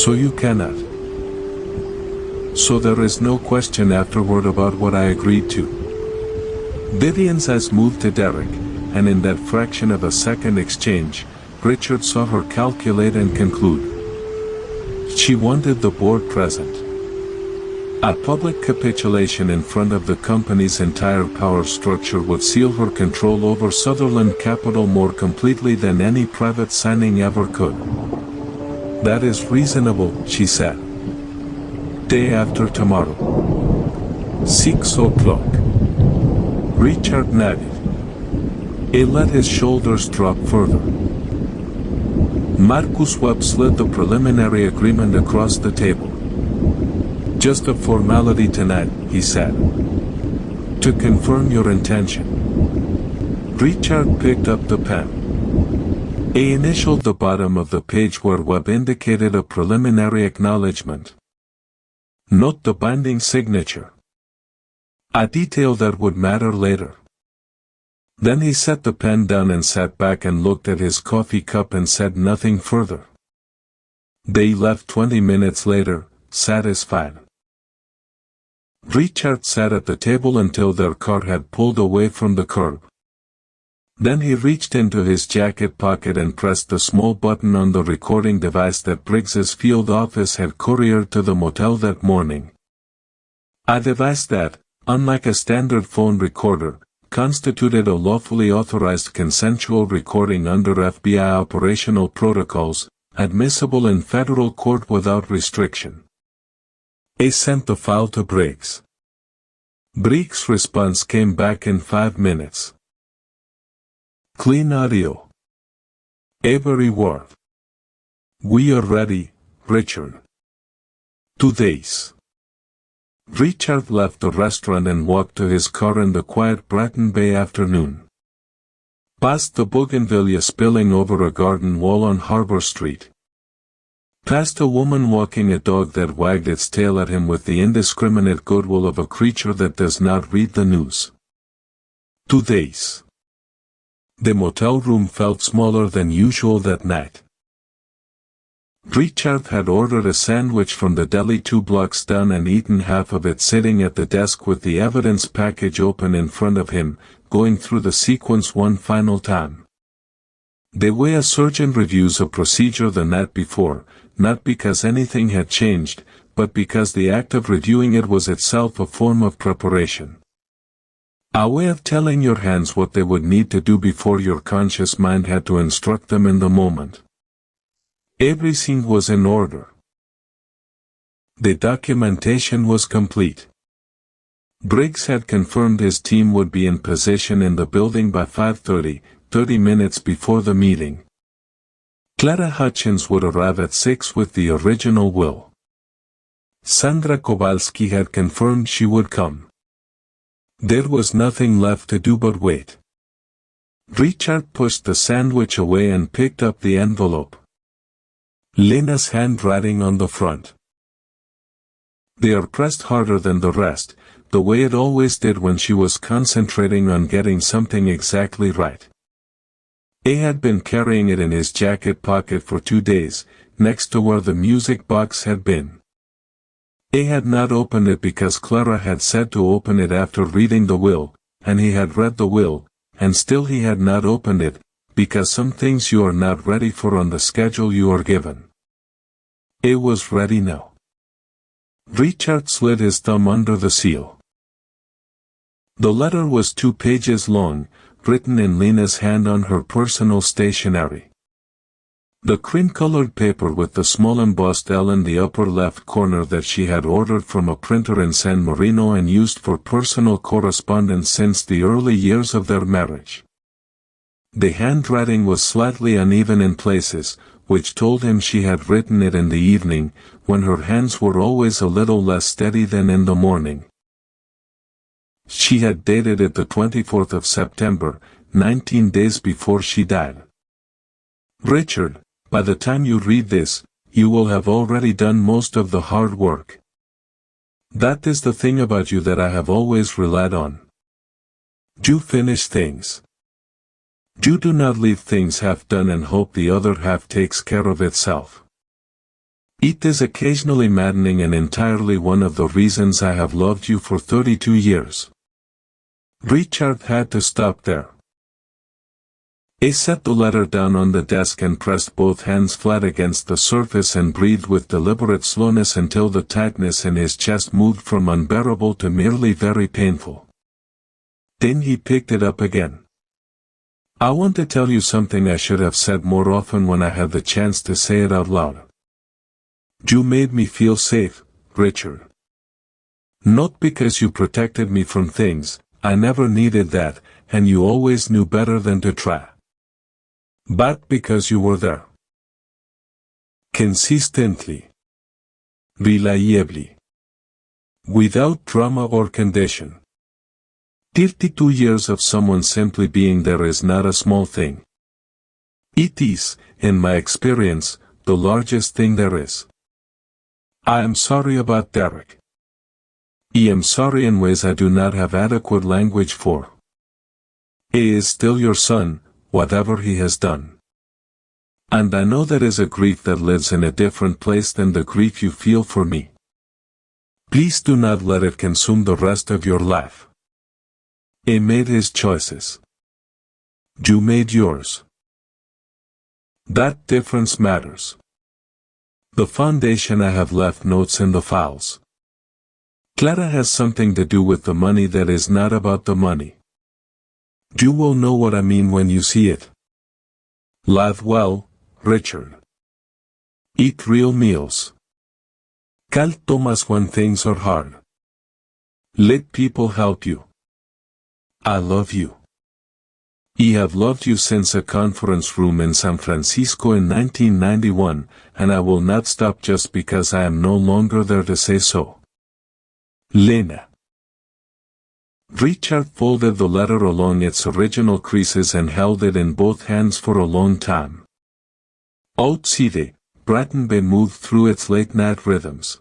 So you cannot. So there is no question afterward about what I agreed to." Vivian's eyes moved to Derek, and in that fraction of a second exchange, Richard saw her calculate and conclude. She wanted the board present. A public capitulation in front of the company's entire power structure would seal her control over Sutherland Capital more completely than any private signing ever could. That is reasonable, she said. Day after tomorrow. 6 o'clock. Richard nodded. He let his shoulders drop further. Marcus Webb slid the preliminary agreement across the table. Just a formality tonight, he said. To confirm your intention. Richard picked up the pen. He initialed the bottom of the page where Webb indicated a preliminary acknowledgement. Not the binding signature. A detail that would matter later. Then he set the pen down and sat back and looked at his coffee cup and said nothing further. They left 20 minutes later, satisfied. Richard sat at the table until their car had pulled away from the curb. Then he reached into his jacket pocket and pressed the small button on the recording device that Briggs's field office had couriered to the motel that morning. A device that, unlike a standard phone recorder, constituted a lawfully authorized consensual recording under FBI operational protocols, admissible in federal court without restriction. He sent the file to Briggs. Briggs' response came back in 5 minutes. Clean audio. Every word. We are ready, Richard. 2 days. Richard left the restaurant and walked to his car in the quiet Bratton Bay afternoon. Past the bougainvillea spilling over a garden wall on Harbor Street. Past a woman walking a dog that wagged its tail at him with the indiscriminate goodwill of a creature that does not read the news. 2 days. The motel room felt smaller than usual that night. Richard had ordered a sandwich from the deli 2 blocks down and eaten half of it sitting at the desk with the evidence package open in front of him, going through the sequence one final time. The way a surgeon reviews a procedure the night before, not because anything had changed, but because the act of reviewing it was itself a form of preparation. A way of telling your hands what they would need to do before your conscious mind had to instruct them in the moment. Everything was in order. The documentation was complete. Briggs had confirmed his team would be in position in the building by 5:30, 30 minutes before the meeting. Clara Hutchins would arrive at 6 with the original will. Sandra Kowalski had confirmed she would come. There was nothing left to do but wait. Richard pushed the sandwich away and picked up the envelope. Lena's handwriting on the front. They are pressed harder than the rest, the way it always did when she was concentrating on getting something exactly right. He had been carrying it in his jacket pocket for 2 days, next to where the music box had been. He had not opened it because Clara had said to open it after reading the will, and he had read the will, and still he had not opened it, because some things you are not ready for on the schedule you are given. He was ready now. Richard slid his thumb under the seal. The letter was 2 pages long, written in Lena's hand on her personal stationery. The cream-colored paper with the small embossed L in the upper left corner that she had ordered from a printer in San Marino and used for personal correspondence since the early years of their marriage. The handwriting was slightly uneven in places, which told him she had written it in the evening, when her hands were always a little less steady than in the morning. She had dated it the 24th of September, 19 days before she died. Richard, by the time you read this, you will have already done most of the hard work. That is the thing about you that I have always relied on. You finish things. You do not leave things half done and hope the other half takes care of itself. It is occasionally maddening and entirely one of the reasons I have loved you for 32 years. Richard had to stop there. He set the letter down on the desk and pressed both hands flat against the surface and breathed with deliberate slowness until the tightness in his chest moved from unbearable to merely very painful. Then he picked it up again. I want to tell you something I should have said more often when I had the chance to say it out loud. You made me feel safe, Richard. Not because you protected me from things, I never needed that, and you always knew better than to try. But because you were there. Consistently. Reliably. Without drama or condition. 32 years of someone simply being there is not a small thing. It is, in my experience, the largest thing there is. I am sorry about Derek. I am sorry in ways I do not have adequate language for. He is still your son, whatever he has done. And I know that is a grief that lives in a different place than the grief you feel for me. Please do not let it consume the rest of your life. He made his choices. You made yours. That difference matters. The foundation I have left notes in the files. Clara has something to do with the money that is not about the money. You will know what I mean when you see it. Laugh well, Richard. Eat real meals. Call Thomas when things are hard. Let people help you. I love you. I have loved you since a conference room in San Francisco in 1991, and I will not stop just because I am no longer there to say so. Lena. Richard folded the letter along its original creases and held it in both hands for a long time. Outside, Bratton Bay moved through its late-night rhythms.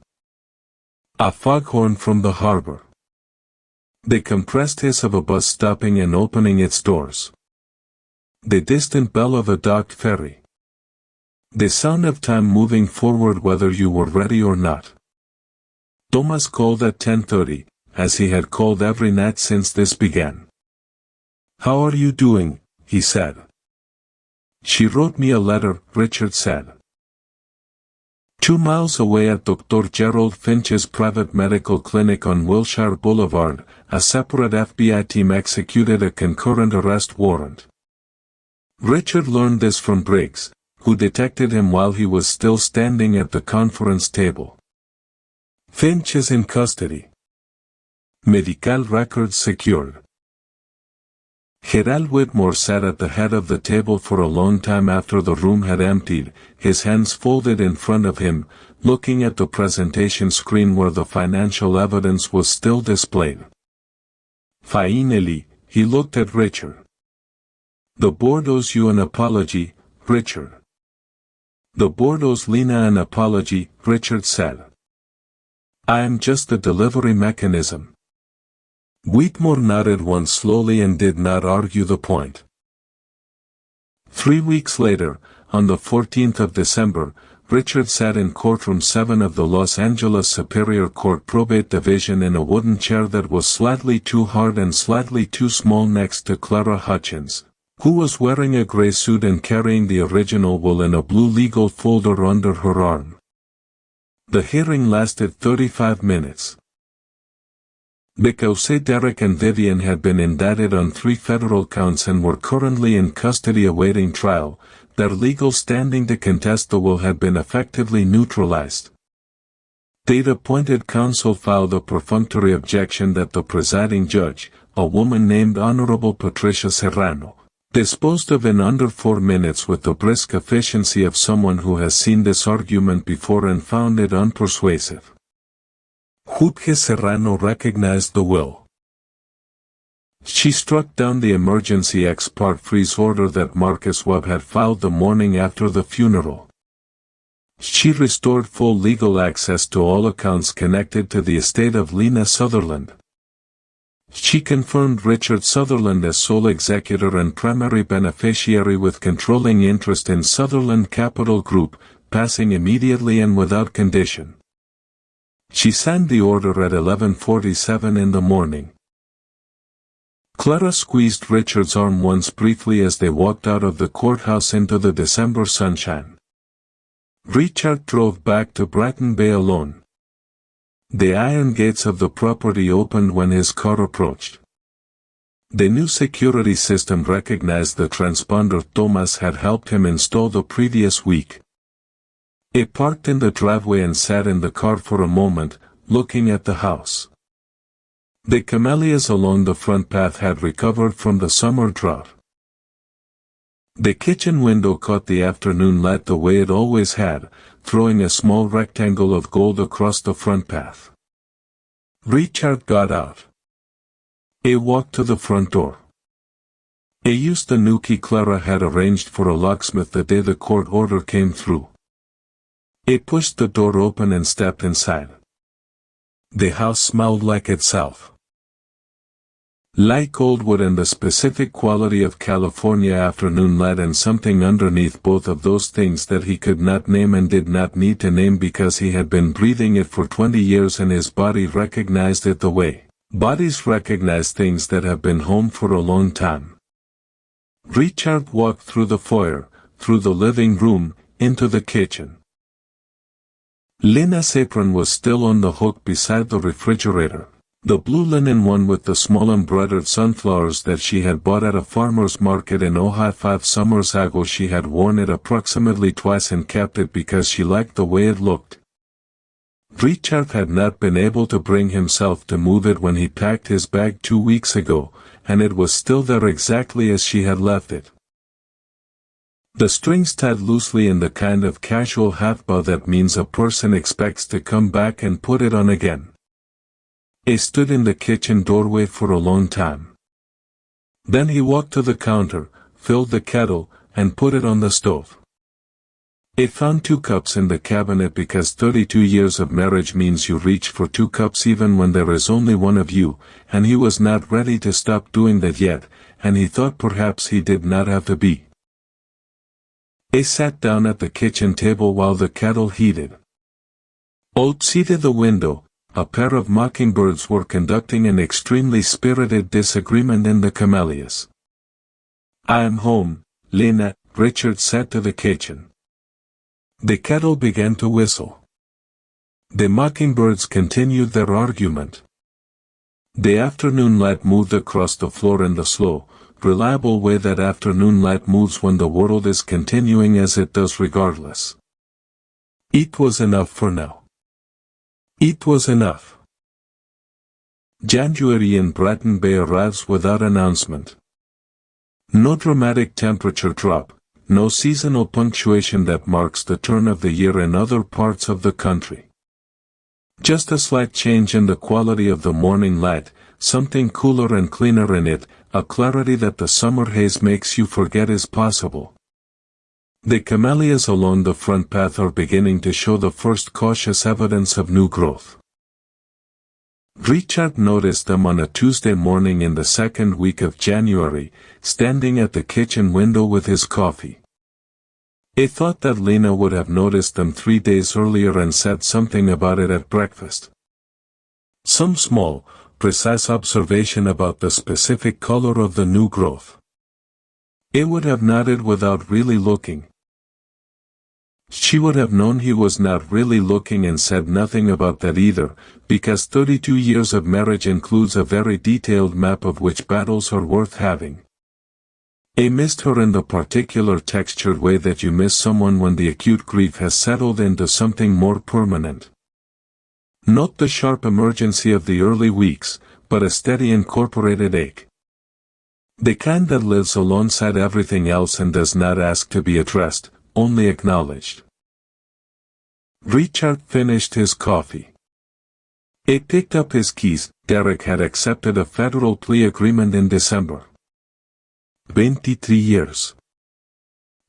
A foghorn from the harbor. The compressed hiss of a bus stopping and opening its doors. The distant bell of a docked ferry. The sound of time moving forward whether you were ready or not. Thomas called at 10:30, as he had called every night since this began. How are you doing? He said. She wrote me a letter, Richard said. 2 miles away at Dr. Gerald Finch's private medical clinic on Wilshire Boulevard, a separate FBI team executed a concurrent arrest warrant. Richard learned this from Briggs, who detected him while he was still standing at the conference table. Finch is in custody. Medical records secured. Gerald Whitmore sat at the head of the table for a long time after the room had emptied, his hands folded in front of him, looking at the presentation screen where the financial evidence was still displayed. Finally, he looked at Richard. The board owes you an apology, Richard. The board owes Lena an apology, Richard said. I am just a delivery mechanism. Whitmore nodded once slowly and did not argue the point. 3 weeks later, on the 14th of December, Richard sat in courtroom 7 of the Los Angeles Superior Court Probate Division in a wooden chair that was slightly too hard and slightly too small next to Clara Hutchins, who was wearing a gray suit and carrying the original will in a blue legal folder under her arm. The hearing lasted 35 minutes. Because Derek and Vivian had been indicted on 3 federal counts and were currently in custody awaiting trial, their legal standing to contest the will had been effectively neutralized. State-appointed counsel filed a perfunctory objection that the presiding judge, a woman named Honorable Patricia Serrano, disposed of in under 4 minutes with the brisk efficiency of someone who has seen this argument before and found it unpersuasive. Judge Serrano recognized the will. She struck down the emergency ex parte freeze order that Marcus Webb had filed the morning after the funeral. She restored full legal access to all accounts connected to the estate of Lena Sutherland. She confirmed Richard Sutherland as sole executor and primary beneficiary with controlling interest in Sutherland Capital Group, passing immediately and without condition. She signed the order at 11:47 in the morning. Clara squeezed Richard's arm once briefly as they walked out of the courthouse into the December sunshine. Richard drove back to Brighton Bay alone. The iron gates of the property opened when his car approached. The new security system recognized the transponder Thomas had helped him install the previous week. He parked in the driveway and sat in the car for a moment, looking at the house. The camellias along the front path had recovered from the summer drought. The kitchen window caught the afternoon light the way it always had, throwing a small rectangle of gold across the front path. Richard got out. He walked to the front door. He used the new key Clara had arranged for a locksmith the day the court order came through. He pushed the door open and stepped inside. The house smelled like itself. Like old wood and the specific quality of California afternoon light, and something underneath both of those things that he could not name and did not need to name because he had been breathing it for 20 years and his body recognized it the way bodies recognize things that have been home for a long time. Richard walked through the foyer, through the living room, into the kitchen. Lena's apron was still on the hook beside the refrigerator. The blue linen one with the small embroidered sunflowers that she had bought at a farmer's market in Ohio 5 summers ago. She had worn it approximately twice and kept it because she liked the way it looked. Richard had not been able to bring himself to move it when he packed his bag 2 weeks ago, and it was still there exactly as she had left it. The strings tied loosely in the kind of casual half-bow that means a person expects to come back and put it on again. He stood in the kitchen doorway for a long time. Then he walked to the counter, filled the kettle, and put it on the stove. He found 2 cups in the cabinet because 32 years of marriage means you reach for 2 cups even when there is only one of you, and he was not ready to stop doing that yet, and he thought perhaps he did not have to be. He sat down at the kitchen table while the kettle heated. Outside the window, a pair of mockingbirds were conducting an extremely spirited disagreement in the camellias. "I am home, Lena," Richard said to the kitchen. The kettle began to whistle. The mockingbirds continued their argument. The afternoon light moved across the floor in the slow, reliable way that afternoon light moves when the world is continuing as it does regardless. It was enough for now. It was enough. January in Brighton Bay arrives without announcement. No dramatic temperature drop, no seasonal punctuation that marks the turn of the year in other parts of the country. Just a slight change in the quality of the morning light, something cooler and cleaner in it, a clarity that the summer haze makes you forget is possible. The camellias along the front path are beginning to show the first cautious evidence of new growth. Richard noticed them on a Tuesday morning in the second week of January, standing at the kitchen window with his coffee. He thought that Lena would have noticed them 3 days earlier and said something about it at breakfast. Some small, precise observation about the specific color of the new growth. He would have nodded without really looking. She would have known he was not really looking and said nothing about that either, because 32 years of marriage includes a very detailed map of which battles are worth having. He missed her in the particular textured way that you miss someone when the acute grief has settled into something more permanent. Not the sharp emergency of the early weeks, but a steady incorporated ache. The kind that lives alongside everything else and does not ask to be addressed, only acknowledged. Richard finished his coffee. He picked up his keys. Derek had accepted a federal plea agreement in December. 23 years.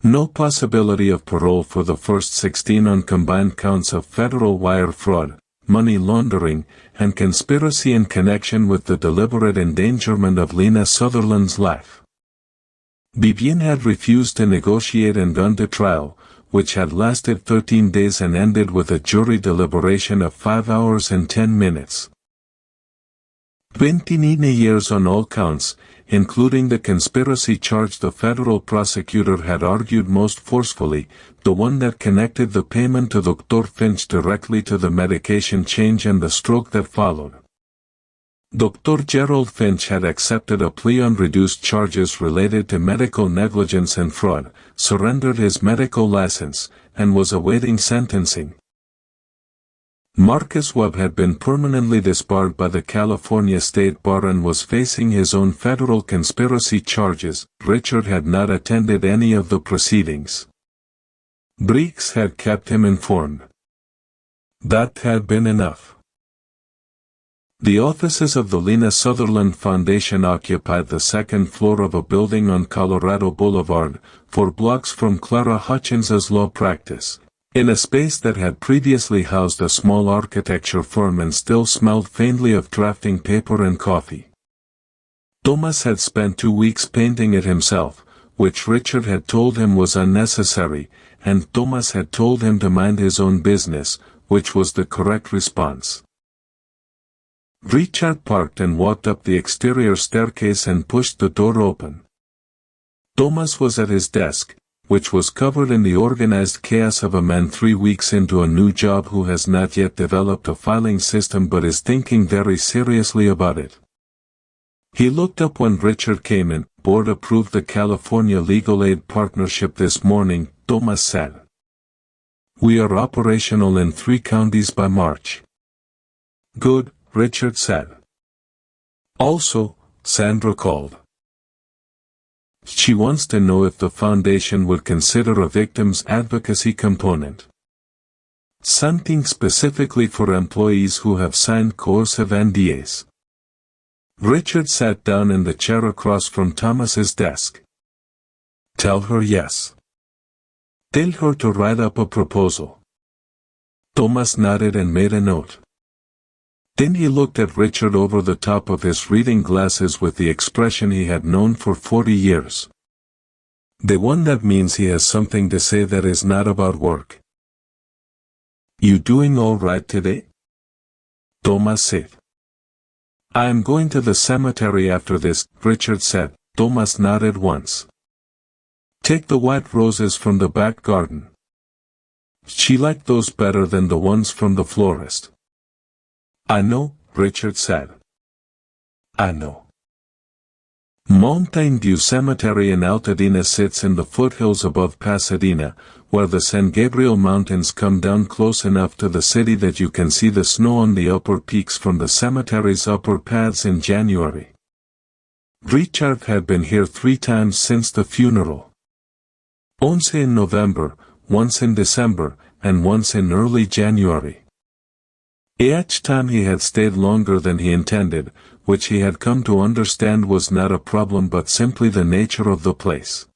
No possibility of parole for the first 16 on combined counts of federal wire fraud, money laundering, and conspiracy in connection with the deliberate endangerment of Lena Sutherland's life. Vivian had refused to negotiate and gone to trial, which had lasted 13 days and ended with a jury deliberation of 5 hours and 10 minutes. 29 years on all counts, including the conspiracy charge the federal prosecutor had argued most forcefully, the one that connected the payment to Dr. Finch directly to the medication change and the stroke that followed. Dr. Gerald Finch had accepted a plea on reduced charges related to medical negligence and fraud, surrendered his medical license, and was awaiting sentencing. Marcus Webb had been permanently disbarred by the California State Bar and was facing his own federal conspiracy charges. Richard had not attended any of the proceedings. Briggs had kept him informed. That had been enough. The offices of the Lena Sutherland Foundation occupied the second floor of a building on Colorado Boulevard, 4 blocks from Clara Hutchins's law practice, in a space that had previously housed a small architecture firm and still smelled faintly of drafting paper and coffee. Thomas had spent 2 weeks painting it himself, which Richard had told him was unnecessary, and Thomas had told him to mind his own business, which was the correct response. Richard parked and walked up the exterior staircase and pushed the door open. Thomas was at his desk, which was covered in the organized chaos of a man 3 weeks into a new job who has not yet developed a filing system but is thinking very seriously about it. He looked up when Richard came in. Board approved the California Legal Aid Partnership this morning, Thomas said. We are operational in 3 counties by March. Good, Richard said. Also, Sandra called. She wants to know if the foundation would consider a victim's advocacy component. Something specifically for employees who have signed coercive NDAs. Richard sat down in the chair across from Thomas's desk. Tell her yes. Tell her to write up a proposal. Thomas nodded and made a note. Then he looked at Richard over the top of his reading glasses with the expression he had known for 40 years. The one that means he has something to say that is not about work. You doing all right today? Thomas said. I am going to the cemetery after this, Richard said. Thomas nodded once. Take the white roses from the back garden. She liked those better than the ones from the florist. I know, Richard said. I know. Mountain View Cemetery in Altadena sits in the foothills above Pasadena, where the San Gabriel Mountains come down close enough to the city that you can see the snow on the upper peaks from the cemetery's upper paths in January. Richard had been here 3 times since the funeral. Once in November, once in December, and once in early January. Each time he had stayed longer than he intended, which he had come to understand was not a problem but simply the nature of the place.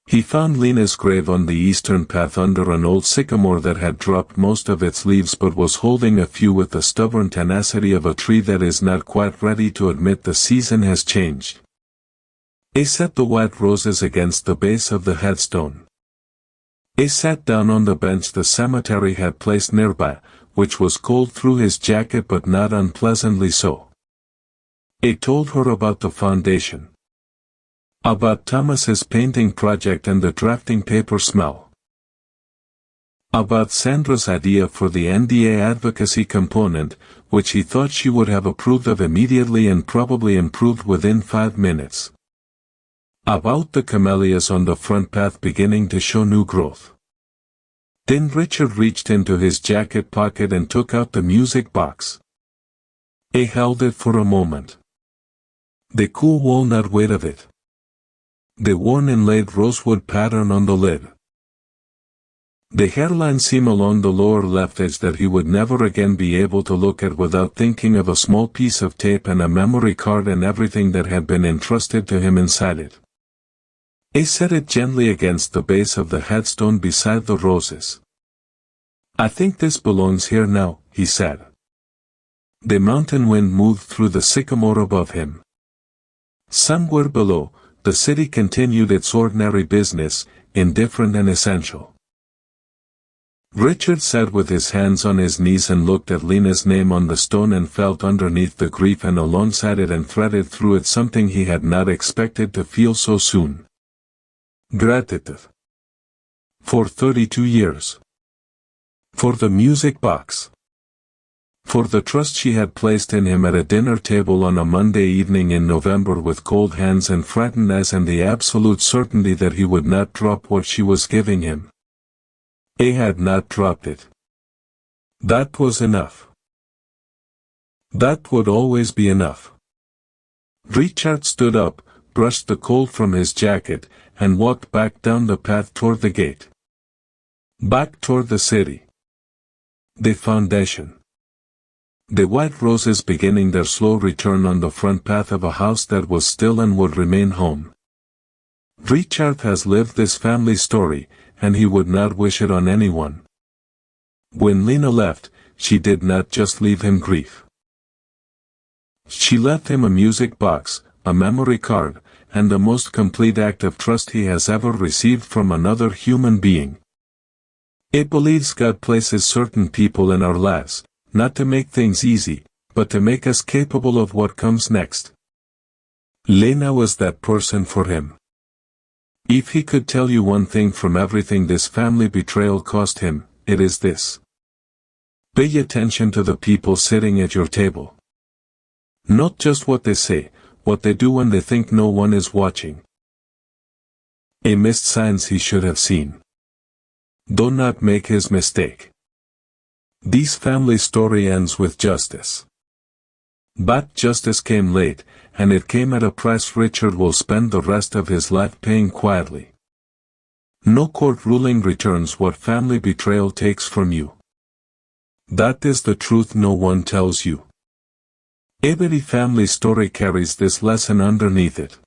He found Lena's grave on the eastern path under an old sycamore that had dropped most of its leaves but was holding a few with the stubborn tenacity of a tree that is not quite ready to admit the season has changed. He set the white roses against the base of the headstone. He sat down on the bench the cemetery had placed nearby, which was cold through his jacket but not unpleasantly so. He told her about the foundation. About Thomas's painting project and the drafting paper smell. About Sandra's idea for the NDA advocacy component, which he thought she would have approved of immediately and probably improved within 5 minutes. About the camellias on the front path beginning to show new growth. Then Richard reached into his jacket pocket and took out the music box. He held it for a moment. The cool walnut weight of it. The worn inlaid rosewood pattern on the lid. The hairline seam along the lower left edge that he would never again be able to look at without thinking of a small piece of tape and a memory card and everything that had been entrusted to him inside it. He set it gently against the base of the headstone beside the roses. I think this belongs here now, he said. The mountain wind moved through the sycamore above him. Somewhere below, the city continued its ordinary business, indifferent and essential. Richard sat with his hands on his knees and looked at Lena's name on the stone and felt underneath the grief and alongside it and threaded through it something he had not expected to feel so soon. Gratitude. For 32 years. For the music box. For the trust she had placed in him at a dinner table on a Monday evening in November with cold hands and frightened eyes and the absolute certainty that he would not drop what she was giving him. He had not dropped it. That was enough. That would always be enough. Richard stood up, brushed the cold from his jacket, and walked back down the path toward the gate. Back toward the city. The foundation. The white roses beginning their slow return on the front path of a house that was still and would remain home. Richard has lived this family story, and he would not wish it on anyone. When Lena left, she did not just leave him grief. She left him a music box, a memory card, and the most complete act of trust he has ever received from another human being. It believes God places certain people in our lives, not to make things easy, but to make us capable of what comes next. Lena was that person for him. If he could tell you one thing from everything this family betrayal cost him, it is this. Pay attention to the people sitting at your table. Not just what they say, what they do when they think no one is watching. He missed signs he should have seen. Do not make his mistake. This family story ends with justice. But justice came late, and it came at a price Richard will spend the rest of his life paying quietly. No court ruling returns what family betrayal takes from you. That is the truth no one tells you. Every family story carries this lesson underneath it.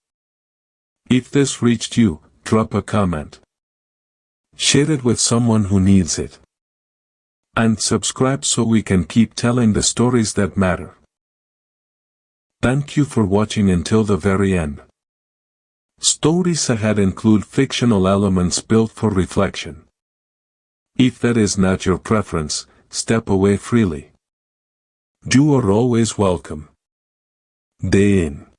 If this reached you, drop a comment. Share it with someone who needs it. And subscribe so we can keep telling the stories that matter. Thank you for watching until the very end. Stories ahead include fictional elements built for reflection. If that is not your preference, step away freely. You are always welcome. Day in.